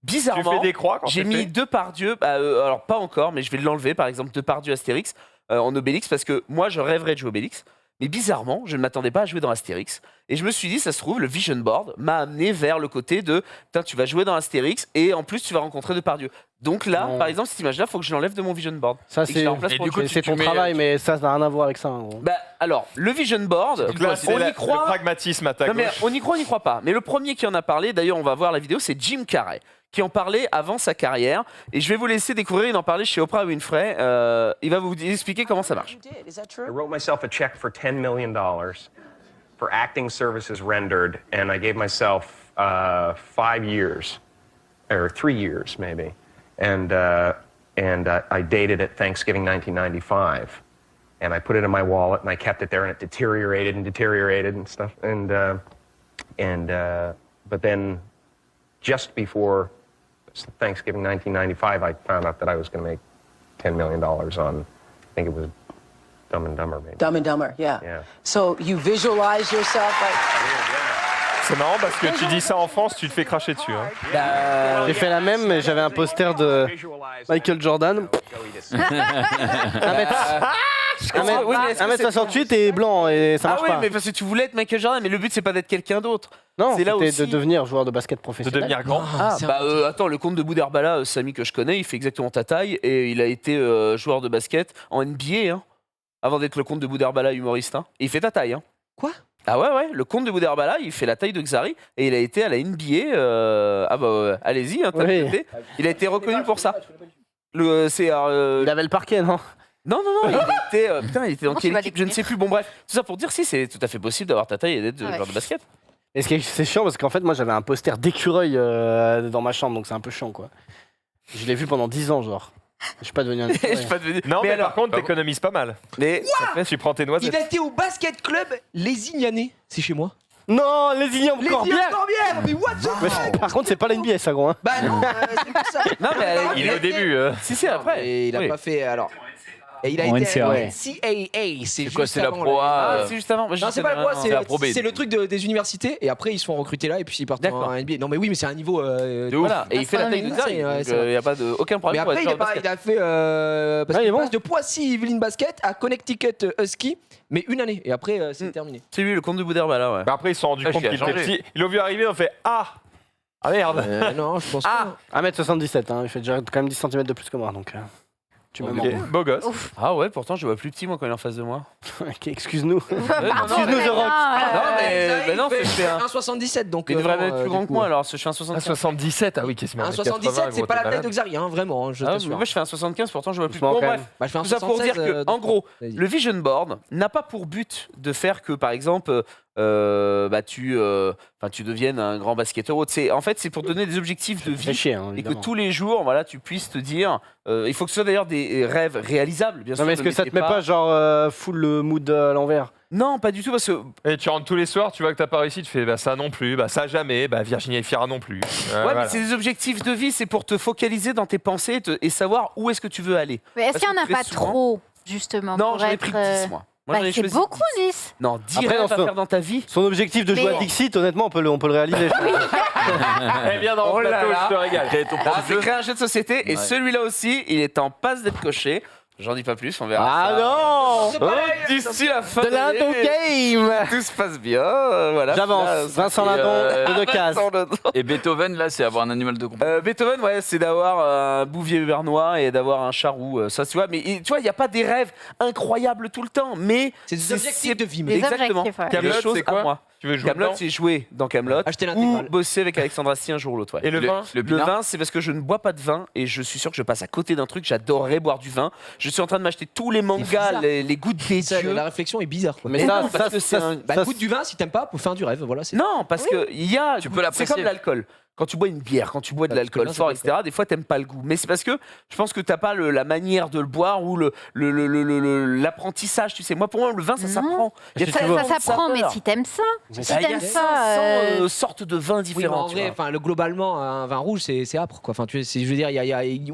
Tu Bizarrement, fais des croix quand j'ai c'est mis fait? Depardieu. Alors pas encore, mais je vais l'enlever. Par exemple Depardieu Astérix en Obélix parce que moi je rêverais de jouer Obélix. Mais bizarrement, je ne m'attendais pas à jouer dans Astérix. Et je me suis dit, ça se trouve, le vision board m'a amené vers le côté de putain, tu vas jouer dans Astérix et en plus tu vas rencontrer Depardieu. Donc là, Non. par exemple, cette image-là, il faut que je l'enlève de mon vision board. Ça, Et que je c'est la remplace pour du autre coup, chose. c'est ton tu mets- travail, mais ça n'a rien à voir avec ça. En gros. Bah, alors, le vision board, Donc là, c'est on y le croit. pragmatisme à ta Non, mais gauche. on y croit, on n'y croit pas. Mais le premier qui en a parlé, d'ailleurs, on va voir la vidéo, c'est Jim Carrey, qui en parlait avant sa carrière. Et je vais vous laisser découvrir, il en parlait chez Oprah Winfrey. Il va vous expliquer comment ça marche. I wrote myself a check for $10 million for acting services rendered, and I gave myself 5 years, or 3 years maybe, and I dated it Thanksgiving 1995, and I put it in my wallet and I kept it there, and it deteriorated and stuff, but then just before Thanksgiving 1995, I found out that I was going to make $10 million on, I think it was Dumb and Dumber, maybe. Dumb and Dumber, yeah. Yeah. So you visualize yourself like. C'est marrant parce que tu dis ça en France, tu te fais cracher dessus. Hein. J'ai fait la même, mais j'avais un poster de Michael Jordan. 1m 1m68 et blanc et ça marche pas. Ah oui, mais parce que tu voulais être Michael Jordan, mais le but c'est pas d'être quelqu'un d'autre. Non, c'est là c'était aussi de devenir joueur de basket De professionnel. devenir grand. Attends, le comte de Boudherbala, Samy que je connais, il fait exactement ta taille et il a été joueur de basket en NBA hein, avant d'être le comte de Boudherbala humoriste. Hein. Et il fait ta taille. Hein. Quoi? Ah ouais, le comte de Boudherbala, il fait la taille de Xari et il a été à la NBA. Allez-y, hein, tapez. Il a été reconnu pour ça. Il avait le parquet, non? Non, il était dans quelle équipe? Je ne sais plus. Bon, bref, tout ça pour dire si c'est tout à fait possible d'avoir ta taille et d'être joueur de basket. Et c'est chiant parce qu'en fait, moi j'avais un poster d'écureuil dans ma chambre, donc c'est un peu chiant quoi. Je l'ai vu pendant 10 ans, genre. Je suis pas devenu un écureuil. Non, mais par contre, t'économises pas mal. Mais tu prends tes noisettes. Il a été au basket club Les Ignanais, c'est chez moi. Non, les Ignan Corbière. Mais what the fuck? Par contre, c'est pas l'NBA ça, gros. Hein. Bah non, c'est pour ça. Non, mais il est au début. Si, après. Et il a pas fait alors. Et il a En été NCAA. NCAA, c'est quoi, juste c'est la avant Pro A, C'est juste avant. Non, c'est pas le Pro A, c'est la Pro B. c'est le truc des universités et après ils se font recruter là et puis ils partent en NBA. Non mais oui, mais c'est un niveau De ouf. Voilà, et il fait la taille de Xari, donc il n'y a pas aucun Mais problème pour après être il joueur de basket. a fait parce il est qu'il bon. passe de Poissy Yvelines Basket à Connecticut Husky mais une année et après c'est terminé. C'est lui, le comte de Boudherbala, ouais. Mais après, ils se sont rendus Ah, compte je qu'il suis était changé. petit. Ils l'ont vu arriver, on fait Ah merde. Non, je pense pas. 1m77, hein. Il fait déjà quand même 10 cm de plus que moi, donc. Tu me mens. Beau gosse. Ah ouais, pourtant je vois plus petit moi quand il est en face de moi. Ok, excuse-nous. Excuse-nous, The Rock. Non, il je fait fais un. 1,77 donc. Il devrait être plus du grand que coup, moi alors, je fais un 75. 77, ah oui, qu'est-ce que 1,77 c'est pas la taille de Xari, hein, vraiment, je Ah, mais t'assure. moi je fais un 75, pourtant je vois plus. Doucement, Bon, quand bref. même. Bah, je fais un Tout ça pour dire 76, que, en gros, vas-y. le vision board n'a pas pour but de faire que, par exemple, tu deviennes un grand basketteur. En fait, c'est pour donner des objectifs de Fait vie chier, hein, et que évidemment. tous les jours, voilà, tu puisses te dire. Il faut que ce soit d'ailleurs des rêves réalisables, bien sûr. Non, mais est-ce ne que ça te mettez met pas genre full le mood à l'envers? Non, pas du tout, parce que. Et tu rentres tous les soirs, tu vois que t'as pas réussi, tu fais bah ça non plus, bah ça jamais, bah Virginia Efira non plus. Ouais, Voilà. mais c'est des objectifs de vie, c'est pour te focaliser dans tes pensées et savoir où est-ce que tu veux aller. Mais est-ce Parce qu'il n'y en a que très pas souvent- trop, justement Non, pour j'en ai être, pris 10, moi. Moi, j'en ai c'est choisi beaucoup, 10. 10. Non, 10 Après, rêves dans à ce- faire dans ta vie. Son objectif de jouer Mais- à Dixit, honnêtement, on peut le réaliser. Eh bien dans Oh le là plateau, là. je te régale. C'est créer un jeu de société et celui-là aussi, il est en passe d'être coché. J'en dis pas plus, on verra. Ah ça. non C'est pareil, D'ici la fin De l'Indo Game. tout se passe bien. Voilà. J'avance. Là, Vincent c'est, Lindon, de deux cases. Vincent Lindon. Et Beethoven, là, c'est avoir un animal de compagnie. Beethoven, ouais, c'est d'avoir un bouvier bernois et d'avoir un charroux. Ça, tu vois, mais tu vois, il n'y a pas des rêves incroyables tout le temps, mais C'est des objectifs de vie. Des exactement. objectifs, ouais. Kaamelott, Des choses c'est quoi à moi. Tu veux jouer Kaamelott, dedans c'est jouer dans Kaamelott Acheter ou l'intégrale. bosser avec Alexandre Astier un jour ou l'autre. Ouais. Et le vin Le Le pinard. vin, c'est parce que je ne bois pas de vin et je suis sûr que je passe à côté d'un truc. J'adorerais boire du vin. Je suis en train de m'acheter tous les mangas, bizarre. les goûts des Ça, dieux. la réflexion est bizarre quoi. Mais Mais ça, non, parce que c'est un- Bah, goûte du vin si t'aimes pas pour fin du rêve, voilà. c'est- Non, parce que il y a. Tu peux C'est l'apprécier. comme l'alcool. Quand tu bois une bière, quand tu bois de Parce que l'alcool le vin, fort, ça peut etc., des fois, t'aimes pas le goût. Mais c'est parce que je pense que t'as pas la manière de le boire ou l'apprentissage, tu sais. Moi, pour moi, le vin, ça Non. s'apprend. Il y a Si tu tellement veux. Ça de s'apprend, mais saveurs. si t'aimes ça. Bah, Si il y a t'aimes 500 ça. sortes de vins Oui, mais différents. en tu vrai, vois. enfin, globalement, un vin rouge, c'est âpre, quoi. Enfin, tu sais, je veux dire,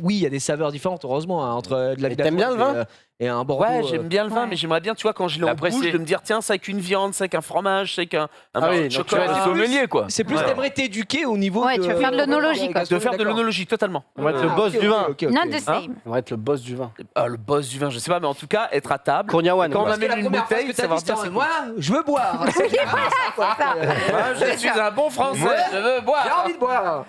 oui, il y a des saveurs différentes, heureusement, hein, entre de la Et t'aimes bien le vin et un Bordeaux. Ouais, j'aime bien le vin, ouais. mais j'aimerais bien, tu vois, quand je l'ai en L'apprécier. bouche, de me dire, tiens, c'est avec une viande, c'est avec un fromage, c'est avec un Ah oui, donc tu chocolat. vas Du sommelier, quoi. C'est plus Ouais. t'aimerais t'éduquer au niveau Ouais, de... tu veux faire de l'onologie, quoi. De faire de l'onologie, totalement. On va être le boss du vin. Not the same. On va être le boss du vin. Le boss du vin, je sais pas, mais en tout cas, être à table. Kourniawan. Quand on Parce que la m'amène une première phrase bouteille, que t'as savoir dit, c'était dire c'est moi, je veux boire. C'est ça. Moi, je suis un bon français, Ouais. je veux J'ai boire. envie de boire.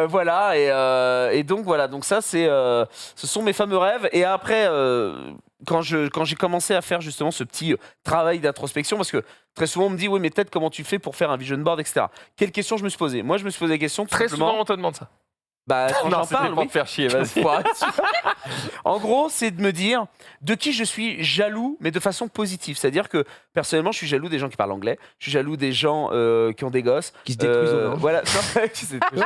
Voilà, et donc voilà, donc ça, ce sont mes fameux rêves. Et après, quand j'ai commencé à faire justement ce petit travail d'introspection, parce que très souvent on me dit, oui, mais peut-être comment tu fais pour faire un vision board, etc. Quelle question je me suis posée? Moi, je me suis posé la question tout Très simplement. souvent on te demande ça. Bah, quand Non, j'en c'était parle, pour oui. te faire chier, vas-y. En gros, c'est de me dire de qui je suis jaloux, mais de façon positive. C'est-à-dire que personnellement, je suis jaloux des gens qui parlent anglais, je suis jaloux des gens qui ont des gosses. Qui se détruisent au vin. Voilà. Non, qui se détruisent.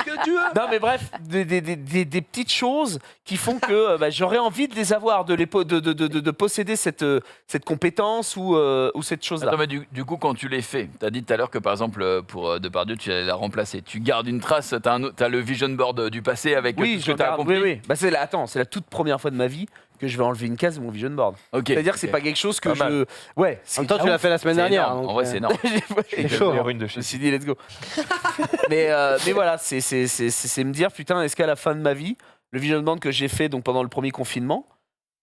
Que tu veux. Non, mais bref, des petites choses qui font que j'aurais envie de les avoir, de posséder cette compétence ou cette chose-là. Attends, mais du coup, quand tu les fais, tu as dit tout à l'heure que par exemple, pour Depardieu, tu allais la remplacer. Tu gardes une trace, tu as le vision board du passé avec Oui, tout ce que tu as regarde, accompli. oui. Bah, c'est la toute première fois de ma vie que je vais enlever une case de mon vision board. Ok. C'est-à-dire que c'est ok. pas quelque chose que Pas mal. Ouais. En même temps, tu l'as fait la semaine C'est dernière. énorme. donc, En vrai, c'est énorme. C'est chaud. Numéro une de Je chez me suis dit, let's go. mais voilà, c'est me dire, putain, est-ce qu'à la fin de ma vie, le vision board que j'ai fait donc pendant le premier confinement,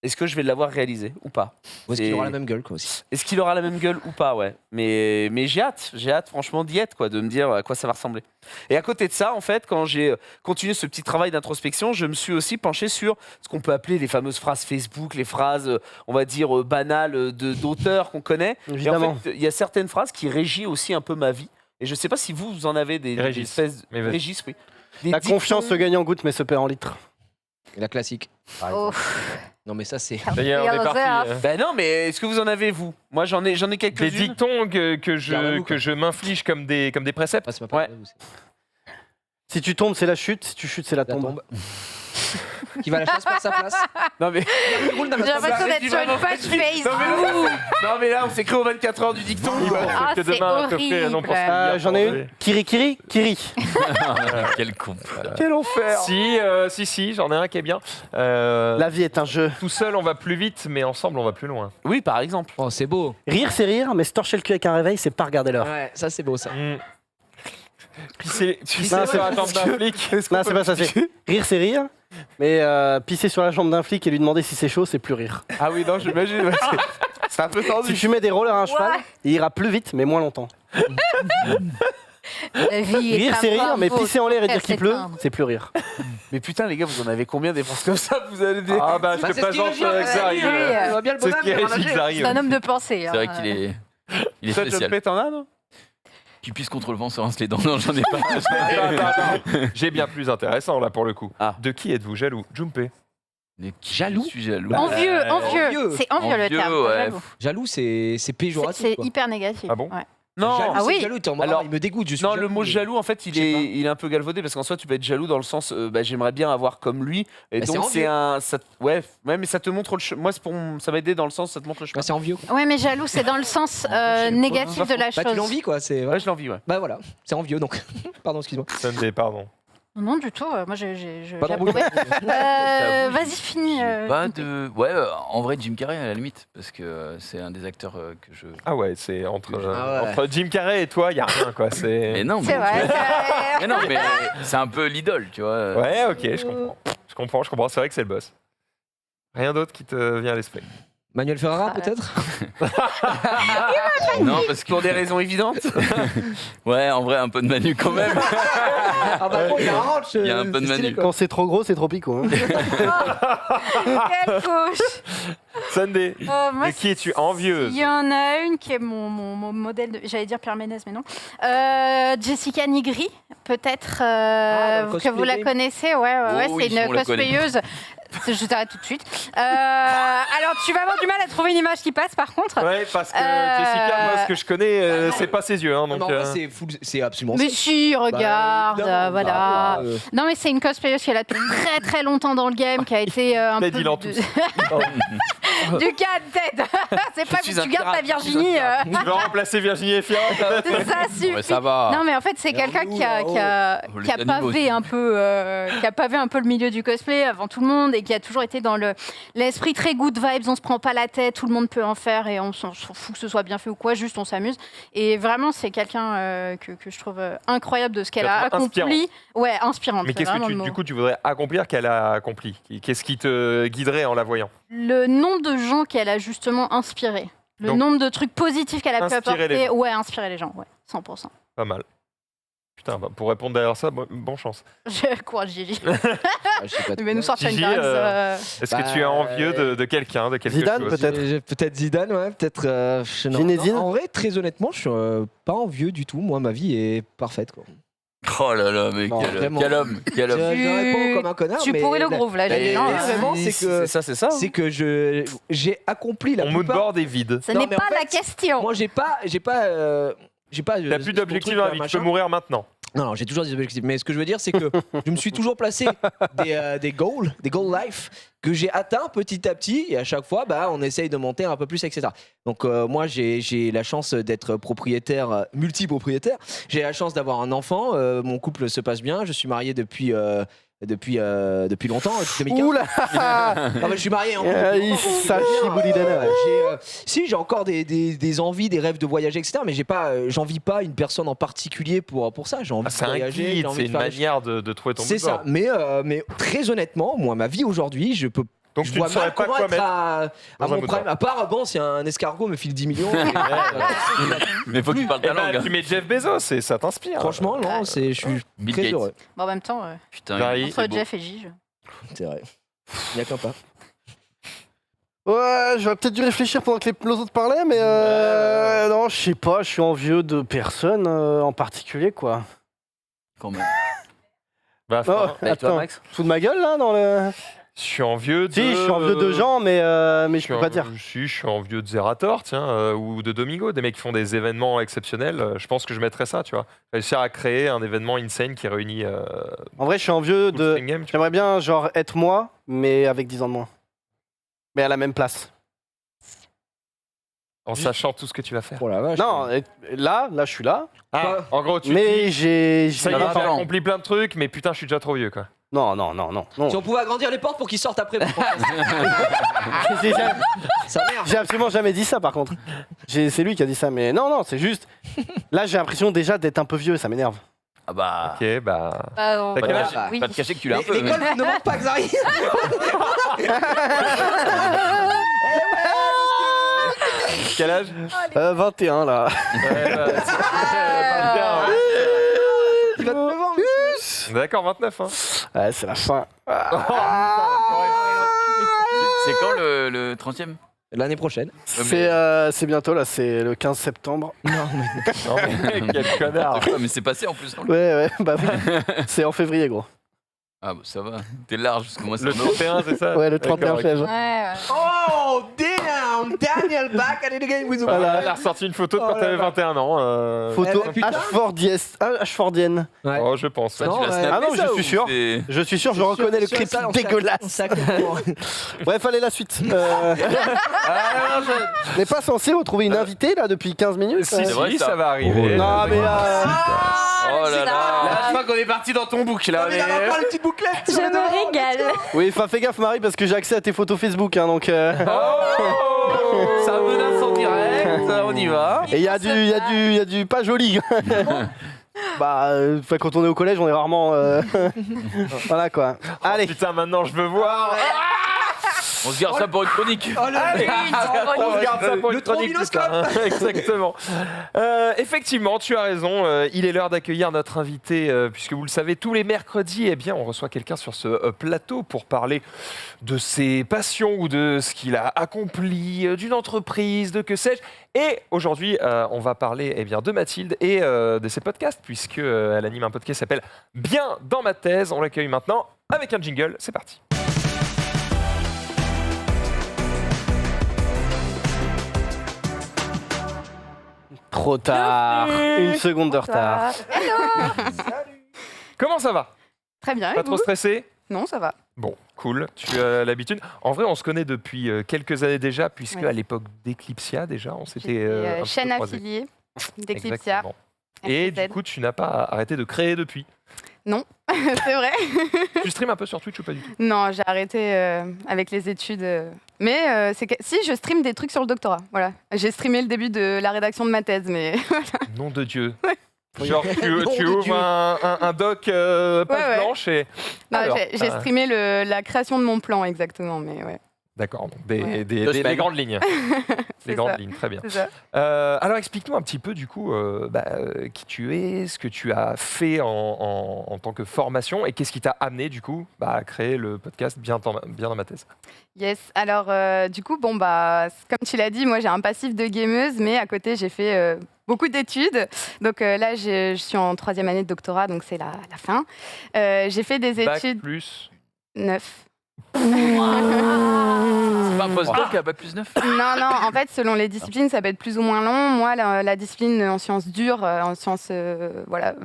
est-ce que je vais l'avoir réalisé ou pas? Est-ce qu'il aura la même gueule quoi aussi? Est-ce qu'il aura la même gueule ou pas, ouais. Mais j'ai hâte franchement d'y être, quoi, de me dire à quoi ça va ressembler. Et à côté de ça, en fait, quand j'ai continué ce petit travail d'introspection, je me suis aussi penché sur ce qu'on peut appeler les fameuses phrases Facebook, les phrases, on va dire, banales d'auteurs qu'on connaît. Évidemment. Et en fait, il y a certaines phrases qui régissent aussi un peu ma vie. Et je sais pas si vous en avez des espèces... Régis, oui. La confiance se gagne en gouttes mais se perd en litres. La classique. Oh. Non mais ça c'est. D'ailleurs, on est parti. Ben non, mais est-ce que vous en avez, vous? Moi, j'en ai quelques-unes. Des dictons que je m'inflige comme des préceptes. Ouais. Si tu tombes, c'est la chute. Si tu chutes, c'est la tombe. Qui va à la chasse par sa place. Non mais J'ai l'impression d'être sur une page Facebook. non mais là, on s'écrit aux 24 heures du dicton. Ah, Que c'est demain, te ferai un horrible. J'en ai une. Kiri. Quel con. Quel enfer. Si, j'en ai un qui est bien. La vie est un jeu. Tout seul, on va plus vite, mais ensemble, on va plus loin. Oui, par exemple. Oh c'est beau. Rire, c'est rire, mais se torcher le cul avec un réveil, c'est pas regarder l'heure. Ouais, ça c'est beau ça. Pisser Non, sur la jambe d'un flic. Non, c'est pas ça. C'est rire, c'est rire, mais pisser sur la jambe d'un flic et lui demander si c'est chaud, c'est plus rire. Ah oui, non, j'imagine. Ouais, c'est un peu tendu. Si tu mets des rollers à un cheval, il ira plus vite, mais moins longtemps. La vie Rire, c'est rire, mais pisser en l'air et dire qu'il pleut, s'éteindre. c'est plus rire. Mais putain, les gars, vous en avez combien des phrases comme ça? Vous avez des... Ah bah, je te présente Xari. On voit bien le C'est ce bonhomme, qui est il va Xari. C'est un homme de pensée. C'est vrai qu'il est. Il est Toi, John spécial. Pay, t'en as, non? Qui puisse contre le vent se rince les dents. Non, j'en ai pas. Attends. J'ai bien plus intéressant là pour le coup. Ah. De qui êtes-vous jaloux? Junpei. Jaloux. Je suis jaloux. Envieux. Envieux. C'est envieux le Envieux, terme. ouais. j'avoue. Jaloux c'est péjoratif. C'est quoi. hyper négatif. Ah bon ouais. Non. Jaloux, Ah c'est oui. jaloux, t'es en mode, Alors, il me dégoûte. Je suis Non, jaloux, le mot mais- jaloux, en fait, Je sais pas. il est un peu galvaudé parce qu'en soi, tu peux être jaloux dans le sens, j'aimerais bien avoir comme lui. Et Bah, donc, c'est c'est un. Ouais, mais ça te montre le chemin. Moi, ça va aider dans le sens, ça te montre le chemin. Bah, c'est envieux. Ouais, mais jaloux, c'est dans le sens négatif de la Bah tu chose. l'envies quoi. C'est. Ouais, je l'envie, ouais. Bah voilà, c'est envieux donc. Pardon, excuse-moi. Sunday, pardon. Non, du tout. Moi, j'ai Pas d'embrouille. Vas-y, finis. Pas de. Ouais, en vrai, Jim Carrey à la limite, parce que c'est un des acteurs que je. Ah ouais, c'est entre Ah ouais. entre Jim Carrey et toi, il y a rien quoi. C'est. Mais non, C'est vrai. mais non, mais c'est un peu l'idole, tu vois. Ouais, ok, je comprends. C'est vrai que c'est le boss. Rien d'autre qui te vient à l'esprit. Manuel Ferrara peut-être. Non, parce que Pour des raisons évidentes. ouais, en vrai, un peu de Manu quand même. Ah bah bon, il y a un ranch. Il y a un peu de Manu. Quand c'est trop gros, c'est trop pico. Hein. Quelle couche. Sunday, Moi, de qui es-tu envieuse? il y en a une qui est mon modèle de... J'allais dire Pierre Ménez, mais non. Jessica Nigri, peut-être dans le que vous la cosplay. connaissez. Ouais, Oh c'est oui, une on la connaît. cosplayeuse. Je t'arrête tout de suite. Alors, tu vas avoir du mal à trouver une image qui passe, par contre. Ouais, parce que Jessica, moi, ce que je connais, c'est pas ses yeux. Hein, donc, Non, en vrai, c'est absolument. Mais ça. si, regarde, évidemment, voilà. bah, Non, mais c'est une cosplayeuse qui est là depuis très très longtemps dans le game, qui a été un peu... Ted, il en tousse. Du cas de tête. C'est pas suis que un tu gardes ta pirate, je suis Virginie. Tu vas remplacer Virginie Efira peut-être? Ça suffit. Ouais, ça va. Non, mais en fait, c'est quelqu'un qui a Les animaux pavé un peu, qui a pavé un peu le milieu du cosplay avant tout le monde et qui a toujours été dans l'esprit très good vibes. On se prend pas la tête, tout le monde peut en faire et on s'en fout que ce soit bien fait ou quoi, juste on s'amuse. Et vraiment, c'est quelqu'un que je trouve incroyable de ce qu'elle a accompli. Inspirant. Ouais, inspirante. Mais c'est qu'est-ce vraiment que le mot. du coup tu voudrais accomplir qu'elle a accompli? Qu'est-ce qui te guiderait en la voyant? Le nombre de gens qu'elle a justement inspiré. Le Donc, nombre de trucs positifs qu'elle a pu inspirer les apporter. gens. Ouais, inspirer les gens, ouais, 100%. Pas mal. Putain, bah, pour répondre derrière ça, bonne chance. Je courage, Gigi. Ah, je sais pas Il va nous sortir une Gigi, case. Est-ce que tu es envieux de quelqu'un, de quelque Zidane, chose? peut-être. Peut-être Zidane, ouais. Peut-être. Non. Zinedine. En vrai, très honnêtement, je suis pas envieux du tout. Moi, ma vie est parfaite. Quoi. Oh là là, mais Non, vraiment. quel homme, quel homme. Je réponds comme un connard. Tu mais pourrais le groove là, Gigi. non, vraiment, c'est que C'est ça. c'est que j'ai accompli la Mon mood plupart. board est vide. Ce Non, n'est mais en pas la fait, question. Moi, j'ai pas. T'as plus d'objectifs dans la vie, tu peux mourir maintenant. Non, j'ai toujours des objectifs. Mais ce que je veux dire, c'est que je me suis toujours placé des goals life que j'ai atteints petit à petit. Et à chaque fois, bah, on essaye de monter un peu plus, etc. Donc, moi, j'ai la chance d'être propriétaire, multipropriétaire. J'ai la chance d'avoir un enfant. Mon couple se passe bien. Je suis marié depuis longtemps, depuis 2015. Oula. Ah, bah, je suis marié. Si, j'ai encore des envies, des rêves de voyager, etc. Mais j'envie pas une personne en particulier pour ça. J'ai envie C'est de un voyager. guide, j'ai envie c'est de une faire des manière de trouver ton c'est mood ça, board. mais très honnêtement, moi, ma vie aujourd'hui, je peux Donc je tu vois ne saurais mal pas comment quoi être mettre à dans un mon mood prime. board. À part, bon, si un escargot me file 10 millions. Mais faut que tu parles Eh ta ben, langue. tu mets Jeff Bezos et ça t'inspire. Franchement, non, je suis Bill très Gates. heureux. Bon, en même temps, Putain, Pareil. entre c'est beau. Jeff et Gige. C'est vrai. Il n'y a qu'un pas. Ouais, j'aurais peut-être dû réfléchir pendant que les autres parlaient, mais non, je sais pas, je suis envieux de personne en particulier, quoi. Quand même. Bah, Non, enfin, Et toi, attends, Max? fous de ma gueule là dans le. je suis envieux de. Si, je suis envieux de gens, mais je peux pas dire. Si, je suis envieux de Zerator, tiens, ou de Domingo, des mecs qui font des événements exceptionnels. Je pense que je mettrais ça, tu vois. Réussir à créer un événement insane qui réunit. En vrai, je suis envieux tout le de. string game, tu vois. J'aimerais bien, genre, être moi, mais avec 10 ans de moins. Mais à la même place. En sachant tout ce que tu vas faire. Oh la vache. Non, là, je suis là. Ah, en gros, tu te Mais dis, j'ai. ça y est, Non, j'ai non. accompli plein de trucs, mais putain, je suis déjà trop vieux, quoi. Non, non, non, non. non. Si on pouvait agrandir les portes pour qu'ils sortent après. J'ai jamais- Ça merde. J'ai absolument jamais dit ça, par contre. C'est lui qui a dit ça, mais non, non, c'est juste. Là, j'ai l'impression déjà d'être un peu vieux, ça m'énerve. Ah bah. Ok, bah. Bah, T'as Pas quel de âge cacher- oui. pas de cacher que tu l'as un peu. mais- L'école ne manque pas, Xari. Quel âge 21, là. Ouais, bah, Il va te le vendre. D'accord, 29. Hein. Ouais, c'est la fin. C'est quand le 30e? L'année prochaine. C'est bientôt, là, c'est le 15 septembre. Non, mais quel connard. Ah, mais c'est passé en plus. Non, Ouais, ouais, bah oui. C'est en février, gros. ah bah ça va. T'es large jusqu'au mois de Le septembre. 31, c'est ça Ouais, le 31 février. Ouais, Oh, damn! Daniel back at it again with the Voilà, elle a ressorti une photo de quand Oh t'avais là là. 21 ans. Photo Eh, putain. Ashfordienne. Ouais. Oh, je pense. Toi, Non, tu vas ouais. snapper Ah non, ça je ou suis sûr. c'est- Je suis sûr, je reconnais le clip dégueulasse. Bref, allez, la suite. On n'est pas censé retrouver une invitée, là, depuis 15 minutes Si, C'est si, vrai, ça ça. va arriver. Non, mais Oh là là. Je crois qu'on est parti dans ton book là. Il a encore les petites bouclettes. Je me régale. oui, enfin, fais gaffe, Marie, parce que j'ai accès à tes photos Facebook, hein, donc. Ça menace en direct, on y va. Et il y a du pas joli. Bah, enfin, quand on est au collège, on est rarement. Voilà quoi. Allez. Putain, maintenant je veux voir. On se garde ça pour une chronique. Oh, le Allez, on regarde ça pour Le une chronique plus trombinoscope. tard. Exactement. Effectivement, tu as raison. Il est l'heure d'accueillir notre invité, puisque vous le savez, tous les mercredis, eh bien, on reçoit quelqu'un sur ce plateau pour parler de ses passions ou de ce qu'il a accompli, d'une entreprise, de que sais-je. Et aujourd'hui, on va parler eh bien, de Mathilde et de ses podcasts, puisque elle anime un podcast qui s'appelle Bien dans ma thèse. On l'accueille maintenant avec un jingle. C'est parti. Trop tard. Une seconde de retard. Comment ça va? Très bien. Pas et trop vous stressé? Non, ça va. Bon, cool, tu as l'habitude. En vrai, on se connaît depuis quelques années déjà, puisque Ouais. à l'époque d'Eclipsia, déjà, on s'était J'étais, un petit chaîne peu croisés. affiliée d'Eclipsia. Exactement. Et FTZ. du coup, tu n'as pas arrêté de créer depuis. C'est vrai. Tu streames un peu sur Twitch ou pas du tout? Non, j'ai arrêté avec les études. Mais si, je stream des trucs sur le doctorat. Voilà. J'ai streamé le début de la rédaction de ma thèse, mais Nom de Dieu. Ouais. Genre, tu Nom de ouvres Dieu. un doc page Ouais. blanche et... non, Alors, j'ai streamé la création de mon plan exactement. Mais ouais, D'accord, donc des, Ouais. des grandes lignes. C'est Les grandes ça. lignes, très bien. c'est ça. Alors explique-nous un petit peu du coup qui tu es, ce que tu as fait en tant que formation et qu'est-ce qui t'a amené du coup à créer le podcast Bien dans ma thèse. Yes. Alors, du coup, bon, bah, comme tu l'as dit, moi, j'ai un passif de gameuse, mais à côté, j'ai fait beaucoup d'études. Donc là, je suis en 3e année de doctorat, donc c'est la fin. J'ai fait des Bac études plus... 9. C'est pas un postdoc à bac plus 9? Non, en fait, selon les disciplines, ça peut être plus ou moins long. Moi, la discipline en sciences dures, en sciences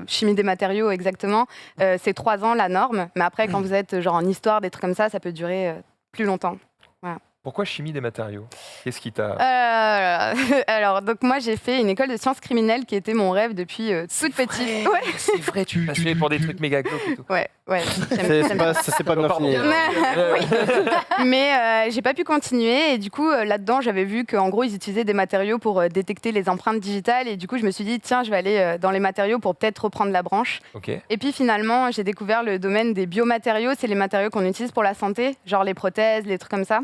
chimie des matériaux exactement, c'est 3 ans la norme. Mais après, quand vous êtes genre en histoire, des trucs comme ça peut durer plus longtemps. Voilà. Pourquoi chimie des matériaux? Qu'est-ce qui t'a... Alors, donc moi, j'ai fait une école de sciences criminelles qui était mon rêve depuis toute petite. Ouais. C'est vrai, tu fais pour des trucs méga glauques et tout. Ouais. C'est pas bien fini. Oui. Mais j'ai pas pu continuer et du coup, là-dedans, j'avais vu qu'en gros, ils utilisaient des matériaux pour détecter les empreintes digitales et du coup, je me suis dit, tiens, je vais aller dans les matériaux pour peut-être reprendre la branche. Okay. Et puis finalement, j'ai découvert le domaine des biomatériaux, c'est les matériaux qu'on utilise pour la santé, genre les prothèses, les trucs comme ça.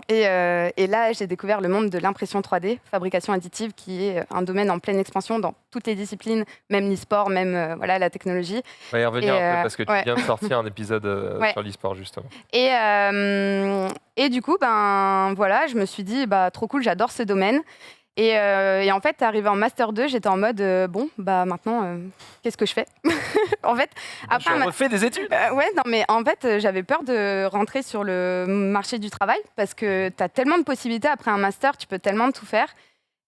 Et là, j'ai découvert le monde de l'impression 3D, fabrication additive, qui est un domaine en pleine expansion dans toutes les disciplines, même l'e-sport, même la technologie. On va y revenir un peu parce que tu viens de sortir un épisode sur l'e-sport, justement. Et du coup, voilà, je me suis dit, trop cool, j'adore ce domaine. Et en fait, arrivé en Master 2, j'étais en mode, maintenant, qu'est-ce que je fais? En fait, après, je refais des études. Mais en fait, j'avais peur de rentrer sur le marché du travail parce que tu as tellement de possibilités après un master, tu peux tellement tout faire.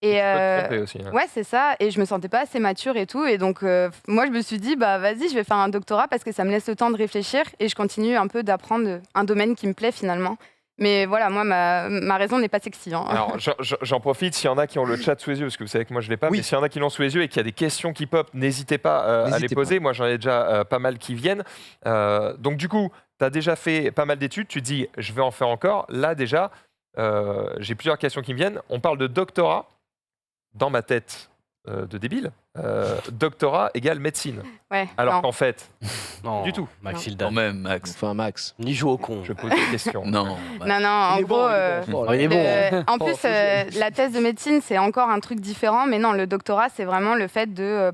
Et tu peux te tromper aussi. Hein. Ouais, c'est ça. Et je me sentais pas assez mature et tout. Et donc, moi, je me suis dit, vas-y, je vais faire un doctorat parce que ça me laisse le temps de réfléchir et je continue un peu d'apprendre un domaine qui me plaît finalement. Mais voilà, moi, ma raison n'est pas sexy. Hein. Alors, j'en profite, s'il y en a qui ont le chat sous les yeux, parce que vous savez que moi, je ne l'ai pas, mais s'il y en a qui l'ont sous les yeux et qu'il y a des questions qui pop, n'hésitez pas à les poser. Moi, j'en ai déjà pas mal qui viennent. Donc, du coup, tu as déjà fait pas mal d'études. Tu te dis, je vais en faire encore. Là, déjà, j'ai plusieurs questions qui me viennent. On parle de doctorat. Dans ma tête de débile, doctorat égale médecine. Ouais, alors qu'en fait, non, du tout. Maxilda. Quand même, Max. Enfin, Max. Ni joue au con. Je pose des questions. Non. Non, en gros. Il est bon. En plus, la thèse de médecine, c'est encore un truc différent. Mais non, le doctorat, c'est vraiment le fait de.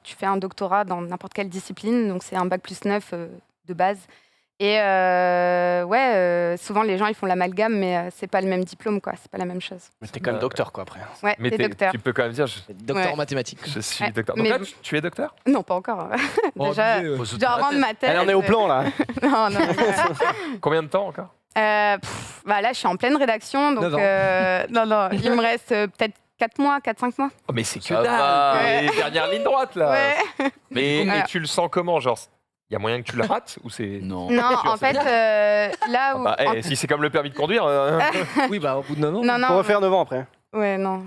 Tu fais un doctorat dans n'importe quelle discipline. Donc, c'est un bac plus 9 de base. Et souvent les gens ils font l'amalgame, mais c'est pas le même diplôme, quoi. C'est pas la même chose. Mais t'es quand même docteur, quoi, après. Ouais, mais t'es docteur. Tu peux quand même dire. Docteur en mathématiques. Je suis docteur. Donc là, tu es docteur? Non, pas encore. Déjà, je dois rendre ma thèse. Elle en est au plan, là. Non. Combien de temps encore? Là, je suis en pleine rédaction, donc non, il me reste peut-être 4-5 mois. Oh, mais c'est que dalle. Les dernières lignes droites, là. Ouais. Mais tu le sens comment, genre? Il y a moyen que tu le rates ou c'est... Non, en fait, là où... Si c'est comme le permis de conduire... Oui, au bout de 9 ans. On va refaire 9 ans après. Ouais, non.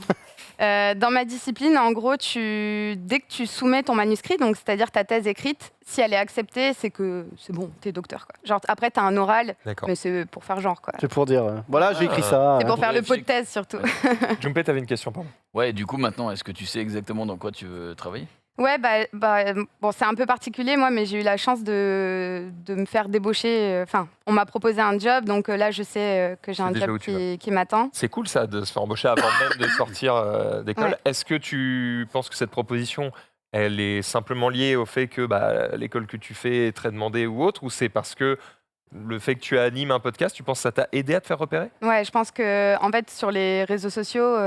Dans ma discipline, en gros, dès que tu soumets ton manuscrit, donc c'est-à-dire ta thèse écrite, si elle est acceptée, c'est que c'est bon, t'es docteur, quoi. Genre, après, t'as un oral, mais c'est pour faire genre, quoi. C'est pour dire, voilà, j'ai écrit ça. C'est pour faire le pot de thèse, surtout. Jumpé, t'avais une question, pardon. Ouais, du coup, maintenant, est-ce que tu sais exactement dans quoi tu veux travailler? Ouais, bon, c'est un peu particulier, moi, mais j'ai eu la chance de me faire débaucher. Enfin, on m'a proposé un job, donc là, je sais que j'ai un job qui m'attend. C'est cool, ça, de se faire embaucher avant même de sortir d'école. Ouais. Est-ce que tu penses que cette proposition, elle est simplement liée au fait que l'école que tu fais est très demandée ou autre, ou c'est parce que le fait que tu animes un podcast, tu penses que ça t'a aidé à te faire repérer? Ouais, je pense que en fait sur les réseaux sociaux,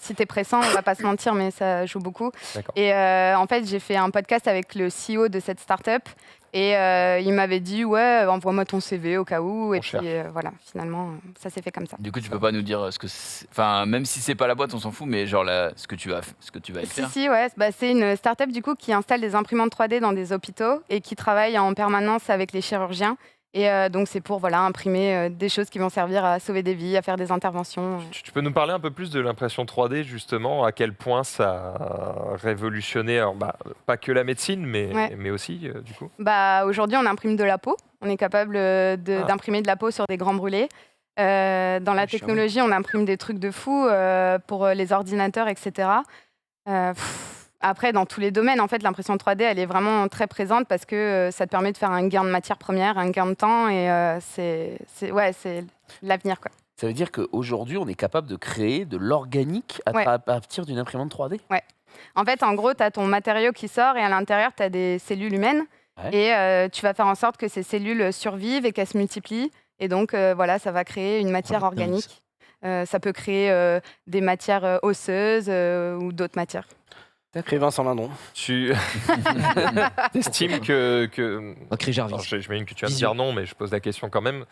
si t'es pressant, on va pas se mentir, mais ça joue beaucoup. Et en fait, j'ai fait un podcast avec le CEO de cette start-up et il m'avait dit envoie-moi ton CV au cas où. Et puis voilà, finalement, ça s'est fait comme ça. Du coup, tu peux pas nous dire ce que, enfin, même si c'est pas la boîte, on s'en fout, mais genre ce que tu vas faire. Si, ouais, c'est une start-up du coup qui installe des imprimantes 3D dans des hôpitaux et qui travaille en permanence avec les chirurgiens. Et donc, c'est pour imprimer des choses qui vont servir à sauver des vies, à faire des interventions. Tu peux nous parler un peu plus de l'impression 3D, justement, à quel point ça a révolutionné, alors, pas que la médecine, mais aussi, du coup? Aujourd'hui, on imprime de la peau. On est capable d'imprimer de la peau sur des grands brûlés. Dans la technologie, on imprime des trucs de fou pour les ordinateurs, etc. Après, dans tous les domaines, en fait, l'impression 3D, elle est vraiment très présente parce que ça te permet de faire un gain de matière première, un gain de temps, et c'est l'avenir, quoi. Ça veut dire qu'aujourd'hui, on est capable de créer de l'organique à partir d'une imprimante 3D? Ouais. En fait, en gros, tu as ton matériau qui sort et à l'intérieur, tu as des cellules humaines. Ouais. Et tu vas faire en sorte que ces cellules survivent et qu'elles se multiplient. Et donc, ça va créer une matière organique. Ça peut créer des matières osseuses ou d'autres matières. Sacré Vincent Lindon. Tu estimes que... J'imagine que tu vas me dire non, mais je pose la question quand même,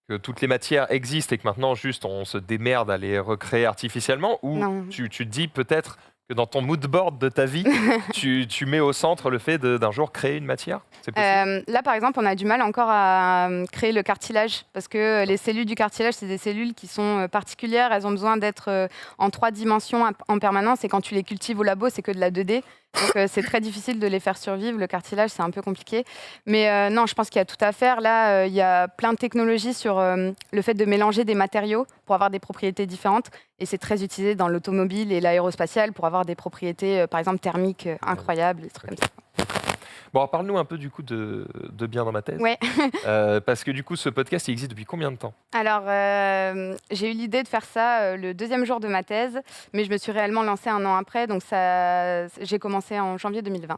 que toutes les matières existent et que maintenant, juste, on se démerde à les recréer artificiellement, ou tu te dis peut-être que dans ton mood board de ta vie, tu mets au centre le fait d'un jour créer une matière? C'est possible? Là, par exemple, on a du mal encore à créer le cartilage parce que les cellules du cartilage, c'est des cellules qui sont particulières. Elles ont besoin d'être en 3 dimensions en permanence et quand tu les cultives au labo, c'est que de la 2D. Donc, c'est très difficile de les faire survivre. Le cartilage, c'est un peu compliqué. Mais non, je pense qu'il y a tout à faire. Là, il y a plein de technologies sur le fait de mélanger des matériaux pour avoir des propriétés différentes. Et c'est très utilisé dans l'automobile et l'aérospatiale pour avoir des propriétés, par exemple, thermiques incroyables, des trucs comme ça. Bon, parle-nous un peu du coup de Bien dans ma thèse. Ouais. Parce que du coup, ce podcast, il existe depuis combien de temps? Alors, j'ai eu l'idée de faire ça le 2e jour de ma thèse, mais je me suis réellement lancée 1 an après, donc j'ai commencé en janvier 2020.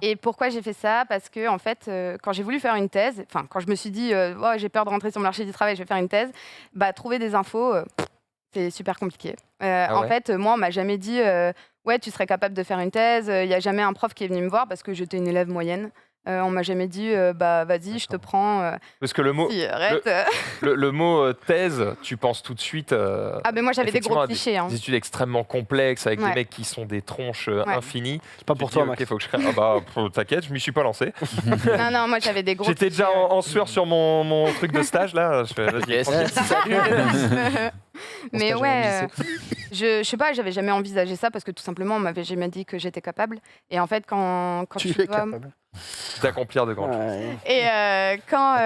Et pourquoi j'ai fait ça? Parce que en fait, quand j'ai voulu faire une thèse, quand je me suis dit oh, j'ai peur de rentrer sur le marché du travail, je vais faire une thèse, trouver des infos, c'est super compliqué. En fait, moi, on m'a jamais dit ouais, tu serais capable de faire une thèse. Il n'y a jamais un prof qui est venu me voir parce que j'étais une élève moyenne. On m'a jamais dit vas-y, je te prends. Parce que le mot, le mot thèse, tu penses tout de suite. Ah ben moi j'avais des gros clichés. Des études extrêmement complexes avec des mecs qui sont des tronches infinies. C'est pas pour toi, Max. Faut que je crée. T'inquiète, je m'y suis pas lancé. non, moi j'avais des gros. J'étais déjà en sueur sur mon truc de stage là. Mais ouais, je sais pas, j'avais jamais envisagé ça parce que tout simplement on m'avait jamais dit que j'étais capable. Et en fait quand tu es capable d'accomplir de grandes choses. Et quand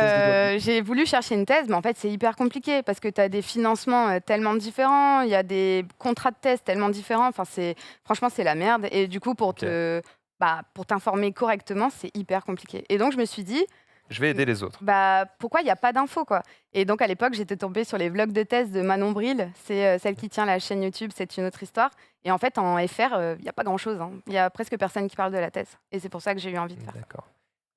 j'ai voulu chercher une thèse, mais en fait c'est hyper compliqué parce que tu as des financements tellement différents, il y a des contrats de thèse tellement différents. Enfin franchement c'est la merde. Et du coup pour t'informer correctement c'est hyper compliqué. Et donc je me suis dit je vais aider les autres. Pourquoi il n'y a pas d'infos quoi? Et donc à l'époque, j'étais tombée sur les vlogs de thèse de Manon Bril. C'est celle qui tient la chaîne YouTube C'est une autre histoire. Et en fait, en FR, il n'y a pas grand-chose. Il y a presque personne qui parle de la thèse. Et c'est pour ça que j'ai eu envie de faire ça.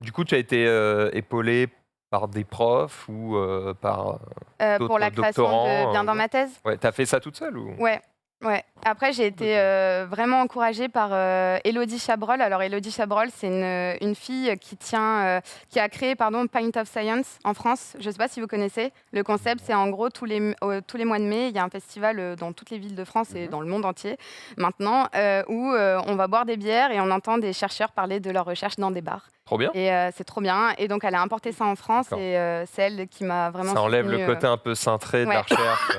Du coup, tu as été épaulée par des profs ou par d'autres pour la création de Bien dans ma thèse. Ouais, tu as fait ça toute seule ou... Ouais. Après, j'ai été vraiment encouragée par Élodie Chabrol. Alors, Élodie Chabrol, c'est une fille qui a créé Pint of Science en France. Je ne sais pas si vous connaissez. Le concept, c'est en gros, tous les mois de mai, il y a un festival dans toutes les villes de France et dans le monde entier, maintenant, où on va boire des bières et on entend des chercheurs parler de leurs recherches dans des bars. Trop bien. Et c'est trop bien. Et donc, elle a importé ça en France et c'est elle qui m'a vraiment Ça enlève le côté un peu cintré de la recherche.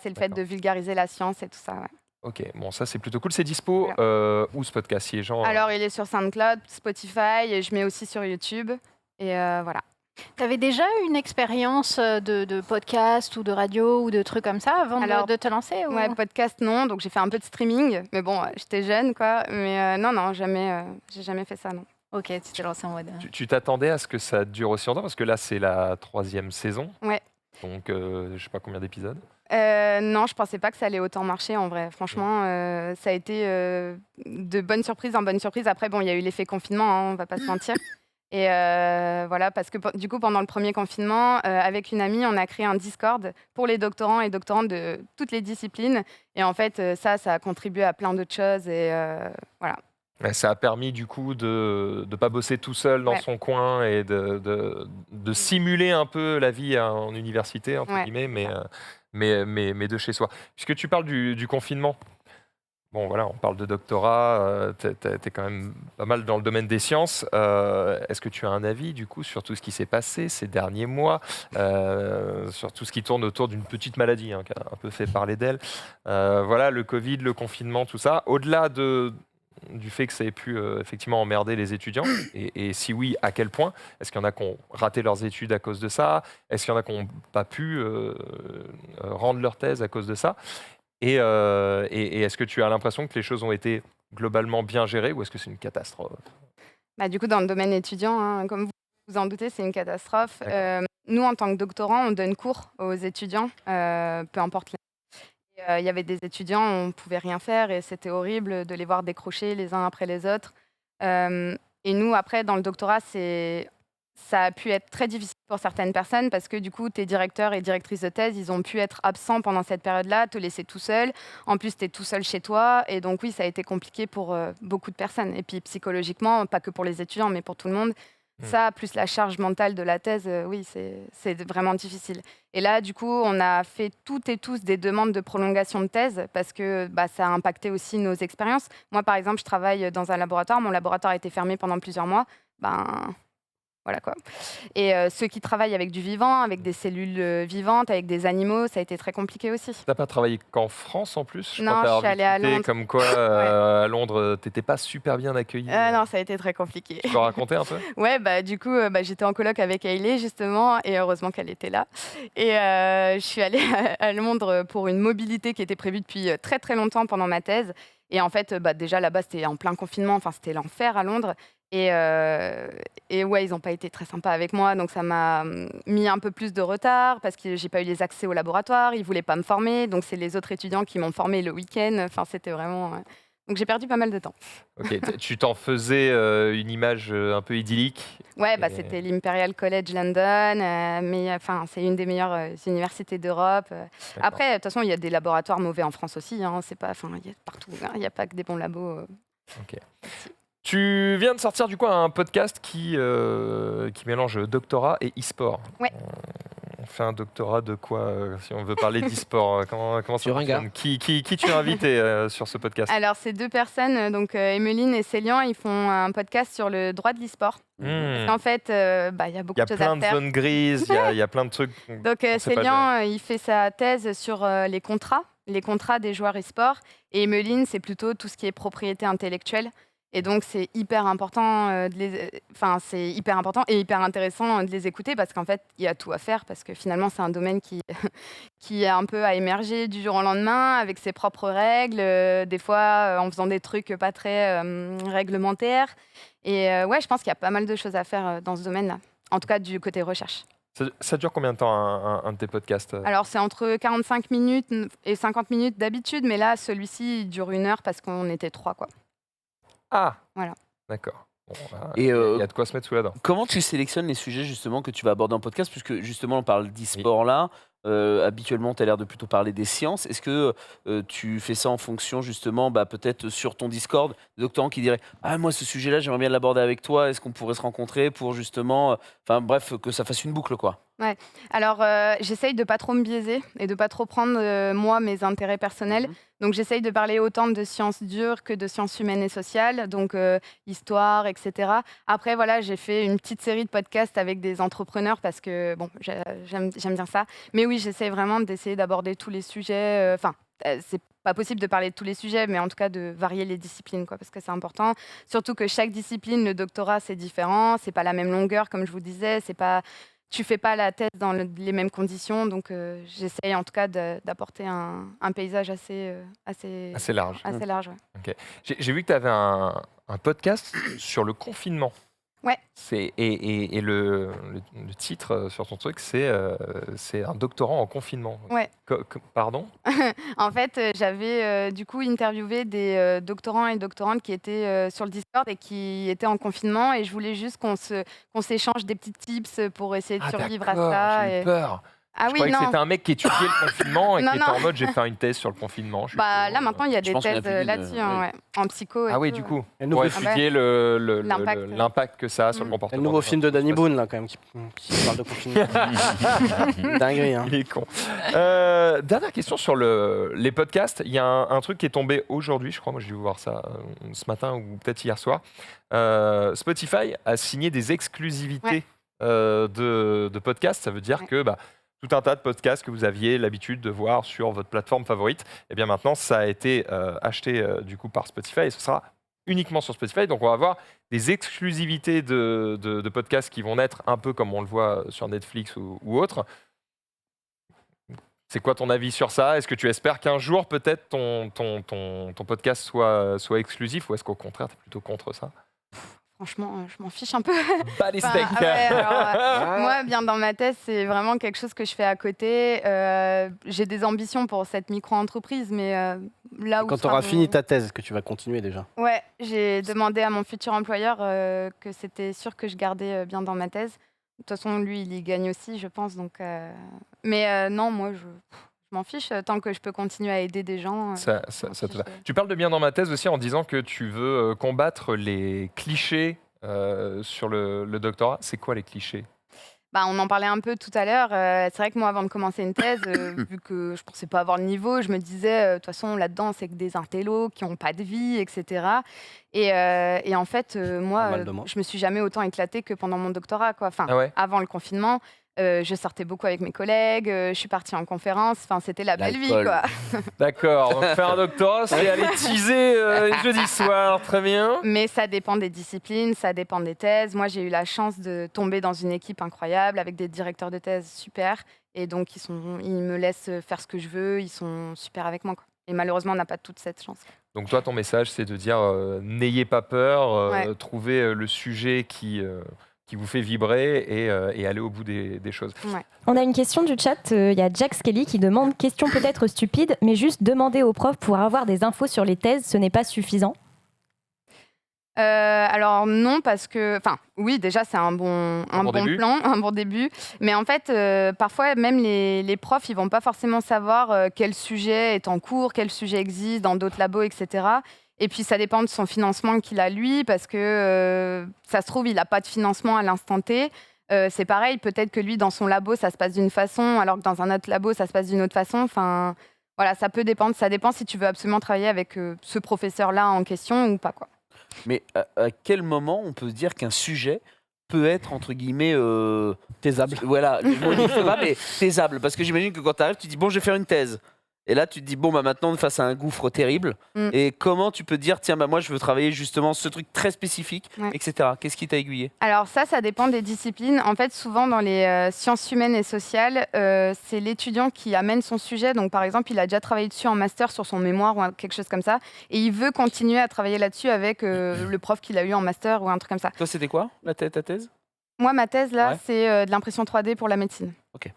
C'est le fait de vulgariser la science et tout ça. Ok, bon, ça c'est plutôt cool. C'est dispo où ce podcast si les gens... Alors, il est sur SoundCloud, Spotify, et je mets aussi sur YouTube. Et voilà. Tu avais déjà une expérience de podcast ou de radio ou de trucs comme ça avant de te lancer ou... Ouais, podcast non, donc j'ai fait un peu de streaming. Mais bon, j'étais jeune, quoi. Mais non, jamais, j'ai jamais fait ça, non. Ok, tu t'es lancé en mode... Tu t'attendais à ce que ça dure aussi longtemps? Parce que là, c'est la 3e saison. Ouais. Donc, je sais pas combien d'épisodes. Non, je pensais pas que ça allait autant marcher en vrai. Franchement, ça a été de bonnes surprises en bonnes surprises. Après, bon, il y a eu l'effet confinement, on va pas se mentir. Et voilà, parce que du coup, pendant le premier confinement, avec une amie, on a créé un Discord pour les doctorants et doctorantes de toutes les disciplines. Et en fait, ça a contribué à plein d'autres choses. Et voilà. Ça a permis du coup de ne pas bosser tout seul dans son coin et de simuler un peu la vie en université, entre guillemets, mais de chez soi. Puisque tu parles du confinement, bon voilà, on parle de doctorat, tu es quand même pas mal dans le domaine des sciences. Est-ce que tu as un avis du coup sur tout ce qui s'est passé ces derniers mois, sur tout ce qui tourne autour d'une petite maladie qui a un peu fait parler d'elle, voilà, le Covid, le confinement, tout ça, au-delà du fait que ça ait pu effectivement emmerder les étudiants, et si oui, à quel point? Est-ce qu'il y en a qui ont raté leurs études à cause de ça? Est-ce qu'il y en a qui n'ont pas pu rendre leur thèse à cause de ça? Et est-ce que tu as l'impression que les choses ont été globalement bien gérées ou est-ce que c'est une catastrophe? Du coup, dans le domaine étudiant, comme vous vous en doutez, c'est une catastrophe. Nous, en tant que doctorants, on donne cours aux étudiants, peu importe. Il y avait des étudiants, on ne pouvait rien faire et c'était horrible de les voir décrocher les uns après les autres. Et nous, après, dans le doctorat, ça a pu être très difficile pour certaines personnes parce que du coup, tes directeurs et directrices de thèse, ils ont pu être absents pendant cette période-là, te laisser tout seul. En plus, tu es tout seul chez toi. Et donc, oui, ça a été compliqué pour beaucoup de personnes. Et puis, psychologiquement, pas que pour les étudiants, mais pour tout le monde. Ça, plus la charge mentale de la thèse, oui, c'est vraiment difficile. Et là, du coup, on a fait toutes et tous des demandes de prolongation de thèse parce que ça a impacté aussi nos expériences. Moi, par exemple, je travaille dans un laboratoire. Mon laboratoire a été fermé pendant plusieurs mois. Voilà quoi. Et ceux qui travaillent avec du vivant, avec des cellules vivantes, avec des animaux, ça a été très compliqué aussi. T'as pas travaillé qu'en France en plus? Non, je suis allée à Londres. Comme quoi, à Londres, t'étais pas super bien accueillie. Non, ça a été très compliqué. Tu peux raconter un peu? Ouais, du coup, j'étais en coloc avec Hailey justement, et heureusement qu'elle était là. Et je suis allée à Londres pour une mobilité qui était prévue depuis très très longtemps pendant ma thèse. Et en fait, déjà là-bas, c'était en plein confinement, enfin c'était l'enfer à Londres. Et ouais, ils n'ont pas été très sympas avec moi, donc ça m'a mis un peu plus de retard parce que j'ai pas eu les accès au laboratoire, ils voulaient pas me former, donc c'est les autres étudiants qui m'ont formé le week-end. Enfin, c'était vraiment. Donc j'ai perdu pas mal de temps. Ok, tu t'en faisais une image un peu idyllique. Ouais, c'était l'Imperial College London, mais c'est une des meilleures universités d'Europe. Après, de toute façon, il y a des laboratoires mauvais en France aussi. C'est pas, il y a partout. Il n'y a pas que des bons labos. Ok. Tu viens de sortir du coup un podcast qui mélange doctorat et e-sport. Ouais. On fait un doctorat de quoi si on veut parler d'e-sport? Comment ça fonctionne? Qui tu as invité sur ce podcast? Alors, c'est 2 personnes, donc Emeline et Célian, ils font un podcast sur le droit de l'e-sport. Parce qu'en fait, il y a beaucoup de choses à faire. Il y a plein de zones grises, il y a plein de trucs. Donc Célian, il fait sa thèse sur les contrats des joueurs e-sport. Et Emeline, c'est plutôt tout ce qui est propriété intellectuelle. Et donc, c'est hyper important, c'est hyper important et hyper intéressant de les écouter parce qu'en fait, il y a tout à faire parce que finalement, c'est un domaine qui est un peu à émerger du jour au lendemain avec ses propres règles, des fois en faisant des trucs pas très réglementaires. Et ouais, je pense qu'il y a pas mal de choses à faire dans ce domaine-là, en tout cas du côté recherche. Ça dure combien de temps un de tes podcasts? Alors, c'est entre 45 minutes et 50 minutes d'habitude, mais là, celui-ci, il dure 1 heure parce qu'on était 3, quoi. Ah, voilà. D'accord. Bon, il y a de quoi se mettre sous la dent. Comment tu sélectionnes les sujets justement que tu vas aborder en podcast, puisque justement on parle d'e-sport là, habituellement tu as l'air de plutôt parler des sciences. Est-ce que tu fais ça en fonction justement, peut-être sur ton Discord, des doctorants qui diraient « Ah moi ce sujet-là j'aimerais bien l'aborder avec toi, est-ce qu'on pourrait se rencontrer pour justement… » Enfin bref, que ça fasse une boucle quoi. Ouais. Alors, j'essaye de pas trop me biaiser et de pas trop prendre, moi, mes intérêts personnels. Donc, j'essaye de parler autant de sciences dures que de sciences humaines et sociales, donc histoire, etc. Après, voilà, j'ai fait une petite série de podcasts avec des entrepreneurs parce que, bon, j'aime bien ça. Mais oui, j'essaye vraiment d'essayer d'aborder tous les sujets. C'est pas possible de parler de tous les sujets, mais en tout cas de varier les disciplines, quoi, parce que c'est important. Surtout que chaque discipline, le doctorat, c'est différent. C'est pas la même longueur, comme je vous disais. C'est pas… Tu fais pas la thèse dans les mêmes conditions, donc j'essaye en tout cas d'apporter un paysage assez large. Assez large, ouais. Okay. J'ai vu que tu avais un podcast sur le confinement. Ouais. Et le titre sur ton truc, c'est un doctorant en confinement. Ouais. Pardon? En fait, j'avais du coup interviewé des doctorants et doctorantes qui étaient sur le Discord et qui étaient en confinement, et je voulais juste qu'on s'échange des petits tips pour essayer de survivre à ça. J'ai eu peur. Ah je croyais que c'était un mec qui étudiait le confinement et qui était en mode j'ai fait une thèse sur le confinement. Là maintenant il y a des thèses là-dessus, en psycho. Et oui, tout, du coup, pour étudier l'impact que ça a sur le comportement. Le nouveau film de Danny Boone là quand même qui parle de confinement. Dinguerie. Hein. Il est con. Dernière question sur les podcasts. Il y a un truc qui est tombé aujourd'hui, je crois. Moi j'ai dû voir ça ce matin ou peut-être hier soir. Spotify a signé des exclusivités de podcasts. Ça veut dire que tout un tas de podcasts que vous aviez l'habitude de voir sur votre plateforme favorite, et bien maintenant, ça a été acheté du coup par Spotify et ce sera uniquement sur Spotify. Donc, on va avoir des exclusivités de podcasts qui vont naître un peu comme on le voit sur Netflix ou autre. C'est quoi ton avis sur ça? Est-ce que tu espères qu'un jour, peut-être, ton podcast soit exclusif ou est-ce qu'au contraire, tu es plutôt contre ça? Franchement, je m'en fiche un peu. Pas les steaks. Moi, bien dans ma thèse, c'est vraiment quelque chose que je fais à côté. J'ai des ambitions pour cette micro-entreprise, mais là où… Quand tu auras fini ta thèse, est-ce que tu vas continuer déjà? Ouais, j'ai demandé à mon futur employeur que c'était sûr que je gardais bien dans ma thèse. De toute façon, lui, il y gagne aussi, je pense. Donc, mais non, moi, je m'en fiche tant que je peux continuer à aider des gens. Ça te va. Tu parles de bien dans ma thèse aussi en disant que tu veux combattre les clichés sur le doctorat. C'est quoi les clichés? On en parlait un peu tout à l'heure. C'est vrai que moi, avant de commencer une thèse, vu que je pensais pas avoir le niveau, je me disais, de toute façon, là-dedans, c'est que des intellos qui n'ont pas de vie, etc. Et en fait, moi, je me suis jamais autant éclatée que pendant mon doctorat, quoi. Enfin, avant le confinement. Je sortais beaucoup avec mes collègues, je suis partie en conférence, c'était la belle vie, quoi. D'accord, donc faire un doctorat, c'est aller teaser jeudi soir, très bien. Mais ça dépend des disciplines, ça dépend des thèses. Moi, j'ai eu la chance de tomber dans une équipe incroyable, avec des directeurs de thèse super, et donc ils me laissent faire ce que je veux, ils sont super avec moi, quoi. Et malheureusement, on n'a pas toute cette chance. Donc toi, ton message, c'est de dire, n'ayez pas peur, trouvez le sujet qui vous fait vibrer et aller au bout des choses. Ouais. On a une question du chat, il y a Jack Skelly qui demande, question peut-être stupide, mais juste demander aux profs pour avoir des infos sur les thèses, ce n'est pas suffisant? Alors non, parce que, oui, déjà c'est un bon plan, un bon début, mais en fait, parfois même les profs, ils vont pas forcément savoir quel sujet est en cours, quel sujet existe dans d'autres labos, etc. Et puis, ça dépend de son financement qu'il a, lui, parce que ça se trouve, il n'a pas de financement à l'instant T. C'est pareil, peut-être que lui, dans son labo, ça se passe d'une façon, alors que dans un autre labo, ça se passe d'une autre façon. Enfin, voilà, ça peut dépendre. Ça dépend si tu veux absolument travailler avec ce professeur-là en question ou pas, quoi. Mais à quel moment on peut se dire qu'un sujet peut être, entre guillemets, taisable? Voilà, je ne sais pas, mais taisable. Parce que j'imagine que quand tu arrives, tu dis, bon, je vais faire une thèse. Et là, tu te dis, bon, maintenant, face à un gouffre terrible. Et comment tu peux te dire, tiens, moi, je veux travailler justement ce truc très spécifique, etc. Qu'est-ce qui t'a aiguillé? Alors ça dépend des disciplines. En fait, souvent, dans les sciences humaines et sociales, c'est l'étudiant qui amène son sujet. Donc, par exemple, il a déjà travaillé dessus en master sur son mémoire ou quelque chose comme ça. Et il veut continuer à travailler là-dessus avec le prof qu'il a eu en master ou un truc comme ça. Toi, c'était quoi, ta thèse? Moi, ma thèse, là, c'est de l'impression 3D pour la médecine. Ok.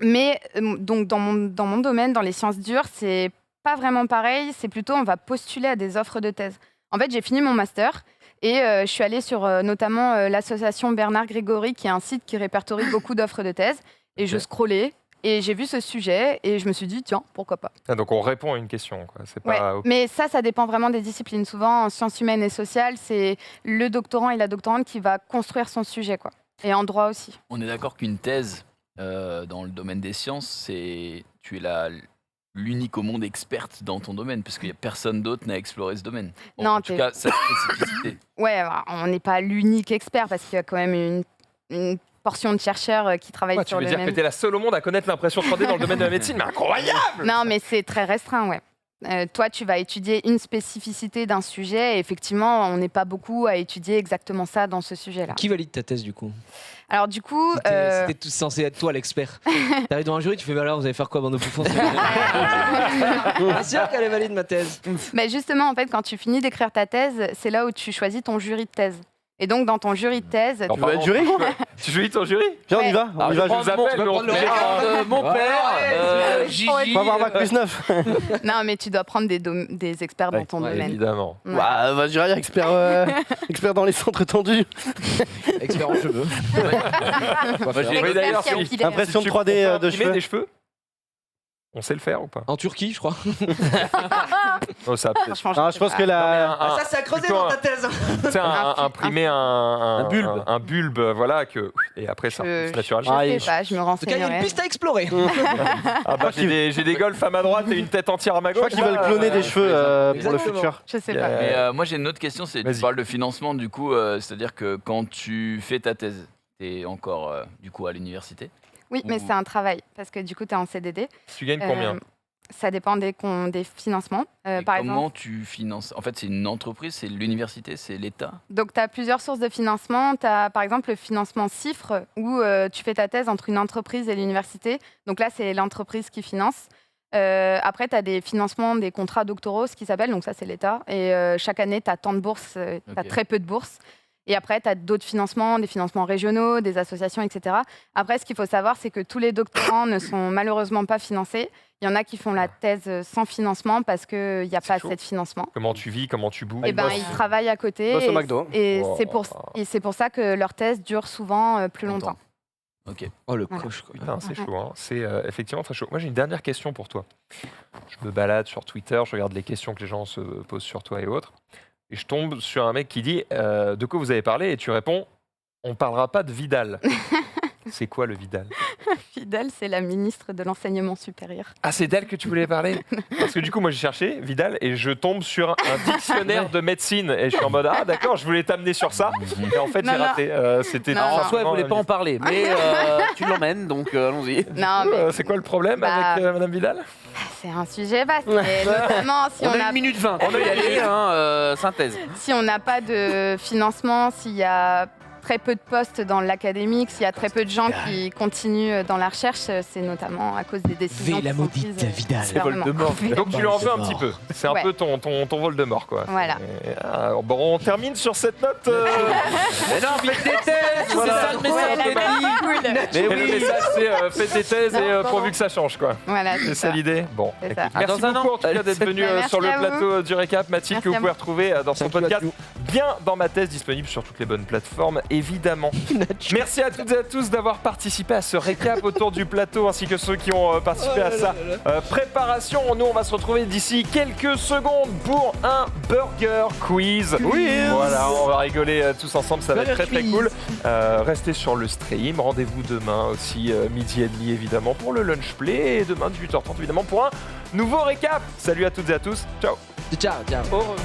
Mais donc dans mon domaine, dans les sciences dures, c'est pas vraiment pareil. C'est plutôt, on va postuler à des offres de thèse. En fait, j'ai fini mon master et je suis allée sur notamment l'association Bernard Grégory, qui est un site qui répertorie beaucoup d'offres de thèse. Et je scrollais et j'ai vu ce sujet et je me suis dit, tiens, pourquoi pas. Donc on répond à une question, quoi. C'est pas... Mais ça dépend vraiment des disciplines. Souvent, en sciences humaines et sociales, c'est le doctorant et la doctorante qui va construire son sujet, quoi. Et en droit aussi. On est d'accord qu'une thèse, dans le domaine des sciences, tu es l'unique au monde experte dans ton domaine, parce qu'il n'y a personne d'autre n'a exploré ce domaine. Bon, non, en tout cas, sa spécificité. Ouais, on n'est pas l'unique expert, parce qu'il y a quand même une portion de chercheurs qui travaillent sur le même... Tu veux dire que tu es la seule au monde à connaître l'impression 3D dans le domaine de la médecine? Mais incroyable! Non, mais c'est très restreint, ouais. Toi, tu vas étudier une spécificité d'un sujet, et effectivement, on n'est pas beaucoup à étudier exactement ça dans ce sujet-là. Qui valide ta thèse, du coup? Alors du coup... C'était censé être toi l'expert. T'arrives dans un jury, tu fais, alors vous allez faire quoi, bande de bouffons? C'est sûr qu'elle est valide, ma thèse. Mais justement, en fait, quand tu finis d'écrire ta thèse, c'est là où tu choisis ton jury de thèse. Et donc, dans ton jury de thèse... Tu veux être jury? Tu choisis ton jury? Viens, on y va. On y va, je vous appelle, mon père, Gigi... On va avoir bac plus 9. Non, mais tu dois prendre des experts dans ton domaine. Évidemment. Ouais. Bah, je dirais expert dans les centres tendus. Expert en cheveux. D'ailleurs, impression de 3D de cheveux. Des cheveux? On sait le faire ou pas? En Turquie, je crois. Oh, ça je pense que la... Ça, c'est à creuser dans ta thèse. C'est imprimer un bulbe, voilà, et après ça, c'est naturel. Je sais pas, je me renseignerai. En tout cas, il y a une piste à explorer. J'ai des golfs à ma droite et une tête entière à ma gauche. Je crois qu'ils veulent cloner des cheveux pour le futur. Je sais pas. Mais moi, j'ai une autre question, tu parles de financement, du coup, c'est-à-dire que quand tu fais ta thèse, tu es encore, du coup, à l'université? Oui, mais c'est un travail, parce que du coup, tu es en CDD. Tu gagnes combien? Ça dépend des financements. Comment tu finances? En fait, c'est une entreprise, c'est l'université, c'est l'État? Donc, tu as plusieurs sources de financement. Tu as, par exemple, le financement CIFRE, où tu fais ta thèse entre une entreprise et l'université. Donc là, c'est l'entreprise qui finance. Après, tu as des financements, des contrats doctoraux, ce qui s'appelle. Donc ça, c'est l'État. Et chaque année, tu as tant de bourses, tu as très peu de bourses. Et après, tu as d'autres financements, des financements régionaux, des associations, etc. Après, ce qu'il faut savoir, c'est que tous les doctorants ne sont malheureusement pas financés. Il y en a qui font la thèse sans financement parce qu'il n'y a pas assez de financement. Comment tu vis, comment tu bouges? Ils travaillent à côté. Bossent au McDo. Et c'est pour ça que leur thèse dure souvent plus longtemps. Ok. Oh, le coche, quoi. Putain, c'est chaud, hein. C'est effectivement très chaud. Moi, j'ai une dernière question pour toi. Je me balade sur Twitter, je regarde les questions que les gens se posent sur toi et autres. et je tombe sur un mec qui dit de quoi vous avez parlé, et tu réponds on parlera pas de Vidal. C'est quoi le Vidal? Vidal, c'est la ministre de l'enseignement supérieur. Ah, c'est d'elle que tu voulais parler? Parce que du coup, moi j'ai cherché Vidal et je tombe sur un dictionnaire de médecine et je suis en mode ah d'accord, je voulais t'amener sur ça et en fait j'ai raté. C'était François, elle voulait pas en parler, mais tu l'emmènes donc allons-y. C'est quoi le problème avec Madame Vidal? C'est un sujet vaste, mais notamment si on a 1 minute 20, on va y aller, synthèse. Si on n'a pas de financement, s'il y a très peu de postes dans l'académique, s'il y a très peu de gens qui continuent dans la recherche, c'est notamment à cause des décisions la maudite Vidal. C'est Voldemort. Donc tu lui en veux un petit peu. C'est un peu ton Voldemort, quoi. Voilà. Bon, on termine sur cette note. Mais non, faites des thèses, voilà. C'est ça le message. Mais oui, le message c'est faites des thèses et pourvu que ça change, quoi. Voilà, c'est ça l'idée. Bon, écoute, merci beaucoup en tout cas d'être venu sur le plateau du récap. Mathilde, que vous pouvez retrouver dans son podcast Bien dans ma thèse, disponible sur toutes les bonnes plateformes. Évidemment. Merci à toutes et à tous d'avoir participé à ce récap autour du plateau, ainsi que ceux qui ont participé à sa préparation. Nous, on va se retrouver d'ici quelques secondes pour un burger quiz. Oui. Voilà, on va rigoler tous ensemble, ça va être très très cool. Restez sur le stream. Rendez-vous demain aussi, midi et demi évidemment, pour le lunch play. Et demain, 18h30 évidemment, pour un nouveau récap. Salut à toutes et à tous. Ciao. Ciao. Au revoir.